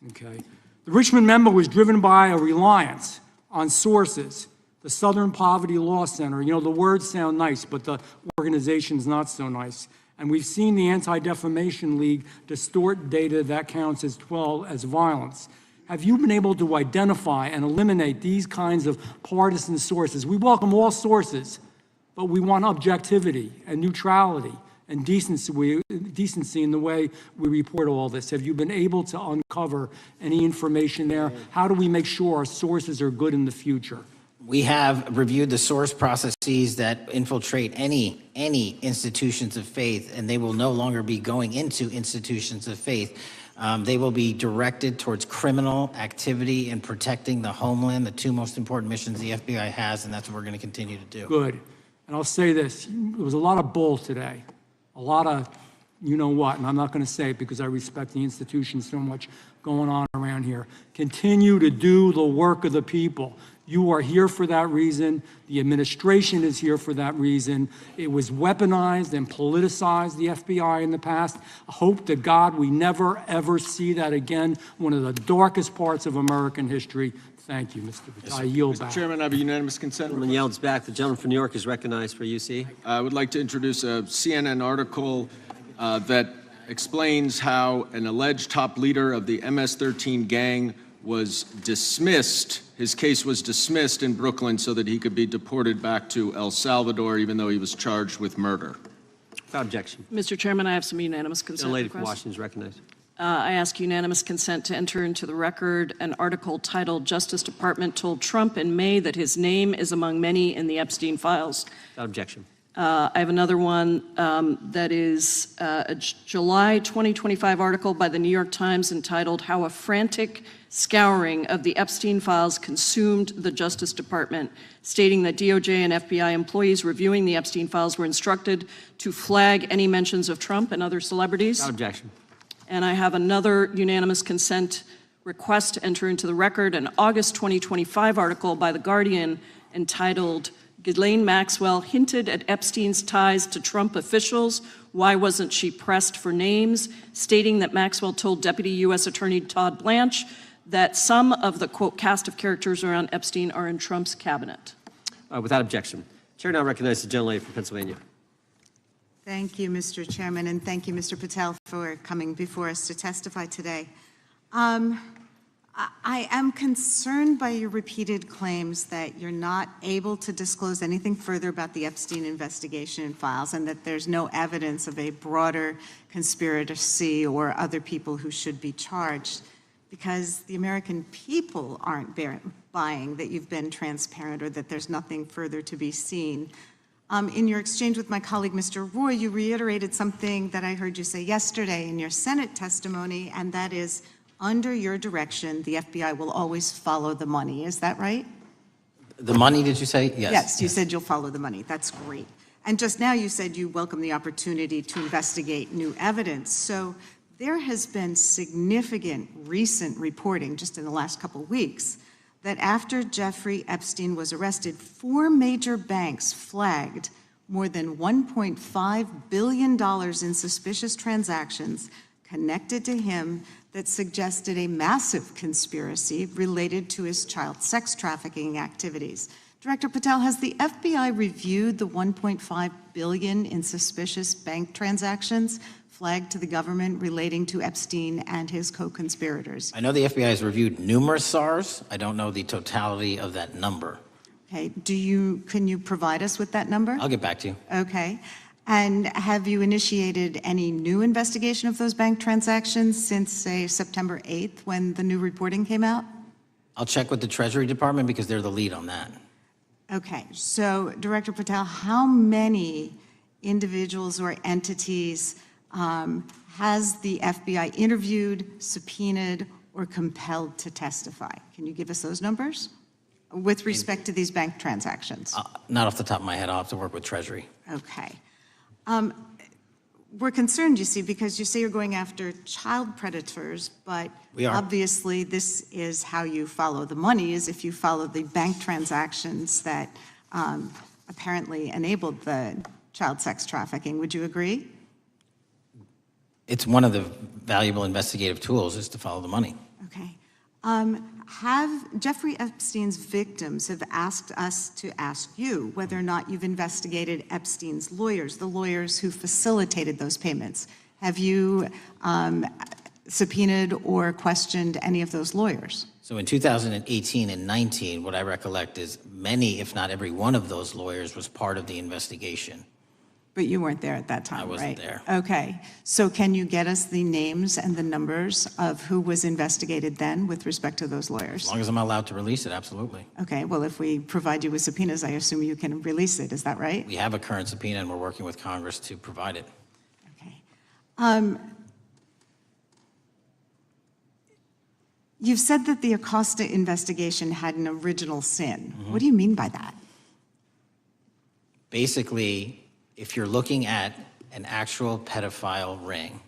Okay. The Richmond memo was driven by a reliance on sources. The Southern Poverty Law Center, you know, the words sound nice, but the organization's not so nice. And we've seen the Anti-Defamation League distort data that counts as violence. Have you been able to identify and eliminate these kinds of partisan sources? We welcome all sources, but we want objectivity and neutrality and decency in the way we report all this. Have you been able to uncover any information there? How do we make sure our sources are good in the future? We have reviewed the source processes that infiltrate any institutions of faith, and they will no longer be going into institutions of faith. They will be directed towards criminal activity and protecting the homeland, the two most important missions the FBI has, and that's what we're going to continue to do. Good. And I'll say this, there was a lot of bull today, a lot of you know what, and I'm not going to say it because I respect the institution so much going on around here. Continue to do the work of the people. You are here for that reason. The administration is here for that reason. It was weaponized and politicized, the FBI, in the past. I hope to God we never, ever see that again. One of the darkest parts of American history. Thank you, Mr. Patel. I yield back. Mr. Chairman, I have a unanimous consent. Gentleman yields back. The gentleman from New York is recognized for UC. I would like to introduce a CNN article that explains how an alleged top leader of the MS-13 gang was dismissed. His case was dismissed in Brooklyn so that he could be deported back to El Salvador, even though he was charged with murder. Without objection. Mr. Chairman, I have some unanimous consent The lady from requests. Washington is recognized. I ask unanimous consent to enter into the record an article titled "Justice Department Told Trump in May that his name is among many in the Epstein files." Without objection. I have another one that is a July 2025 article by the New York Times entitled "How a Frantic Scouring of the Epstein Files Consumed the Justice Department," stating that DOJ and FBI employees reviewing the Epstein files were instructed to flag any mentions of Trump and other celebrities. Without objection. And I have another unanimous consent request to enter into the record an August 2025 article by The Guardian entitled "Ghislaine Maxwell Hinted at Epstein's Ties to Trump Officials. Why Wasn't She Pressed for Names?" stating that Maxwell told Deputy U.S. Attorney Todd Blanche that some of the, quote, cast of characters around Epstein are in Trump's cabinet. Without objection. Chair now recognizes the gentlelady from Pennsylvania. Thank you, Mr. Chairman, and thank you, Mr. Patel, for coming before us to testify today. I am concerned by your repeated claims that you're not able to disclose anything further about the Epstein investigation and files, and that there's no evidence of a broader conspiracy or other people who should be charged. because the American people aren't buying that you've been transparent or that there's nothing further to be seen. In your exchange with my colleague, Mr. Roy, you reiterated something that I heard you say yesterday in your Senate testimony, and that is, under your direction, the FBI will always follow the money. Is that right? The money, did you say? Yes. Yes, you said you'll follow the money. That's great. And just now you said you welcome the opportunity to investigate new evidence. So there has been significant recent reporting just in the last couple of weeks that after Jeffrey Epstein was arrested, 4 major banks flagged more than $1.5 billion in suspicious transactions connected to him that suggested a massive conspiracy related to his child sex trafficking activities. Director Patel, has the FBI reviewed the $1.5 billion in suspicious bank transactions flagged to the government relating to Epstein and his co-conspirators? I know the FBI has reviewed numerous SARs. I don't know the totality of that number. Okay, can you provide us with that number? I'll get back to you. Okay. And have you initiated any new investigation of those bank transactions since, say, September 8th, when the new reporting came out? I'll check with the Treasury Department because they're the lead on that. Okay, so Director Patel, how many individuals or entities has the FBI interviewed, subpoenaed, or compelled to testify? Can you give us those numbers with respect to these bank transactions? Not off the top of my head. I'll have to work with Treasury. Okay. We're concerned, you see, because you say you're going after child predators, but We are. obviously this is how you follow the money, is if you follow the bank transactions that apparently enabled the child sex trafficking. Would you agree? It's one of the valuable investigative tools is to follow the money. Okay. Have Jeffrey Epstein's victims have asked us to ask you whether or not you've investigated Epstein's lawyers, the lawyers who facilitated those payments. Have you subpoenaed or questioned any of those lawyers? So in 2018 and 19, what I recollect is many, if not every one of those lawyers was part of the investigation. But you weren't there at that time, I wasn't right? there. Okay. So can you get us the names and the numbers of who was investigated then with respect to those lawyers? As long as I'm allowed to release it, absolutely. Okay. Well, if we provide you with subpoenas, I assume you can release it. Is that right? We have a current subpoena and we're working with Congress to provide it. You've said that the Acosta investigation had an original sin. What do you mean by that? Basically, if you're looking at an actual pedophile ring,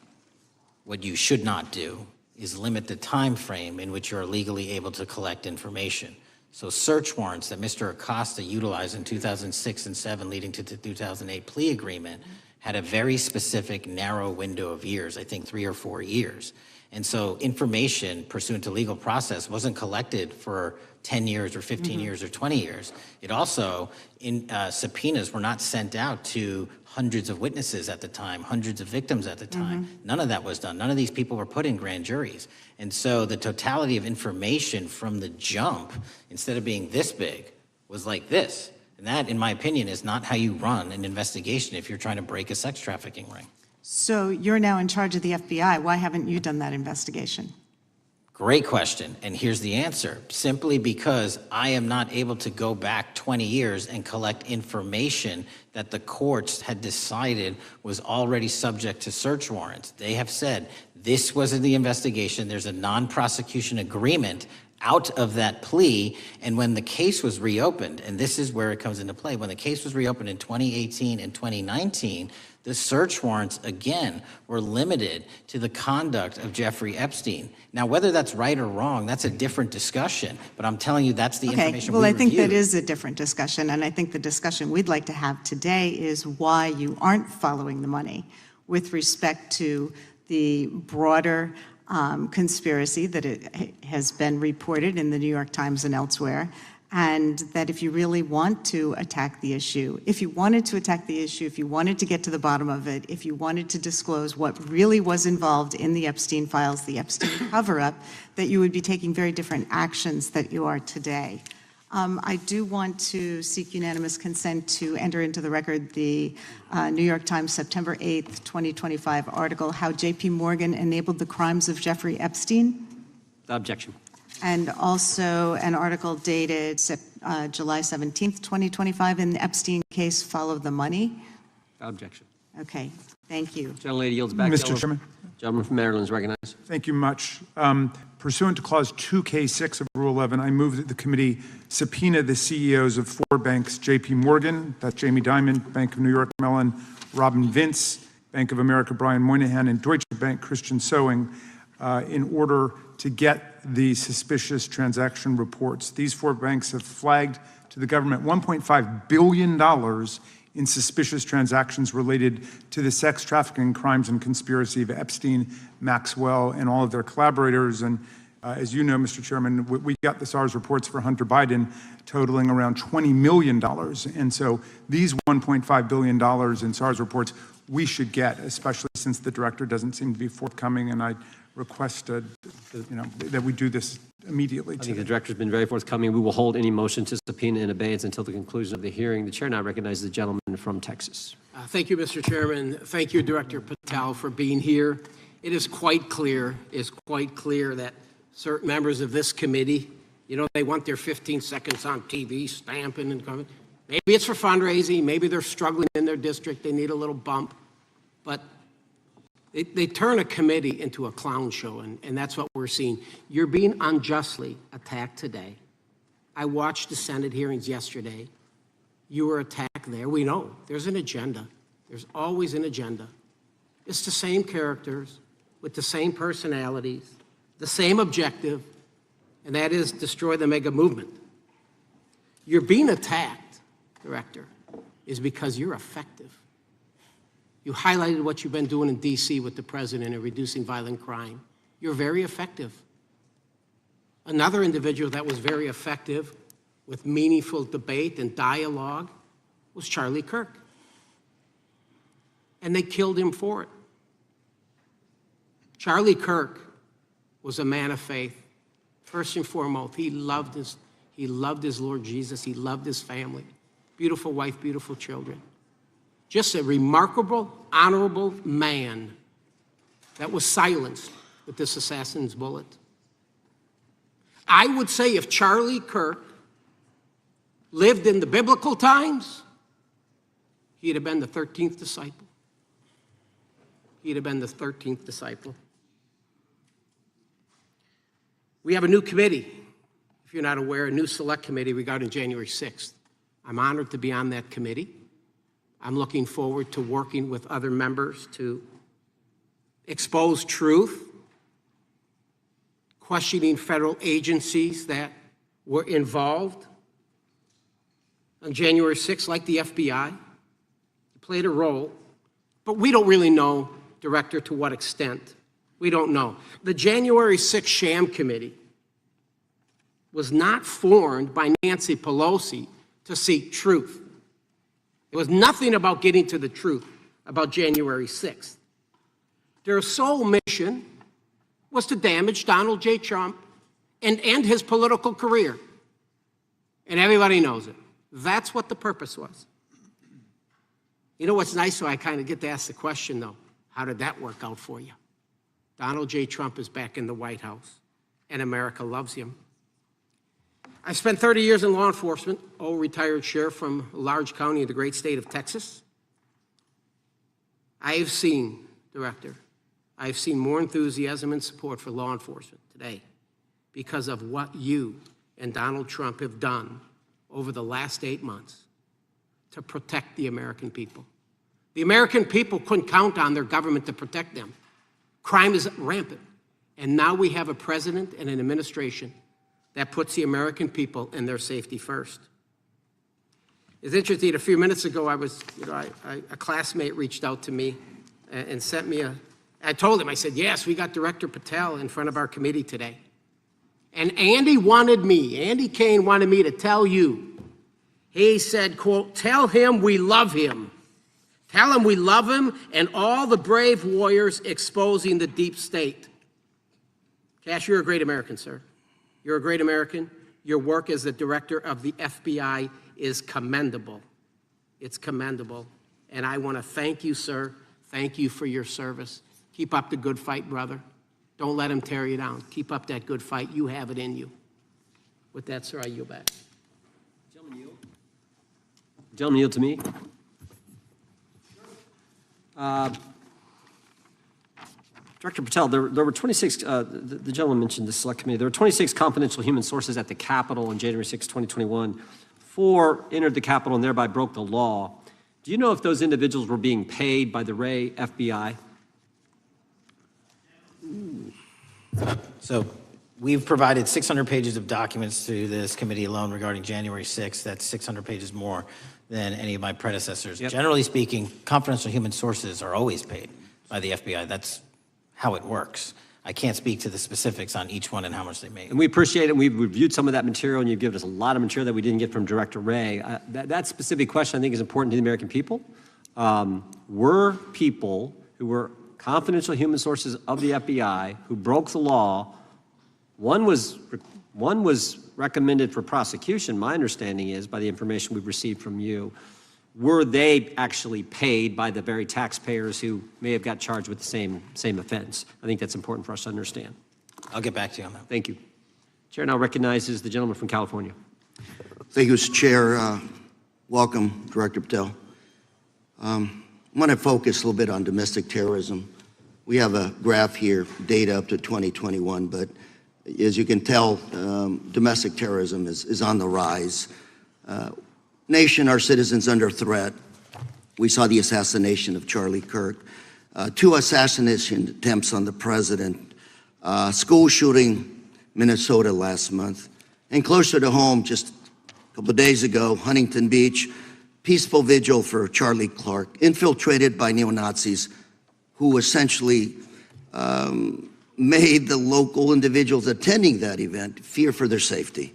what you should not do is limit the time frame in which you're legally able to collect information. So search warrants that Mr. Acosta utilized in 2006 and 7 leading to the 2008 plea agreement had a very specific narrow window of years, I think 3 or 4 years. And so information pursuant to legal process wasn't collected for 10 years or 15 years or 20 years. It also, subpoenas were not sent out to hundreds of witnesses at the time, hundreds of victims at the time. None of that was done. None of these people were put in grand juries. And so the totality of information from the jump, instead of being this big, was like this. And that, in my opinion, is not how you run an investigation if you're trying to break a sex trafficking ring. So you're now in charge of the FBI. Why haven't you done that investigation? Great question, and here's the answer. Simply because I am not able to go back 20 years and collect information that the courts had decided was already subject to search warrants. They have said, this was in the investigation, there's a non-prosecution agreement out of that plea, and when the case was reopened, and this is where it comes into play, when the case was reopened in 2018 and 2019, the search warrants, again, were limited to the conduct of Jeffrey Epstein. Now, whether that's right or wrong, that's a different discussion, but I'm telling you that's the information we well, I think reviewed. that is a different discussion, and I think the discussion we'd like to have today is why you aren't following the money with respect to the broader conspiracy that it has been reported in the New York Times and elsewhere, and that if you really want to attack the issue, if you wanted to attack the issue, if you wanted to get to the bottom of it, if you wanted to disclose what really was involved in the Epstein files, the Epstein cover-up, that you would be taking very different actions that you are today. I do want to seek unanimous consent to enter into the record the New York Times September 8th, 2025 article, How J.P. Morgan Enabled the Crimes of Jeffrey Epstein. Without objection. And also an article dated July 17th, 2025, in the Epstein case, Follow the Money. Without objection. Okay, thank you. Gentlelady yields back. Mr. Chairman. Gentleman from Maryland is recognized. Thank you much. Pursuant to Clause 2K6 of Rule 11, I move that the committee subpoena the CEOs of 4 banks, J.P. Morgan, that's Jamie Dimon, Bank of New York Mellon, Robin Vince, Bank of America, Brian Moynihan, and Deutsche Bank, Christian Sowing, in order to get the suspicious transaction reports. These 4 banks have flagged to the government $1.5 billion in suspicious transactions related to the sex trafficking crimes and conspiracy of Epstein, Maxwell, and all of their collaborators. And as you know, Mr. Chairman, we got the SARS reports for Hunter Biden totaling around $20 million. And so these $1.5 billion in SARS reports we should get, especially since the director doesn't seem to be forthcoming. And I request that we do this immediately. I think the director's been very forthcoming. We will hold any motion to subpoena in abeyance until the conclusion of the hearing. The chair now recognizes the gentleman from Texas. Thank you, Mr. Chairman. Thank you, Director Patel, for being here. It is quite clear that certain members of this committee, they want their 15 seconds on TV, stamping and coming. Maybe it's for fundraising. Maybe they're struggling in their district. They need a little bump. But they turn a committee into a clown show, and that's what we're seeing. You're being unjustly attacked today. I watched the Senate hearings yesterday. You were attacked there. We know there's an agenda. There's always an agenda. It's the same characters with the same personalities, the same objective, and that is destroy the mega movement. You're being attacked, Director, is because you're effective. You highlighted what you've been doing in D.C. with the president in reducing violent crime. You're very effective. Another individual that was very effective with meaningful debate and dialogue was Charlie Kirk. And they killed him for it. Charlie Kirk was a man of faith. First and foremost, he loved his Lord Jesus. He loved his family. Beautiful wife, beautiful children. Just a remarkable, honorable man that was silenced with this assassin's bullet. I would say if Charlie Kirk lived in the biblical times, he'd have been the 13th disciple. He'd have been the 13th disciple. We have a new committee, if you're not aware, a new select committee regarding January 6th. I'm honored to be on that committee. I'm looking forward to working with other members to expose truth, questioning federal agencies that were involved on January 6th, like the FBI, played a role, but we don't really know, Director, to what extent. We don't know. The January 6th sham committee was not formed by Nancy Pelosi to seek truth. It was nothing about getting to the truth about January 6th. Their sole mission was to damage Donald J. Trump and end his political career. And everybody knows it. That's what the purpose was. You know what's nice, so I kind of get to ask the question, though, how did that work out for you? Donald J. Trump is back in the White House, and America loves him. I spent 30 years in law enforcement, retired sheriff from a large county in the great state of Texas. I have seen, Director, I have seen more enthusiasm and support for law enforcement today because of what you and Donald Trump have done over the last 8 months to protect the American people. The American people couldn't count on their government to protect them. Crime is rampant. And now we have a president and an administration that puts the American people and their safety first. It's interesting, a few minutes ago, a classmate reached out to me and sent me I told him, I said, yes, we got Director Patel in front of our committee today. And Andy Kane wanted me to tell you, he said, quote, tell him we love him. Tell him we love him and all the brave warriors exposing the deep state. Kash, you're a great American, sir. You're a great American. Your work as the director of the FBI is commendable. It's commendable. And I want to thank you, sir. Thank you for your service. Keep up the good fight, brother. Don't let them tear you down. Keep up that good fight. You have it in you. With that, sir, I yield back. Gentleman yield to me. Director Patel, there were 26, the gentleman mentioned the select committee, there were 26 confidential human sources at the Capitol on January 6, 2021. 4 entered the Capitol and thereby broke the law. Do you know if those individuals were being paid by the Ray FBI? So we've provided 600 pages of documents to this committee alone regarding January 6th. That's 600 pages more than any of my predecessors. Yep. Generally speaking, confidential human sources are always paid by the FBI. That's how it works. I can't speak to the specifics on each one and how much they make. And we appreciate it. We've reviewed some of that material, and you've given us a lot of material that we didn't get from Director Ray. That specific question, I think, is important to the American people. Were people who were confidential human sources of the FBI who broke the law, one was recommended for prosecution, my understanding is, by the information we've received from you. Were they actually paid by the very taxpayers who may have got charged with the same offense? I think that's important for us to understand. I'll get back to you on that. Thank you. Chair now recognizes the gentleman from California. Thank you, Mr. Chair. Welcome, Director Patel. I want to focus a little bit on domestic terrorism. We have a graph here, data up to 2021, but as you can tell, domestic terrorism is on the rise. Nation, our citizens under threat. We saw the assassination of Charlie Kirk, 2 assassination attempts on the president, school shooting, Minnesota last month, and closer to home, just a couple of days ago, Huntington Beach, peaceful vigil for Charlie Clark, infiltrated by neo-Nazis who essentially made the local individuals attending that event fear for their safety.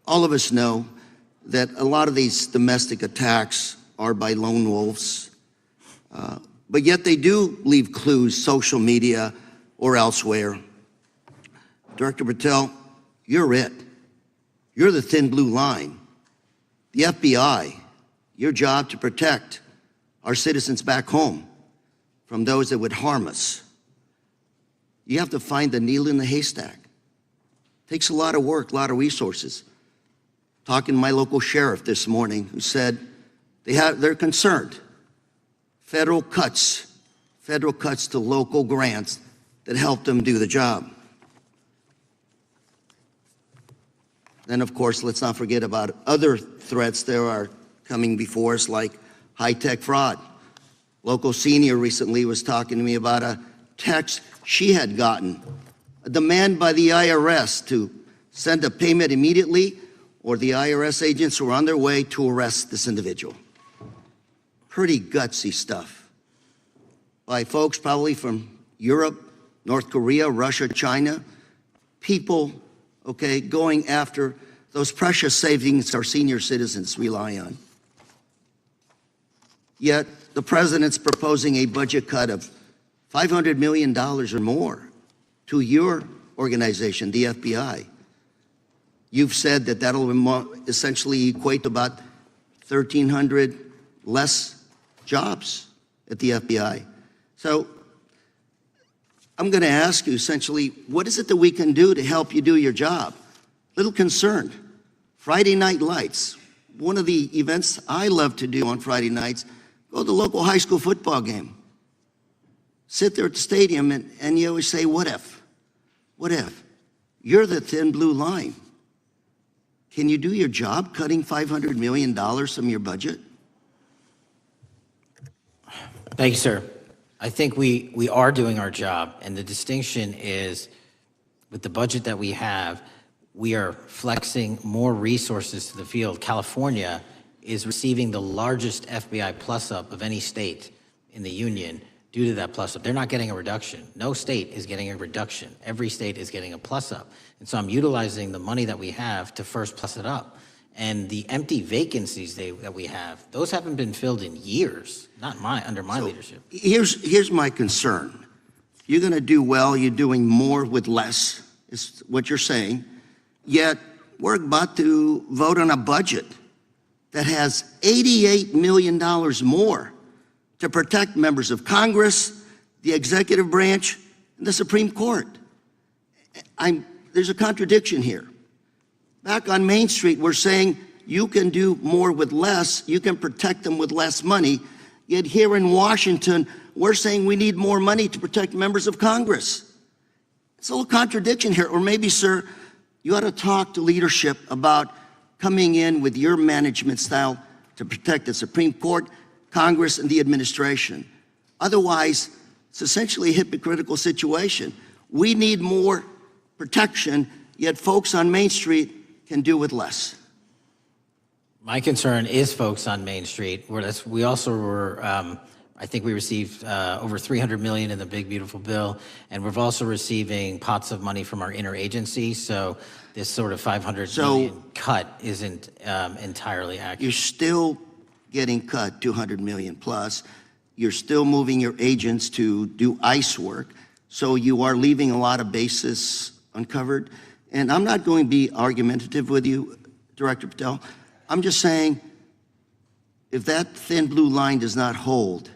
All of us know that a lot of these domestic attacks are by lone wolves, but yet they do leave clues, social media or elsewhere. Director Patel, you're it. You're the thin blue line. The FBI, your job to protect our citizens back home from those that would harm us. You have to find the needle in the haystack. Takes a lot of work, a lot of resources. Talking to my local sheriff this morning, who said they're concerned. Federal cuts to local grants that help them do the job. Then, of course, let's not forget about other threats that are coming before us, like high-tech fraud. Local senior recently was talking to me about a text she had gotten, a demand by the IRS to send a payment immediately, or the IRS agents were on their way to arrest this individual. Pretty gutsy stuff by folks probably from Europe, North Korea, Russia, China, people, okay, going after those precious savings our senior citizens rely on. Yet the president's proposing a budget cut of $500 million or more to your organization, the FBI. You've said that that'll essentially equate to about 1,300 less jobs at the FBI. So I'm going to ask you essentially, what is it that we can do to help you do your job? Little concerned. Friday night lights. One of the events I love to do on Friday nights, go to the local high school football game. Sit there at the stadium and you always say, what if? What if? You're the thin blue line. Can you do your job cutting $500 million from your budget? Thank you, sir. I think we are doing our job, and the distinction is with the budget that we have, we are flexing more resources to the field. California is receiving the largest FBI plus-up of any state in the union due to that plus-up. They're not getting a reduction. No state is getting a reduction. Every state is getting a plus-up. And so I'm utilizing the money that we have to first plus it up. And the empty vacancies that we have, those haven't been filled in years, not under my leadership. Here's my concern. You're going to do well. You're doing more with less, is what you're saying. Yet we're about to vote on a budget that has $88 million more to protect members of Congress, the executive branch, in the Supreme Court. There's a contradiction here. Back on Main Street, we're saying you can do more with less, you can protect them with less money, yet here in Washington, we're saying we need more money to protect members of Congress. It's a little contradiction here. Or maybe, sir, you ought to talk to leadership about coming in with your management style to protect the Supreme Court, Congress, and the administration. Otherwise, it's essentially a hypocritical situation. We need more protection, yet folks on Main Street can do with less. My concern is folks on Main Street. We also were, I think we received over $300 million in the big, beautiful bill, and we're also receiving pots of money from our interagency, so this sort of $500 million cut isn't entirely accurate. You're still getting cut $200 million plus. You're still moving your agents to do ICE work, so you are leaving a lot of bases uncovered. And I'm not going to be argumentative with you, Director Patel. I'm just saying, if that thin blue line does not hold,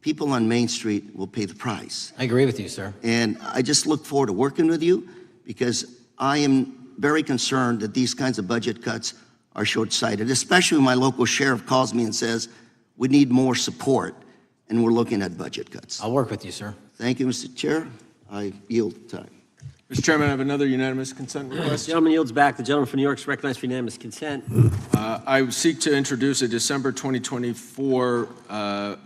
people on Main Street will pay the price. I agree with you, sir. And I just look forward to working with you, because I am very concerned that these kinds of budget cuts are short-sighted, especially when my local sheriff calls me and says, we need more support, and we're looking at budget cuts. I'll work with you, sir. Thank you, Mr. Chair. I yield time. Mr. Chairman, I have another unanimous consent request. The gentleman yields back. The gentleman from New York is recognized for unanimous consent. I seek to introduce a December 2024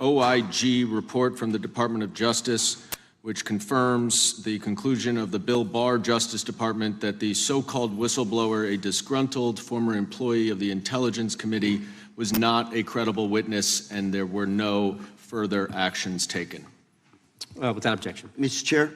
OIG report from the Department of Justice, which confirms the conclusion of the Bill Barr Justice Department that the so-called whistleblower, a disgruntled former employee of the Intelligence Committee, was not a credible witness, and there were no further actions taken. Without objection. Mr. Chair,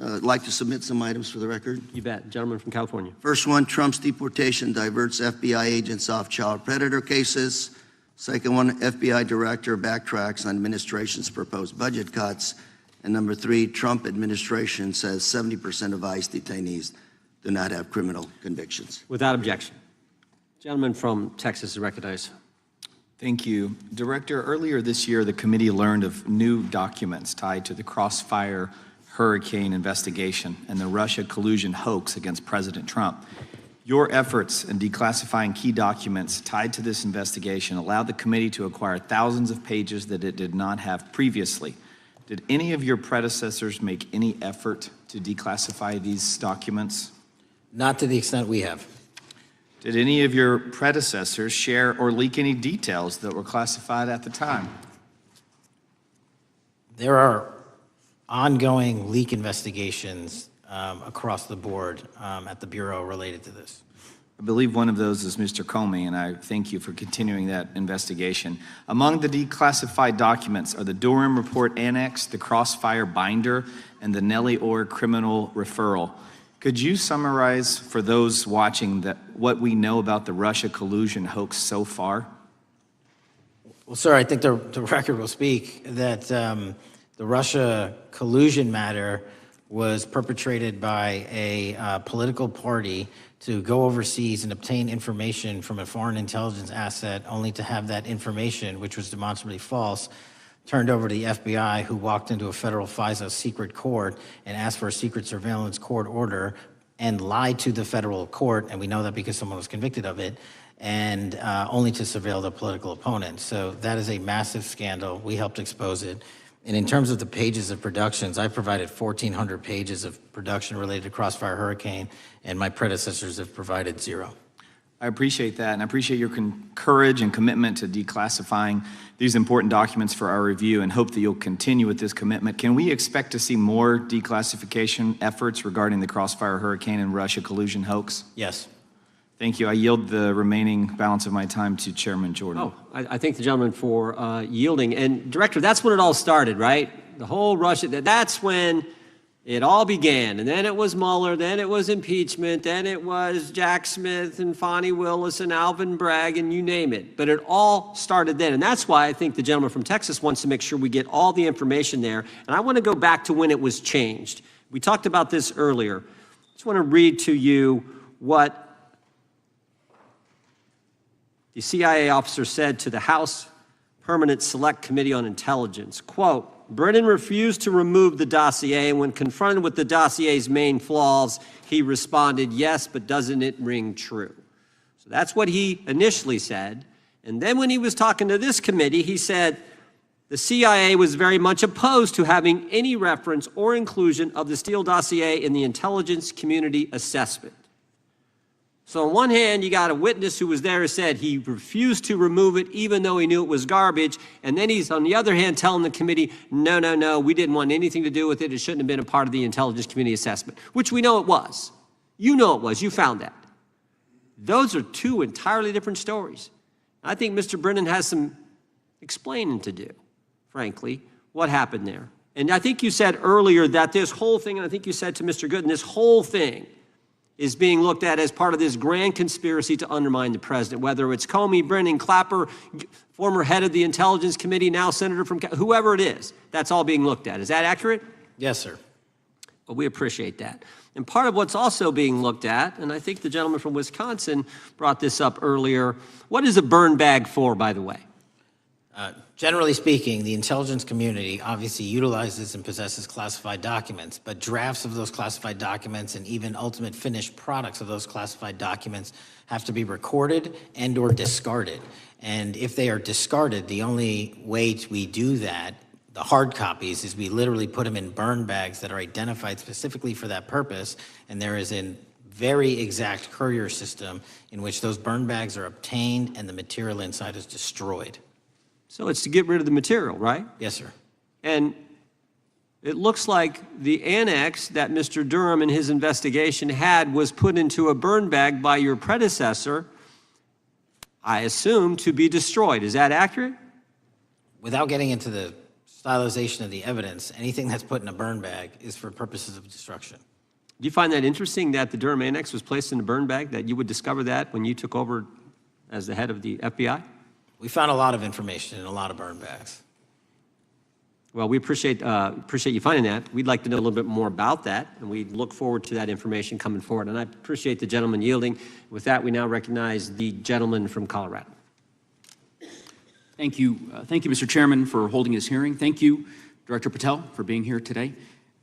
I'd like to submit some items for the record. You bet. Gentleman from California. First one, Trump's deportation diverts FBI agents off child predator cases. Second one, FBI director backtracks on administration's proposed budget cuts. And number three, Trump administration says 70% of ICE detainees do not have criminal convictions. Without objection. Gentleman from Texas is recognized. Thank you. Director, earlier this year, the committee learned of new documents tied to the Crossfire Hurricane investigation and the Russia collusion hoax against President Trump. Your efforts in declassifying key documents tied to this investigation allowed the committee to acquire thousands of pages that it did not have previously. Did any of your predecessors make any effort to declassify these documents? Not to the extent we have. Did any of your predecessors share or leak any details that were classified at the time? There are ongoing leak investigations across the board at the Bureau related to this. I believe one of those is Mr. Comey, and I thank you for continuing that investigation. Among the declassified documents are the Durham Report Annex, the Crossfire Binder, and the Nellie Orr Criminal Referral. Could you summarize for those watching what we know about the Russia collusion hoax so far? Well, sir, I think the record will speak that the Russia collusion matter was perpetrated by a political party to go overseas and obtain information from a foreign intelligence asset, only to have that information, which was demonstrably false, turned over to the FBI, who walked into a federal FISA secret court and asked for a secret surveillance court order and lied to the federal court, and we know that because someone was convicted of it, and only to surveil the political opponent. So that is a massive scandal. We helped expose it. And in terms of the pages of productions, I provided 1,400 pages of production related to Crossfire Hurricane, and my predecessors have provided 0. I appreciate that, and I appreciate your courage and commitment to declassifying these important documents for our review, and hope that you'll continue with this commitment. Can we expect to see more declassification efforts regarding the Crossfire Hurricane and Russia collusion hoax? Yes. Thank you. I yield the remaining balance of my time to Chairman Jordan. Oh, I thank the gentleman for yielding. And Director, that's when it all started, right? The whole Russia, that's when it all began. And then it was Mueller, then it was impeachment, then it was Jack Smith and Fonnie Willis and Alvin Bragg and you name it. But it all started then. And that's why I think the gentleman from Texas wants to make sure we get all the information there. And I want to go back to when it was changed. We talked about this earlier. I just want to read to you what the CIA officer said to the House Permanent Select Committee on Intelligence. Quote, Brennan refused to remove the dossier, and when confronted with the dossier's main flaws, he responded, yes, but doesn't it ring true? So that's what he initially said. And then when he was talking to this committee, he said the CIA was very much opposed to having any reference or inclusion of the Steele dossier in the intelligence community assessment. So on one hand, you got a witness who was there who said he refused to remove it even though he knew it was garbage, and then he's on the other hand telling the committee, no, no, no, we didn't want anything to do with it, it shouldn't have been a part of the intelligence community assessment, which we know it was. You know it was, you found that. Those are two entirely different stories. I think Mr. Brennan has some explaining to do, frankly, what happened there. And I think you said earlier that this whole thing, and I think you said to Mr. Gooden, this whole thing is being looked at as part of this grand conspiracy to undermine the president, whether it's Comey, Brennan, Clapper, former head of the Intelligence Committee, now senator from, whoever it is, that's all being looked at. Is that accurate? Yes, sir. Well, we appreciate that. And part of what's also being looked at, and I think the gentleman from Wisconsin brought this up earlier, what is a burn bag for, by the way? Generally speaking, the intelligence community obviously utilizes and possesses classified documents, but drafts of those classified documents and even ultimate finished products of those classified documents have to be recorded and or discarded. And if they are discarded, the only way we do that, the hard copies, is we literally put them in burn bags that are identified specifically for that purpose, and there is a very exact courier system in which those burn bags are obtained and the material inside is destroyed. So it's to get rid of the material, right? Yes, sir. And it looks like the annex that Mr. Durham in his investigation had was put into a burn bag by your predecessor, I assume, to be destroyed. Is that accurate? Without getting into the stylization of the evidence, anything that's put in a burn bag is for purposes of destruction. Do you find that interesting that the Durham annex was placed in a burn bag, that you would discover that when you took over as the head of the FBI? We found a lot of information in a lot of burn bags. Well, we appreciate you finding that. We'd like to know a little bit more about that, and we look forward to that information coming forward. And I appreciate the gentleman yielding. With that, we now recognize the gentleman from Colorado. Thank you, Mr. Chairman, for holding this hearing. Thank you, Director Patel, for being here today.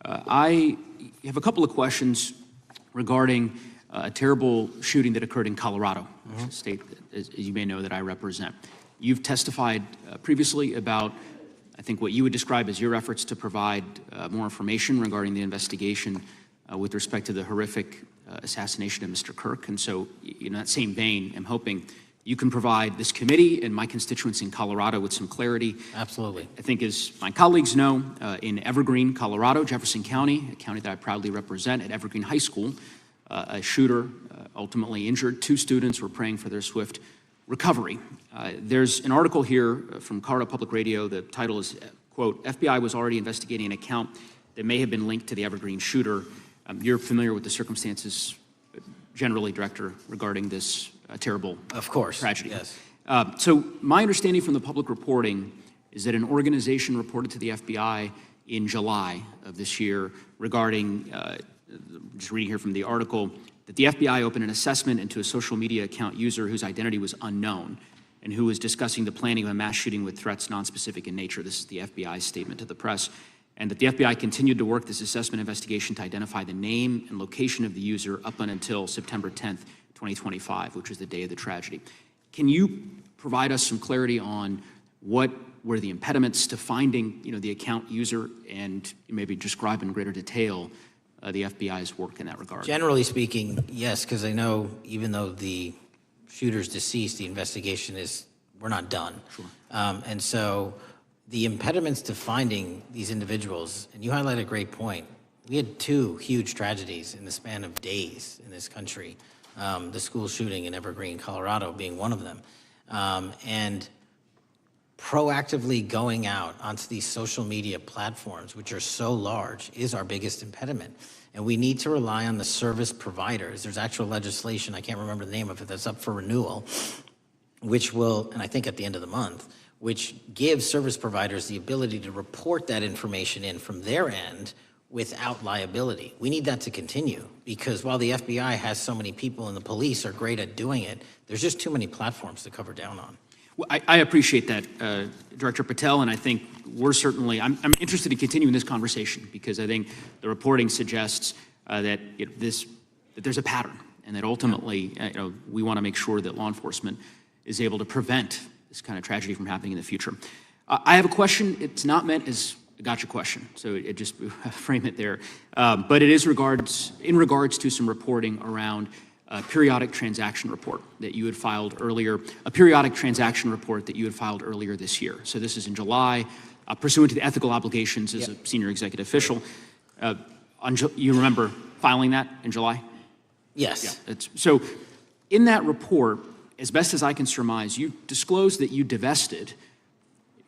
I have a couple of questions regarding a terrible shooting that occurred in Colorado, a state, as you may know, that I represent. You've testified previously about, I think, what you would describe as your efforts to provide more information regarding the investigation with respect to the horrific assassination of Mr. Kirk. And so, in that same vein, I'm hoping you can provide this committee and my constituents in Colorado with some clarity. Absolutely. I think, as my colleagues know, in Evergreen, Colorado, Jefferson County, a county that I proudly represent, at Evergreen High School, a shooter ultimately injured. 2 students were praying for their swift recovery. There's an article here from Colorado Public Radio. The title is, quote, FBI was already investigating an account that may have been linked to the Evergreen shooter. You're familiar with the circumstances generally, Director, regarding this terrible tragedy. Yes. So my understanding from the public reporting is that an organization reported to the FBI in July of this year regarding, just reading here from the article, that the FBI opened an assessment into a social media account user whose identity was unknown and who was discussing the planning of a mass shooting with threats nonspecific in nature. This is the FBI's statement to the press. And that the FBI continued to work this assessment investigation to identify the name and location of the user up until September 10th, 2025, which was the day of the tragedy. Can you provide us some clarity on what were the impediments to finding, the account user, and maybe describe in greater detail the FBI's work in that regard? Generally speaking, yes, because I know even though the shooter's deceased, the investigation we're not done. Sure. And so the impediments to finding these individuals, and you highlight a great point. We had 2 huge tragedies in the span of days in this country. The school shooting in Evergreen, Colorado being one of them. And proactively going out onto these social media platforms, which are so large, is our biggest impediment. And we need to rely on the service providers. There's actual legislation, I can't remember the name of it, that's up for renewal, which will, and I think at the end of the month, which gives service providers the ability to report that information in from their end without liability. We need that to continue, because while the FBI has so many people and the police are great at doing it, there's just too many platforms to cover down on. Well, I appreciate that, Director Patel, and I think we're certainly, I'm interested in continuing this conversation because I think the reporting suggests that that there's a pattern and that ultimately we want to make sure that law enforcement is able to prevent this kind of tragedy from happening in the future. I have a question. It's not meant as a gotcha question, so it just frame it there. But it is in regards to some reporting around a periodic transaction report that you had filed earlier, this year. So this is in July, pursuant to the ethical obligations as a senior executive official. You remember filing that in July? Yes. Yeah, so in that report, as best as I can surmise, you disclosed that you divested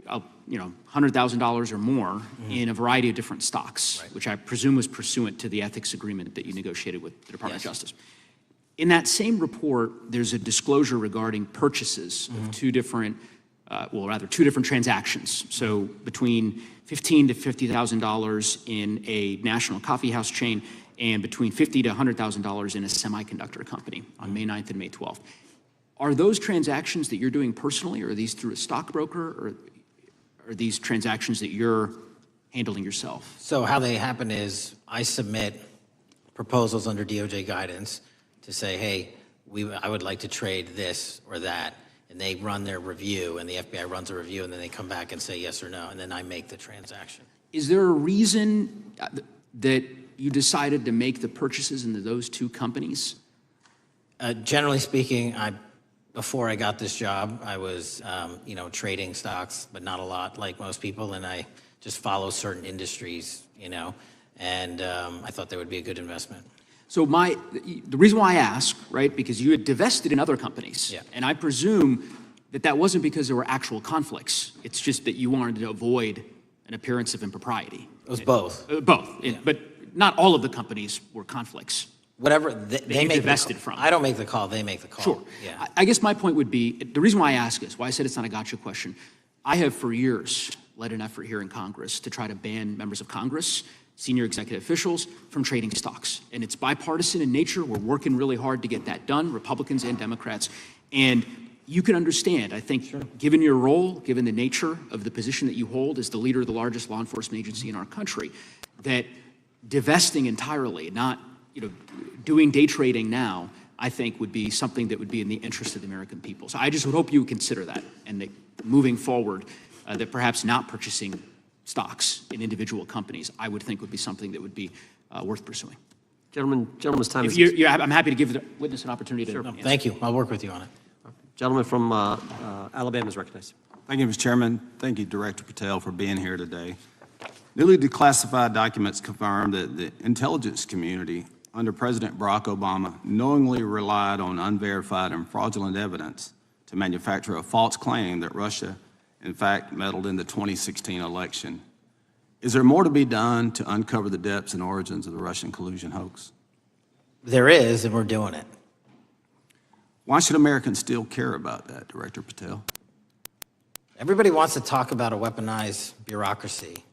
$100,000 or more in a variety of different stocks, which I presume was pursuant to the ethics agreement that you negotiated with the Department of Justice. In that same report, there's a disclosure regarding purchases of two different transactions. So between $15,000 to $50,000 in a national coffee house chain and between $50,000 to $100,000 in a semiconductor company on May 9th and May 12th. Are those transactions that you're doing personally, or are these through a stockbroker, or are these transactions that you're handling yourself? So how they happen is I submit proposals under DOJ guidance to say, hey, I would like to trade this or that, and they run their review, and the FBI runs a review, and then they come back and say yes or no, and then I make the transaction. Is there a reason that you decided to make the purchases into those two companies? Generally speaking, before I got this job, I was, trading stocks, but not a lot like most people, and I just follow certain industries, and I thought they would be a good investment. So the reason why I ask, right, because you had divested in other companies, and I presume that wasn't because there were actual conflicts. It's just that you wanted to avoid an appearance of impropriety. It was both. Both, but not all of the companies were conflicts. Whatever they make divested from. I don't make the call, they make the call. Sure. Yeah. I guess my point would be, the reason why I ask is, why I said it's not a gotcha question, I have for years led an effort here in Congress to try to ban members of Congress, senior executive officials, from trading stocks. And it's bipartisan in nature. We're working really hard to get that done, Republicans and Democrats. And you can understand, I think, given your role, given the nature of the position that you hold as the leader of the largest law enforcement agency in our country, that divesting entirely, not doing day trading now, I think would be something that would be in the interest of the American people. So I just would hope you would consider that, and that moving forward, that perhaps not purchasing stocks in individual companies, I would think would be something that would be worth pursuing. Gentleman's time is... I'm happy to give the witness an opportunity to... Thank you. I'll work with you on it. Gentleman from Alabama is recognized. Thank you, Mr. Chairman. Thank you, Director Patel, for being here today. Newly declassified documents confirm that the intelligence community under President Barack Obama knowingly relied on unverified and fraudulent evidence to manufacture a false claim that Russia, in fact, meddled in the 2016 election. Is there more to be done to uncover the depths and origins of the Russian collusion hoax? There is, and we're doing it. Why should Americans still care about that, Director Patel? Everybody wants to talk about a weaponized bureaucracy.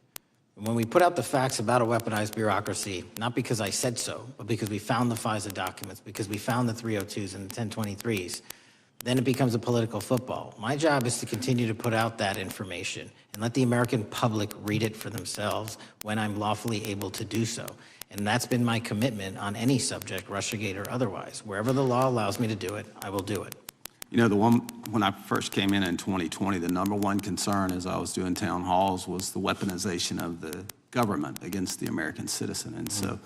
And when we put out the facts about a weaponized bureaucracy, not because I said so, but because we found the FISA documents, because we found the 302s and the 1023s, then it becomes a political football. My job is to continue to put out that information and let the American public read it for themselves when I'm lawfully able to do so. And that's been my commitment on any subject, Russiagate or otherwise. Wherever the law allows me to do it, I will do it. When I first came in 2020, the number one concern as I was doing town halls was the weaponization of the government against the American citizen. And so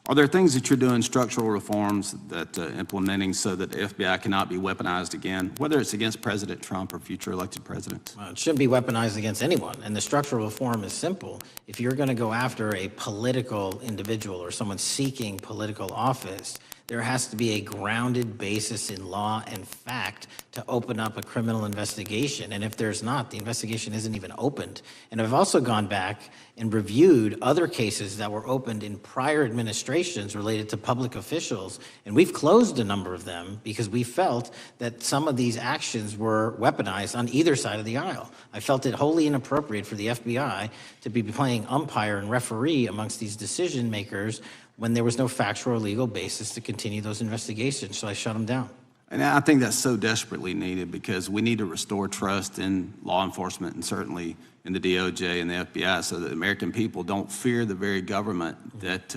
are there things that you're doing, structural reforms that implementing so that the FBI cannot be weaponized again, whether it's against President Trump or future elected presidents? It shouldn't be weaponized against anyone. And the structural reform is simple. If you're going to go after a political individual or someone seeking political office, there has to be a grounded basis in law and fact to open up a criminal investigation. And if there's not, the investigation isn't even opened. And I've also gone back and reviewed other cases that were opened in prior administrations related to public officials. And we've closed a number of them because we felt that some of these actions were weaponized on either side of the aisle. I felt it wholly inappropriate for the FBI to be playing umpire and referee amongst these decision makers when there was no factual or legal basis to continue those investigations, so I shut them down. And I think that's so desperately needed because we need to restore trust in law enforcement and certainly in the DOJ and the FBI so that the American people don't fear the very government that's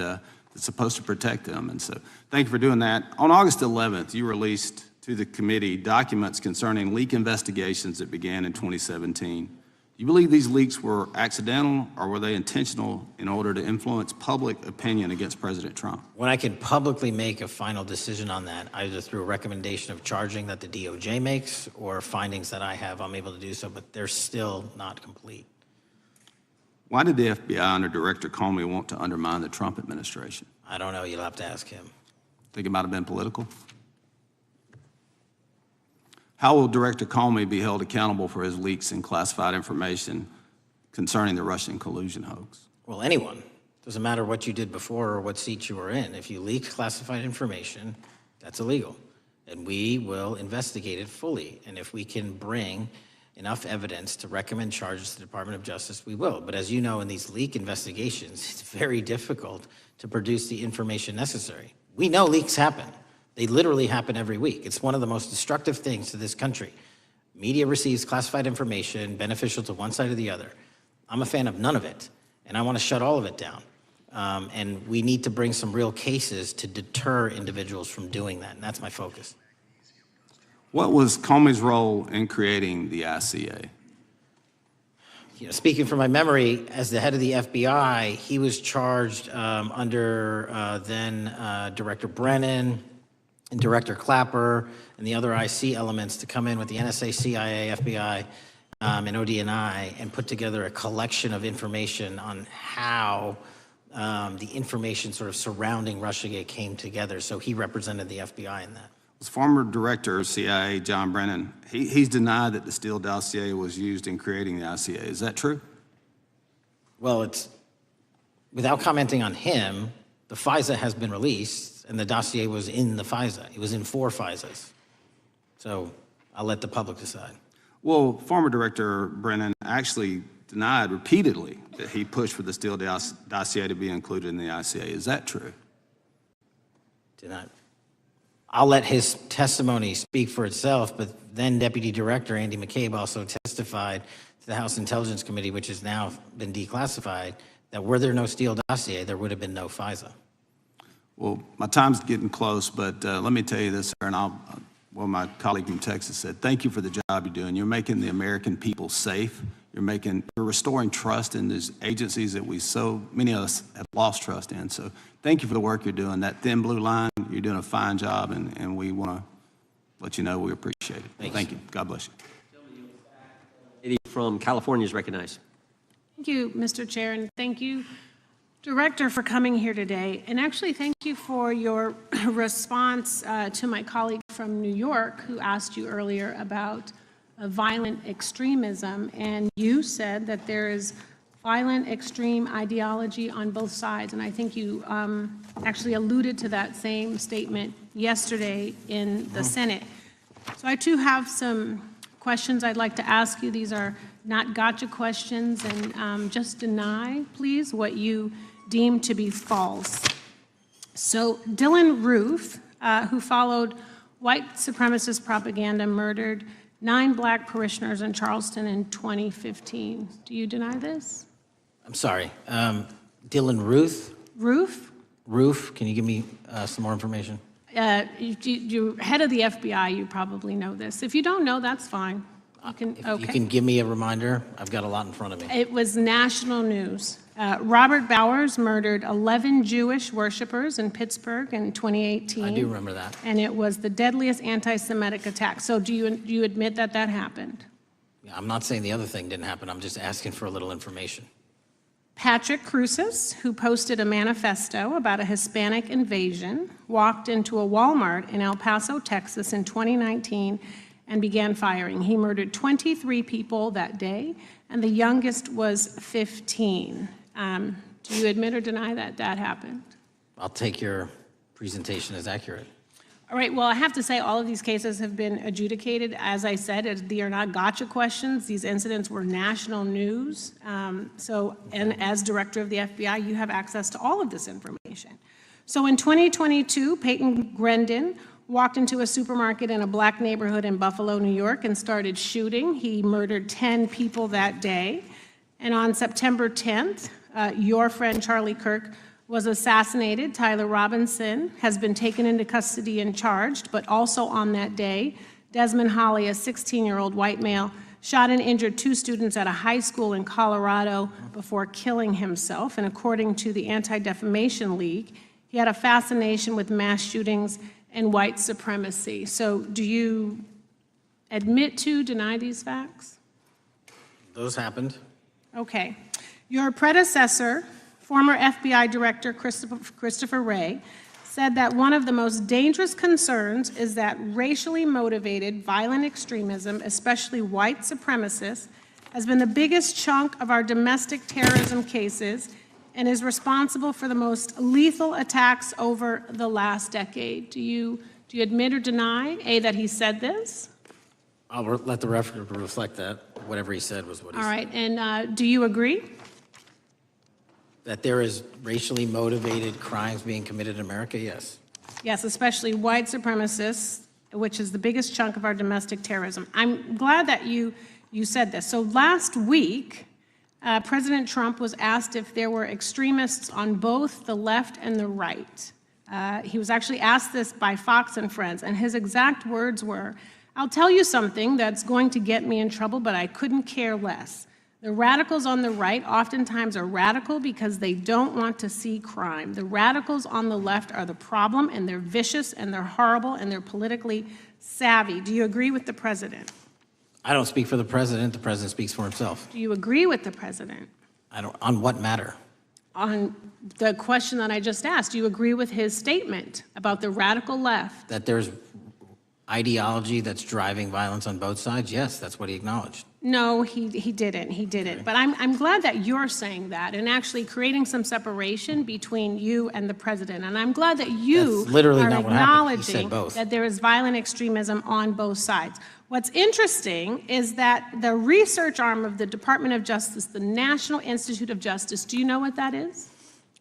supposed to protect them. And so thank you for doing that. On August 11th, you released to the committee documents concerning leak investigations that began in 2017. Do you believe these leaks were accidental or were they intentional in order to influence public opinion against President Trump? When I can publicly make a final decision on that, either through a recommendation of charging that the DOJ makes or findings that I have, I'm able to do so, but they're still not complete. Why did the FBI under Director Comey want to undermine the Trump administration? I don't know. You'll have to ask him. Think it might have been political? How will Director Comey be held accountable for his leaks and classified information concerning the Russian collusion hoax? Well, anyone. Doesn't matter what you did before or what seat you were in. If you leak classified information, that's illegal. And we will investigate it fully. And if we can bring enough evidence to recommend charges to the Department of Justice, we will. But as you know, in these leak investigations, it's very difficult to produce the information necessary. We know leaks happen. They literally happen every week. It's one of the most destructive things to this country. Media receives classified information beneficial to one side or the other. I'm a fan of none of it, and I want to shut all of it down. And we need to bring some real cases to deter individuals from doing that, and that's my focus. What was Comey's role in creating the ICA? Speaking from my memory, as the head of the FBI, he was charged under then Director Brennan, and Director Clapper and the other IC elements to come in with the NSA, CIA, FBI, and ODNI and put together a collection of information on how the information sort of surrounding Russiagate came together. So he represented the FBI in that. Was former Director of CIA, John Brennan, he's denied that the Steele dossier was used in creating the ICA. Is that true? Well, without commenting on him, the FISA has been released, and the dossier was in the FISA. It was in 4 FISAs. So I'll let the public decide. Well, former Director Brennan actually denied repeatedly that he pushed for the Steele dossier to be included in the ICA. Is that true? Denied. I'll let his testimony speak for itself, but then Deputy Director Andy McCabe also testified to the House Intelligence Committee, which has now been declassified, that were there no Steele dossier, there would have been no FISA. Well, my time's getting close, but let me tell you this, sir, and my colleague from Texas said, thank you for the job you're doing. You're making the American people safe. You're restoring trust in these agencies that so many of us have lost trust in. So thank you for the work you're doing. That thin blue line, you're doing a fine job, and we want to let you know we appreciate it. Thank you. God bless you. Lady from California is recognized. Thank you, Mr. Chair, and thank you, Director, for coming here today. And actually, thank you for your response to my colleague from New York who asked you earlier about violent extremism. And you said that there is violent extreme ideology on both sides. And I think you actually alluded to that same statement yesterday in the Senate. So I too have some questions I'd like to ask you. These are not gotcha questions, and just deny, please, what you deem to be false. So Dylan Roof, who followed white supremacist propaganda, murdered 9 black parishioners in Charleston in 2015. Do you deny this? I'm sorry, Dylan Ruth? Roof, can you give me some more information? You're head of the FBI, you probably know this. If you don't know, that's fine. You can give me a reminder. I've got a lot in front of me. It was national news. Robert Bowers murdered 11 Jewish worshipers in Pittsburgh in 2018. I do remember that. And it was the deadliest anti-Semitic attack. So do you admit that that happened? I'm not saying the other thing didn't happen. I'm just asking for a little information. Patrick Cruces, who posted a manifesto about a Hispanic invasion, walked into a Walmart in El Paso, Texas in 2019 and began firing. He murdered 23 people that day, and the youngest was 15. Do you admit or deny that that happened? I'll take your presentation as accurate. All right, well, I have to say all of these cases have been adjudicated. As I said, they are not gotcha questions. These incidents were national news. And as director of the FBI, you have access to all of this information. So in 2022, Peyton Grendon walked into a supermarket in a black neighborhood in Buffalo, New York, and started shooting. He murdered 10 people that day. And on September 10th, your friend Charlie Kirk was assassinated. Tyler Robinson has been taken into custody and charged, but also on that day, Desmond Holley, a 16-year-old white male, shot and injured 2 students at a high school in Colorado before killing himself. And according to the Anti-Defamation League, he had a fascination with mass shootings and white supremacy. So do you admit to, deny these facts? Those happened. Okay. Your predecessor, former FBI Director Christopher Wray, said that one of the most dangerous concerns is that racially motivated violent extremism, especially white supremacists, has been the biggest chunk of our domestic terrorism cases and is responsible for the most lethal attacks over the last decade. Do you admit or deny, A, that he said this? I'll let the record reflect that. Whatever he said was what he All said. right, and do you agree? That there is racially motivated crimes being committed in America, yes. Yes, especially white supremacists, which is the biggest chunk of our domestic terrorism. I'm glad that you said this. So last week, President Trump was asked if there were extremists on both the left and the right. He was actually asked this by Fox and Friends, and his exact words were, "I'll tell you something that's going to get me in trouble, but I couldn't care less. The radicals on the right oftentimes are radical because they don't want to see crime. The radicals on the left are the problem, and they're vicious, and they're horrible, and they're politically savvy." Do you agree with the president? I don't speak for the president. The president speaks for himself. Do you agree with the president? I don't. On what matter? On the question that I just asked, do you agree with his statement about the radical left? That there's ideology that's driving violence on both sides? Yes, that's what he acknowledged. No, he didn't. He didn't. But I'm glad that you're saying that and actually creating some separation between you and the president. And I'm glad that you That's literally are not what happened. He said acknowledging both. that there is violent extremism on both sides. What's interesting is that the research arm of the Department of Justice, the National Institute of Justice, do you know what that is?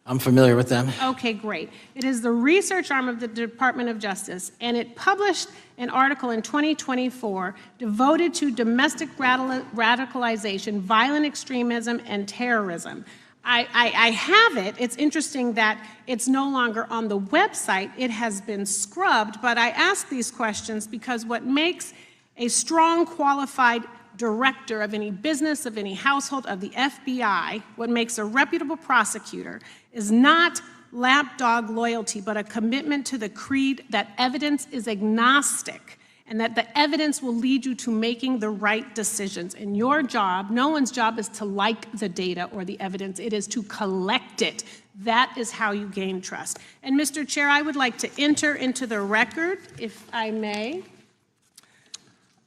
I'm familiar with them. Okay, great. It is the research arm of the Department of Justice, and it published an article in 2024 devoted to domestic radicalization, violent extremism, and terrorism. I have it. It's interesting that it's no longer on the website. It has been scrubbed, but I ask these questions because what makes a strong, qualified director of any business, of any household, of the FBI, what makes a reputable prosecutor is not lapdog loyalty, but a commitment to the creed that evidence is agnostic and that the evidence will lead you to making the right decisions. And your job, no one's job is to like the data or the evidence, it is to collect it. That is how you gain trust. And Mr. Chair, I would like to enter into the record, if I may.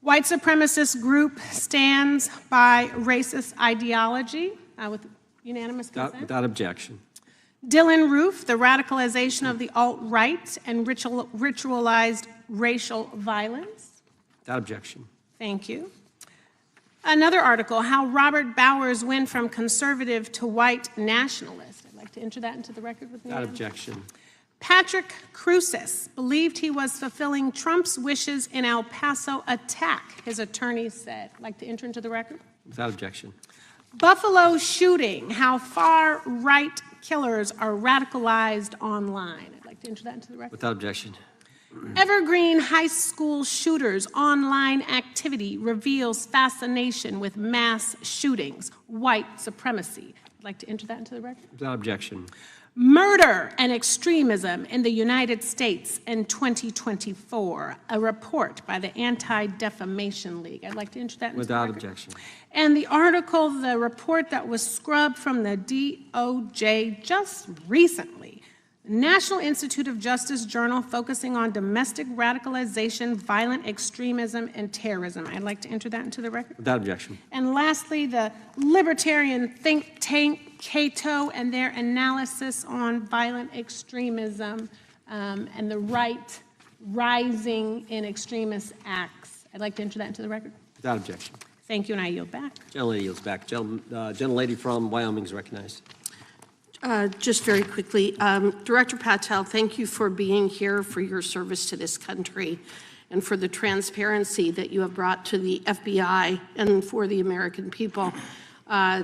White supremacist group stands by racist ideology with unanimous consent. Without objection. Dylan Roof, the radicalization of the alt-right and ritualized racial violence. Without objection. Thank you. Another article, how Robert Bowers went from conservative to white nationalist. I'd like to enter that into the record with me. Without objection. Patrick Cruces believed he was fulfilling Trump's wishes in El Paso attack, his attorneys said. I'd like to enter into the record. Without objection. Buffalo shooting, how far-right killers are radicalized online. I'd like to enter that into the record. Without objection. Evergreen high school shooters' online activity reveals fascination with mass shootings, white supremacy. I'd like to enter that into the record. Without objection. Murder and extremism in the United States in 2024, a report by the Anti-Defamation League. I'd like to enter that into Without the record. objection. And the article, the report that was scrubbed from the DOJ just recently, the National Institute of Justice Journal focusing on domestic radicalization, violent extremism, and terrorism. I'd like to enter that into the record. Without objection. And lastly, the libertarian think tank Cato and their analysis on violent extremism and the right rising in extremist acts. I'd like to enter that into the record. Without objection. Thank you, and I yield back. Gentlelady yields back. Gentlelady from Wyoming is recognized. Just very quickly, Director Patel, thank you for being here, for your service to this country, and for the transparency that you have brought to the FBI and for the American people.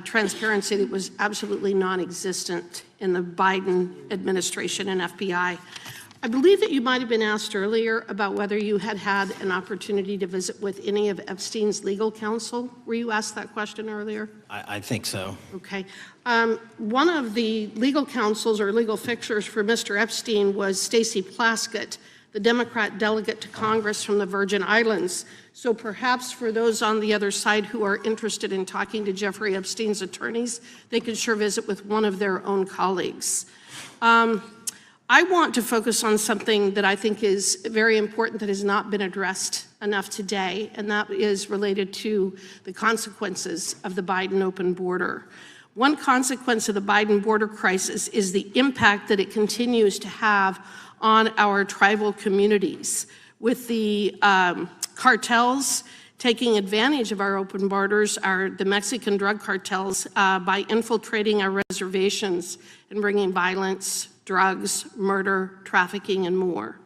Transparency that was absolutely non-existent in the Biden administration and FBI. I believe that you might have been asked earlier about whether you had had an opportunity to visit with any of Epstein's legal counsel. Were you asked that question earlier? I think so. Okay. One of the legal counsels or legal fixers for Mr. Epstein was Stacey Plaskett, the Democrat delegate to Congress from the Virgin Islands. So perhaps for those on the other side who are interested in talking to Jeffrey Epstein's attorneys, they could sure visit with one of their own colleagues. I want to focus on something that I think is very important that has not been addressed enough today, and that is related to the consequences of the Biden open border. One consequence of the Biden border crisis is the impact that it continues to have on our tribal communities, with the cartels taking advantage of our open borders, the Mexican drug cartels, by infiltrating our reservations and bringing violence, drugs, murder, trafficking, and more.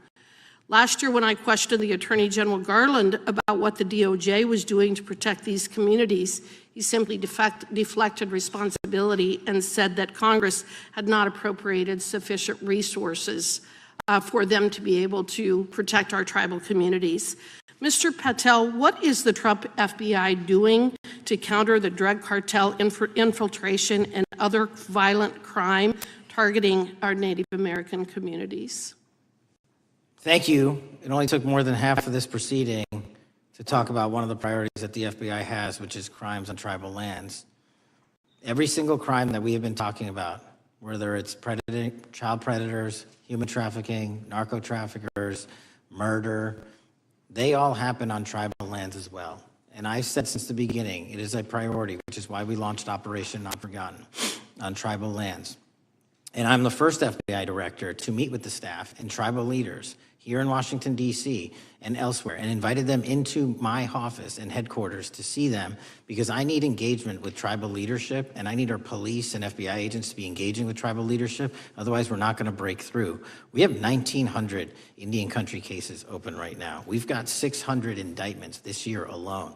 Last year, when I questioned the Attorney General Garland about what the DOJ was doing to protect these communities, he simply deflected responsibility and said that Congress had not appropriated sufficient resources for them to be able to protect our tribal communities. Mr. Patel, what is the Trump FBI doing to counter the drug cartel infiltration and other violent crime targeting our Native American communities? Thank you. It only took more than half of this proceeding to talk about one of the priorities that the FBI has, which is crimes on tribal lands. Every single crime that we have been talking about, whether it's child predators, human trafficking, narco traffickers, murder, they all happen on tribal lands as well. And I've said since the beginning, it is a priority, which is why we launched Operation Not Forgotten on tribal lands. And I'm the first FBI director to meet with the staff and tribal leaders here in Washington, D.C. and elsewhere, and invited them into my office and headquarters to see them, because I need engagement with tribal leadership, and I need our police and FBI agents to be engaging with tribal leadership. Otherwise, we're not going to break through. We have 1,900 Indian country cases open right now. We've got 600 indictments this year alone.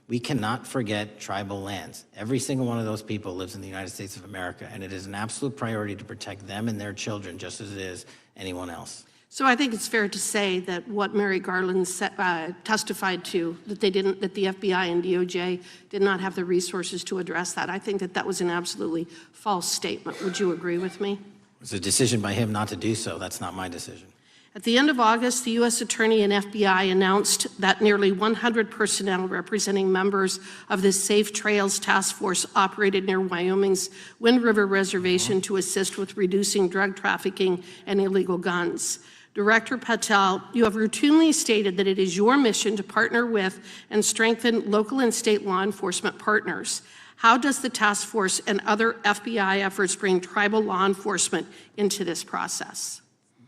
We cannot forget tribal lands. Every single one of those people lives in the United States of America, and it is an absolute priority to protect them and their children just as it is anyone else. So I think it's fair to say that what Mary Garland testified to, that the FBI and DOJ did not have the resources to address that. I think that was an absolutely false statement. Would you agree with me? It's a decision by him not to do so. That's not my decision. At the end of August, the U.S. Attorney and FBI announced that nearly 100 personnel representing members of the Safe Trails Task Force operated near Wyoming's Wind River Reservation to assist with reducing drug trafficking and illegal guns. Director Patel, you have routinely stated that it is your mission to partner with and strengthen local and state law enforcement partners. How does the task force and other FBI efforts bring tribal law enforcement into this process?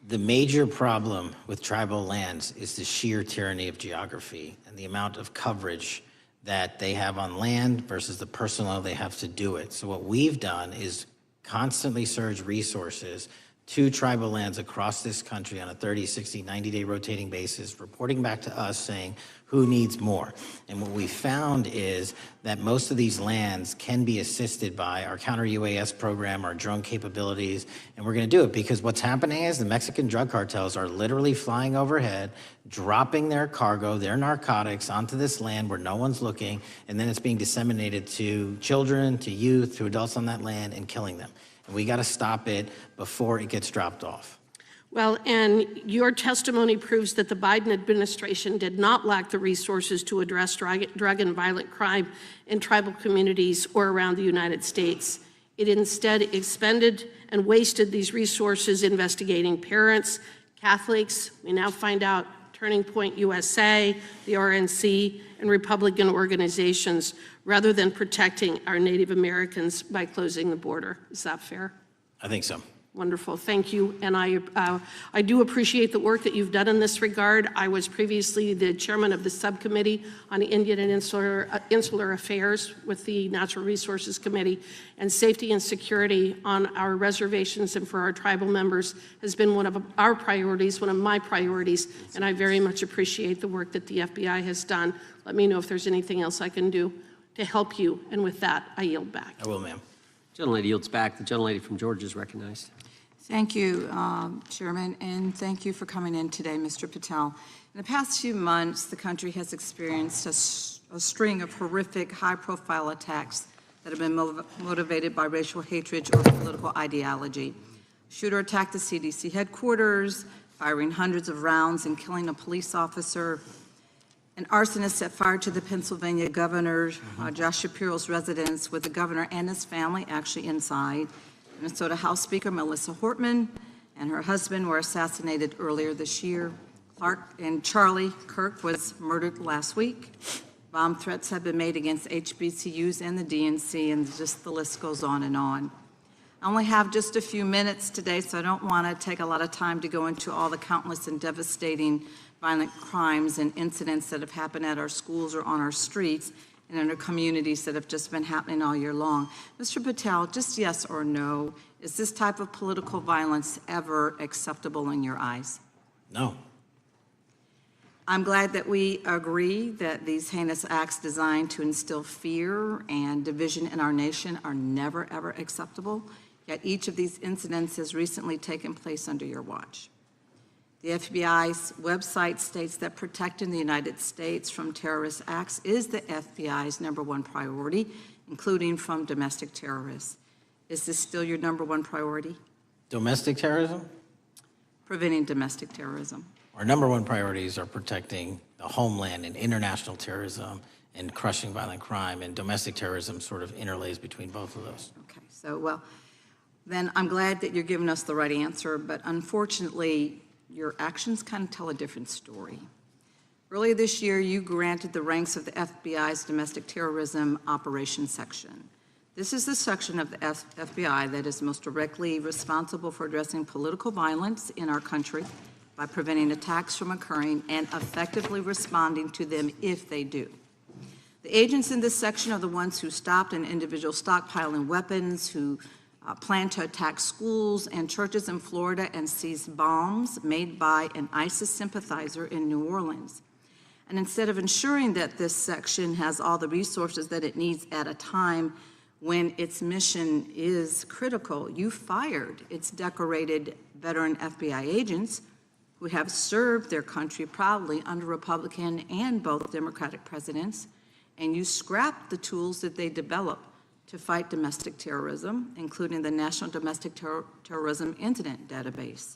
The major problem with tribal lands is the sheer tyranny of geography and the amount of coverage that they have on land versus the personnel they have to do it. So what we've done is constantly surge resources to tribal lands across this country on a 30, 60, 90-day rotating basis, reporting back to us saying who needs more. And what we found is that most of these lands can be assisted by our counter-UAS program, our drone capabilities, and we're going to do it because what's happening is the Mexican drug cartels are literally flying overhead, dropping their cargo, their narcotics onto this land where no one's looking, and then it's being disseminated to children, to youth, to adults on that land, and killing them. And we got to stop it before it gets dropped off. Well, and your testimony proves that the Biden administration did not lack the resources to address drug and violent crime in tribal communities or around the United States. It instead expended and wasted these resources investigating parents, Catholics, we now find out Turning Point USA, the RNC, and Republican organizations, rather than protecting our Native Americans by closing the border. Is that fair? I think so. Wonderful, thank you. And I do appreciate the work that you've done in this regard. I was previously the chairman of the subcommittee on Indian and Insular Affairs with the Natural Resources Committee, and safety and security on our reservations and for our tribal members has been one of our priorities, one of my priorities, and I very much appreciate the work that the FBI has done. Let me know if there's anything else I can do to help you, and with that, I yield back. I will, ma'am. Gentlelady yields back. The gentlelady from Georgia is recognized. Thank you, Chairman, and thank you for coming in today, Mr. Patel. In the past few months, the country has experienced a string of horrific, high-profile attacks that have been motivated by racial hatred or political ideology. Shooter attacked the CDC headquarters, firing hundreds of rounds and killing a police officer. An arsonist set fire to the Pennsylvania governor, Josh Shapiro's residence, with the governor and his family actually inside. Minnesota House Speaker Melissa Hortman and her husband were assassinated earlier this year. Clark and Charlie Kirk was murdered last week. Bomb threats have been made against HBCUs and the DNC, and just the list goes on and on. I only have just a few minutes today, so I don't want to take a lot of time to go into all the countless and devastating violent crimes and incidents that have happened at our schools or on our streets and in our communities that have just been happening all year long. Mr. Patel, just yes or no, is this type of political violence ever acceptable in your eyes? No. I'm glad that we agree that these heinous acts designed to instill fear and division in our nation are never, ever acceptable, yet each of these incidents has recently taken place under your watch. The FBI's website states that protecting the United States from terrorist acts is the FBI's #1 priority, including from domestic terrorists. Is this still your #1 priority? Domestic terrorism? Preventing domestic terrorism. Our #1 priorities are protecting the homeland and international terrorism and crushing violent crime, and domestic terrorism sort of interlays between both of those. Okay, so, well, then I'm glad that you're giving us the right answer, but unfortunately, your actions kind of tell a different story. Earlier this year, you granted the ranks of the FBI's Domestic Terrorism Operations Section. This is the section of the FBI that is most directly responsible for addressing political violence in our country by preventing attacks from occurring and effectively responding to them if they do. The agents in this section are the ones who stopped an individual stockpiling weapons, who planned to attack schools and churches in Florida and seize bombs made by an ISIS sympathizer in New Orleans. And instead of ensuring that this section has all the resources that it needs at a time when its mission is critical, you fired its decorated veteran FBI agents who have served their country proudly under Republican and both Democratic presidents, and you scrapped the tools that they developed to fight domestic terrorism, including the National Domestic Terrorism Incident Database.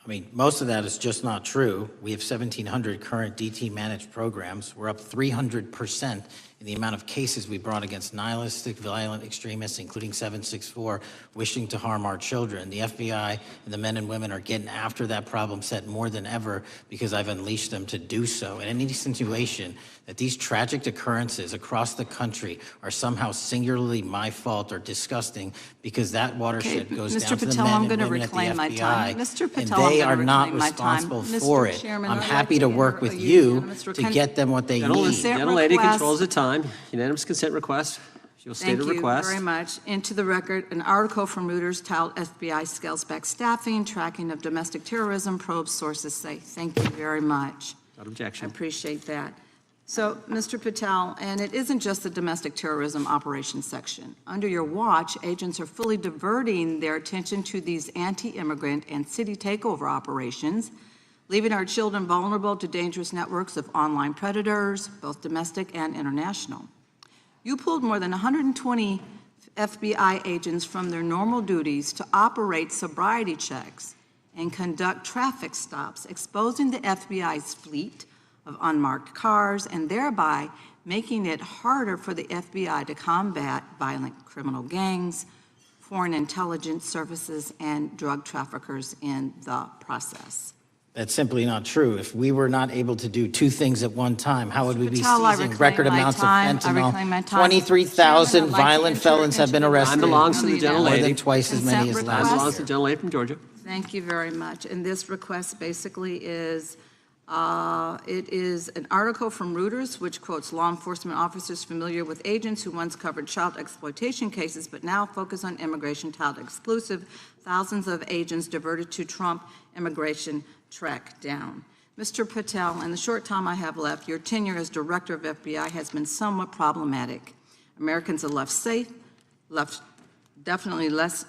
I mean, most of that is just not true. We have 1,700 current DT-managed programs. We're up 300% in the amount of cases we brought against nihilistic, violent extremists, including 764, wishing to harm our children. The FBI and the men and women are getting after that problem set more than ever because I've unleashed them to do so. And any insinuation that these tragic occurrences across the country are somehow singularly my fault or disgusting because that watershed goes Mr. down to the Patel, men I'm and gonna women at the reclaim my FBI, time. Mr. and Patel, they I'm are gonna not reclaim my time. responsible Mr. for it. Chairman, I'm I'd happy like to to work with enter a you unanimous to consent- get them what they need. Gentlelady request. controls the time. Unanimous consent request. She'll state Thank a you request. very much. Into the record, an article from Reuters titled FBI Scales Back Staffing, Tracking of Domestic Terrorism, Probes Sources Say. Thank you very much. Without objection. I appreciate that. So, Mr. Patel, and it isn't just the domestic terrorism operations section. Under your watch, agents are fully diverting their attention to these anti-immigrant and city takeover operations, leaving our children vulnerable to dangerous networks of online predators, both domestic and international. You pulled more than 120 FBI agents from their normal duties to operate sobriety checks and conduct traffic stops, exposing the FBI's fleet of unmarked cars and thereby making it harder for the FBI to combat violent criminal gangs, foreign intelligence services, and drug traffickers in the process. That's simply not true. If we were not able to do two things at one time, how would we be Patel, I seizing reclaim record my amounts of time. I reclaim my fentanyl? time. 23,000 Chairman, I'd like to violent enter felons have been into the arrested. Time belongs to the More More gentlelady. than twice as many as Consent last Time belongs to year. the gentlelady from Georgia. Thank you very much. And this request basically is, it is an article from Reuters, which quotes law enforcement officers familiar with agents who once covered child exploitation cases, but now focus on immigration child exclusive. Thousands of agents diverted to Trump immigration track down. Mr. Patel, in the short time I have left, your tenure as director of FBI has been somewhat problematic. Americans are left definitely less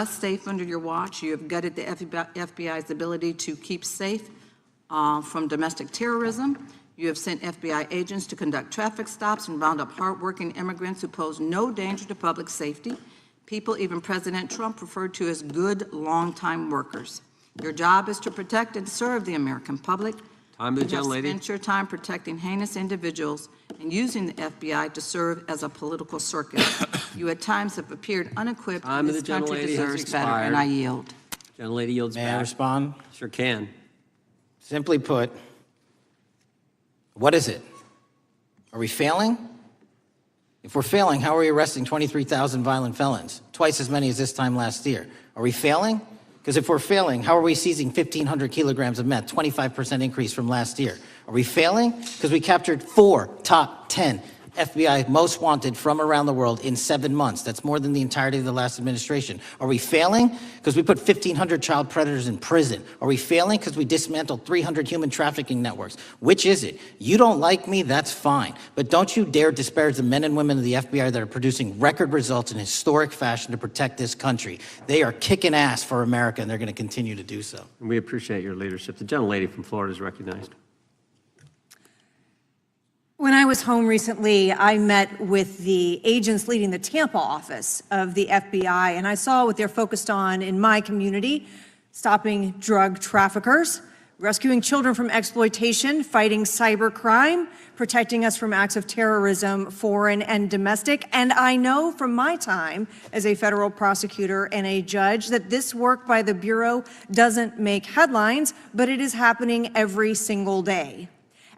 safe under your watch. You have gutted the FBI's ability to keep safe from domestic terrorism. You have sent FBI agents to conduct traffic stops and round up hardworking immigrants who pose no danger to public safety. People even President Trump referred to as good longtime workers. Your job is to protect and serve the American public. Time to the You have gentlelady. spent your time protecting heinous individuals and using the FBI to serve as a political circus. You at times have appeared unequipped. Time to This the country gentlelady has deserves better, and I expired. yield. Gentlelady yields May back. I respond? Sure can. Simply put, what is it? Are we failing? If we're failing, how are we arresting 23,000 violent felons? Twice as many as this time last year. Are we failing? Because if we're failing, how are we seizing 1,500 kilograms of meth, 25% increase from last year? Are we failing? Because we captured 4 top 10 FBI most wanted from around the world in 7 months. That's more than the entirety of the last administration. Are we failing? Because we put 1,500 child predators in prison. Are we failing? Because we dismantled 300 human trafficking networks. Which is it? You don't like me, that's fine. But don't you dare disparage the men and women of the FBI that are producing record results in historic fashion to protect this country. They are kicking ass for America, and they're going to continue to do so. And we appreciate your leadership. The gentlelady from Florida is recognized. When I was home recently, I met with the agents leading the Tampa office of the FBI, and I saw what they're focused on in my community: stopping drug traffickers, rescuing children from exploitation, fighting cybercrime, protecting us from acts of terrorism, foreign and domestic. And I know from my time as a federal prosecutor and a judge that this work by the Bureau doesn't make headlines, but it is happening every single day.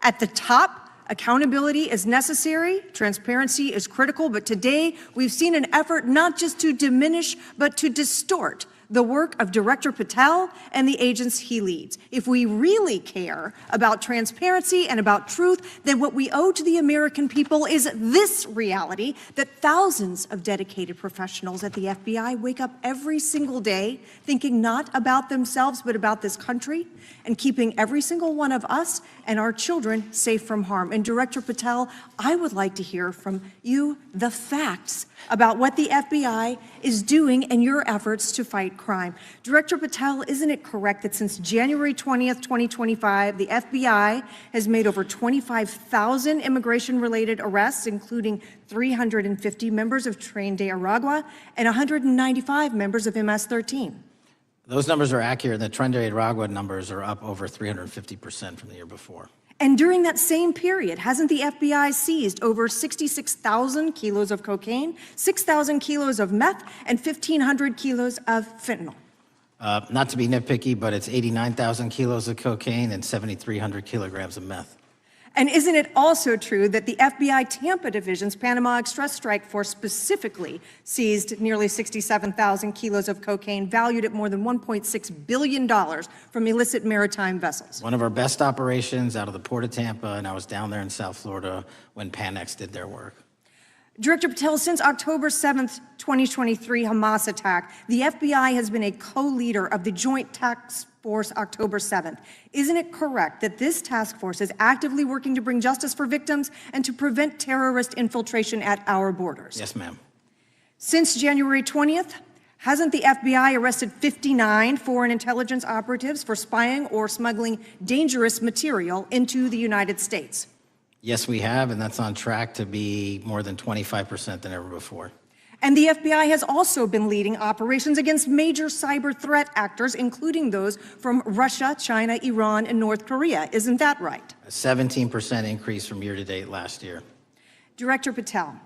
At the top, accountability is necessary, transparency is critical, but today we've seen an effort not just to diminish, but to distort the work of Director Patel and the agents he leads. If we really care about transparency and about truth, then what we owe to the American people is this reality: that thousands of dedicated professionals at the FBI wake up every single day thinking not about themselves, but about this country, and keeping every single one of us and our children safe from harm. And Director Patel, I would like to hear from you the facts about what the FBI is doing and your efforts to fight crime. Director Patel, isn't it correct that since January 20th, 2025, the FBI has made over 25,000 immigration-related arrests, including 350 members of Tren de Aragua and 195 members of MS-13? Those numbers are accurate. The Tren de Aragua numbers are up over 350% from the year before. And during that same period, hasn't the FBI seized over 66,000 kilos of cocaine, 6,000 kilos of meth, and 1,500 kilos of fentanyl? Not to be nitpicky, but it's 89,000 kilos of cocaine and 7,300 kilograms of meth. And isn't it also true that the FBI Tampa Division's Panama Express Strike Force specifically seized nearly 67,000 kilos of cocaine valued at more than $1.6 billion from illicit maritime vessels? One of our best operations out of the Port of Tampa, and I was down there in South Florida when Panex did their work. Director Patel, since October 7th, 2023 Hamas attack, the FBI has been a co-leader of the Joint Task Force October 7th. Isn't it correct that this task force is actively working to bring justice for victims and to prevent terrorist infiltration at our borders? Yes, ma'am. Since January 20th, hasn't the FBI arrested 59 foreign intelligence operatives for spying or smuggling dangerous material into the United States? Yes, we have, and that's on track to be more than 25% than ever before. And the FBI has also been leading operations against major cyber threat actors, including those from Russia, China, Iran, and North Korea. Isn't that right? A 17% increase from year to date last year. Director Patel,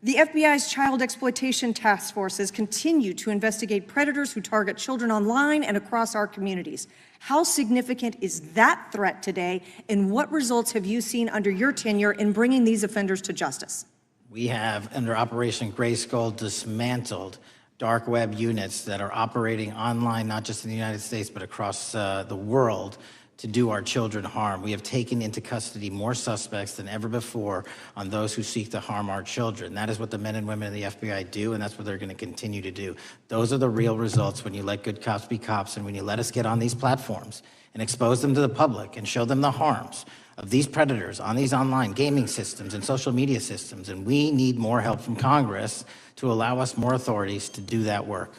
The FBI's child exploitation task forces continue to investigate predators who target children online and across our communities. How significant is that threat today, and what results have you seen under your tenure in bringing these offenders to justice? We have, under Operation Grayskull, dismantled dark web units that are operating online, not just in the United States, but across the world, to do our children harm. We have taken into custody more suspects than ever before on those who seek to harm our children. That is what the men and women of the FBI do, and that's what they're going to continue to do. Those are the real results when you let good cops be cops, and when you let us get on these platforms and expose them to the public and show them the harms of these predators on these online gaming systems and social media systems. And we need more help from Congress to allow us more authorities to do that work.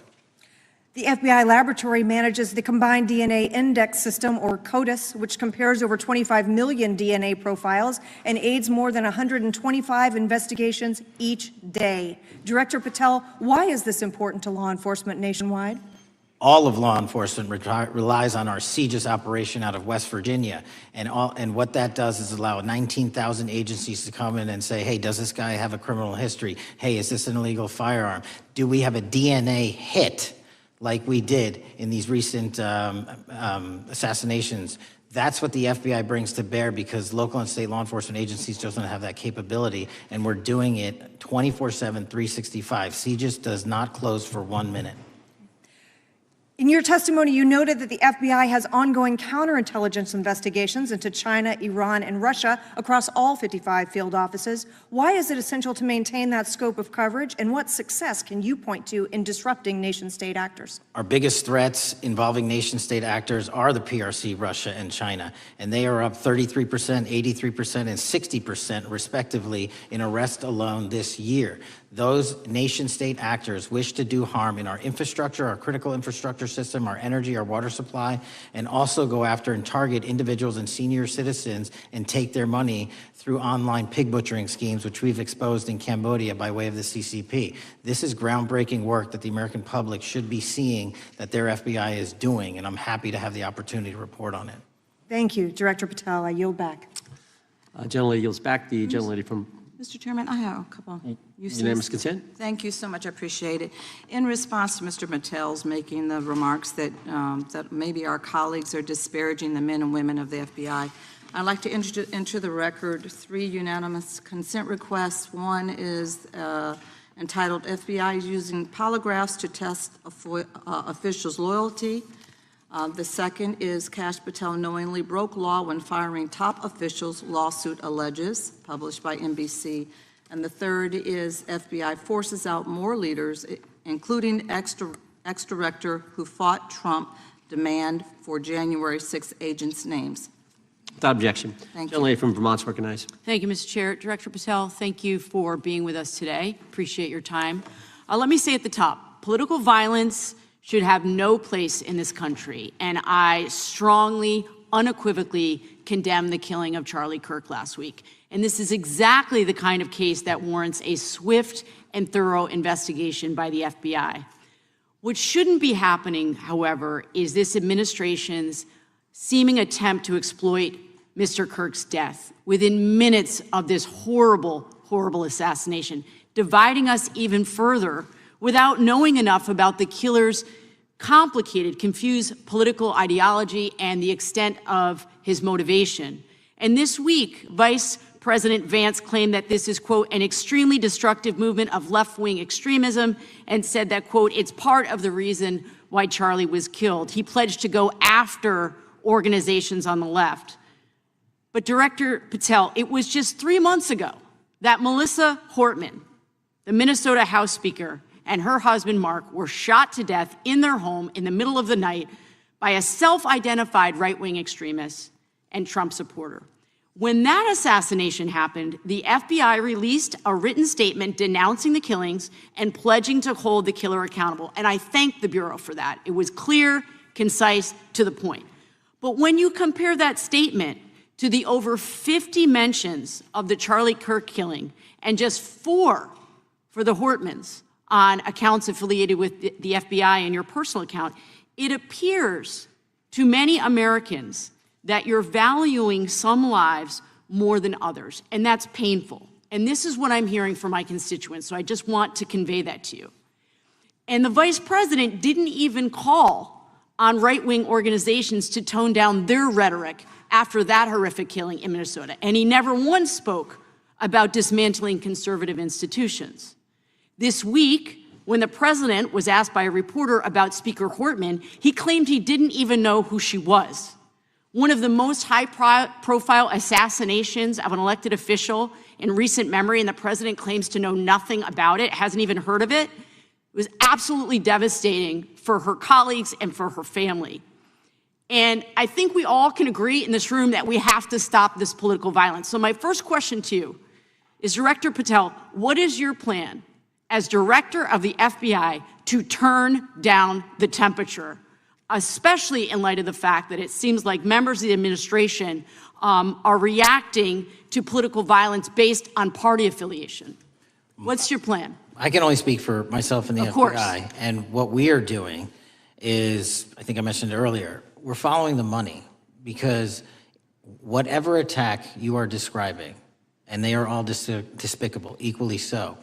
The FBI laboratory manages the Combined DNA Index System, or CODIS, which compares over 25 million DNA profiles and aids more than 125 investigations each day. Director Patel, why is this important to law enforcement nationwide? All of law enforcement relies on our CJIS operation out of West Virginia. And what that does is allow 19,000 agencies to come in and say, hey, does this guy have a criminal history? Hey, is this an illegal firearm? Do we have a DNA hit like we did in these recent assassinations? That's what the FBI brings to bear, because local and state law enforcement agencies just don't have that capability, and we're doing it 24/7, 365. CJIS does not close for 1 minute. In your testimony, you noted that the FBI has ongoing counterintelligence investigations into China, Iran, and Russia across all 55 field offices. Why is it essential to maintain that scope of coverage, and what success can you point to in disrupting nation-state actors? Our biggest threats involving nation-state actors are the PRC, Russia, and China, and they are up 33%, 83%, and 60% respectively in arrests alone this year. Those nation-state actors wish to do harm in our infrastructure, our critical infrastructure system, our energy, our water supply, and also go after and target individuals and senior citizens and take their money through online pig butchering schemes, which we've exposed in Cambodia by way of the CCP. This is groundbreaking work that the American public should be seeing that their FBI is doing, and I'm happy to have the opportunity to report on it. Thank you, Director Patel. I yield back. Gentlelady yields back. The gentlelady from Mr. Chairman, I have a couple. Unanimous consent. Thank you so much. I appreciate it. In response to Mr. Patel's making the remarks that that maybe our colleagues are disparaging the men and women of the FBI, I'd like to enter the record 3 unanimous consent requests. One is entitled FBI using polygraphs to test officials' loyalty. The second is Kash Patel knowingly broke law when firing top officials, lawsuit alleges, published by NBC. And the third is FBI forces out more leaders, including ex-director who fought Trump, demand for January 6 agents' names. Without objection. Thank you. Gentlelady from Vermont's recognized. Thank you, Mr. Chair. Director Patel, thank you for being with us today. Appreciate your time. Let me say at the top, political violence should have no place in this country, and I strongly, unequivocally condemn the killing of Charlie Kirk last week. And this is exactly the kind of case that warrants a swift and thorough investigation by the FBI. What shouldn't be happening, however, is this administration's seeming attempt to exploit Mr. Kirk's death within minutes of this horrible, horrible assassination, dividing us even further without knowing enough about the killer's complicated, confused political ideology and the extent of his motivation. And this week, Vice President Vance claimed that this is, quote, an extremely destructive movement of left-wing extremism, and said that, quote, it's part of the reason why Charlie was killed. He pledged to go after organizations on the left. But Director Patel, it was just 3 months ago that Melissa Hortman, the Minnesota House Speaker, and her husband, Mark, were shot to death in their home in the middle of the night by a self-identified right-wing extremist and Trump supporter. When that assassination happened, the FBI released a written statement denouncing the killings and pledging to hold the killer accountable. And I thank the Bureau for that. It was clear, concise, to the point. But when you compare that statement to the over 50 mentions of the Charlie Kirk killing and just 4 for the Hortmans on accounts affiliated with the FBI and your personal account, it appears to many Americans that you're valuing some lives more than others, and that's painful. And this is what I'm hearing from my constituents, so I just want to convey that to you. And the vice president didn't even call on right-wing organizations to tone down their rhetoric after that horrific killing in Minnesota. And he never once spoke about dismantling conservative institutions. This week, when the president was asked by a reporter about Speaker Hortman, he claimed he didn't even know who she was. One of the most high-profile assassinations of an elected official in recent memory, and the president claims to know nothing about it, hasn't even heard of it. It was absolutely devastating for her colleagues and for her family. And I think we all can agree in this room that we have to stop this political violence. So my first question to you is, Director Patel, what is your plan as director of the FBI to turn down the temperature, especially in light of the fact that it seems like members of the administration are reacting to political violence based on party affiliation? What's your plan? I can only speak for myself and the Of course. FBI. And what we are doing is, I think I mentioned earlier, we're following the money, because whatever attack you are describing, and they are all despicable, equally so,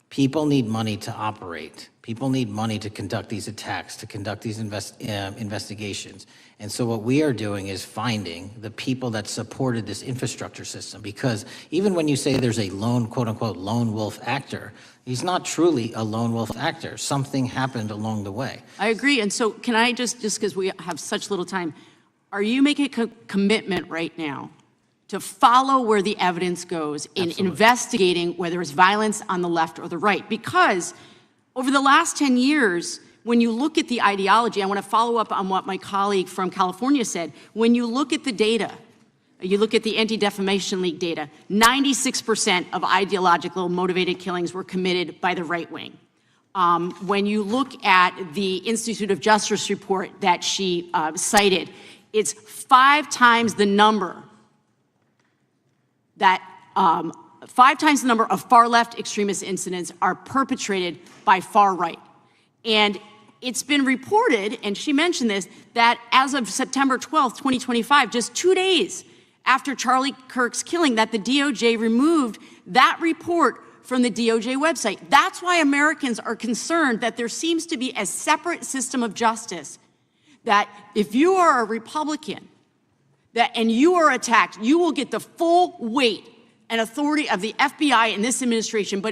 people need money to operate. People need money to conduct these attacks, to conduct these investigations. And so what we are doing is finding the people that supported this infrastructure system, because even when you say there's a lone, quote unquote, lone wolf actor, he's not truly a lone wolf actor. Something happened along the way. I agree. And so can I just because we have such little time, are you making a commitment right now to follow where the evidence goes in investigating whether it's violence on the left or the right? Because over the last 10 years, when you look at the ideology, I want to follow up on what my colleague from California said. When you look at the data, you look at the Anti-Defamation League data, 96% of ideological motivated killings were committed by the right wing. When you look at the Institute of Justice report that she cited, it's 5 times the number that 5 times the number of far-left extremist incidents are perpetrated by far right. And it's been reported, and she mentioned this, that as of September 12th, 2025, just 2 days after Charlie Kirk's killing, that the DOJ removed that report from the DOJ website. That's why Americans are concerned that there seems to be a separate system of justice, that if you are a Republican and you are attacked, you will get the full weight and authority of the FBI and this administration. But if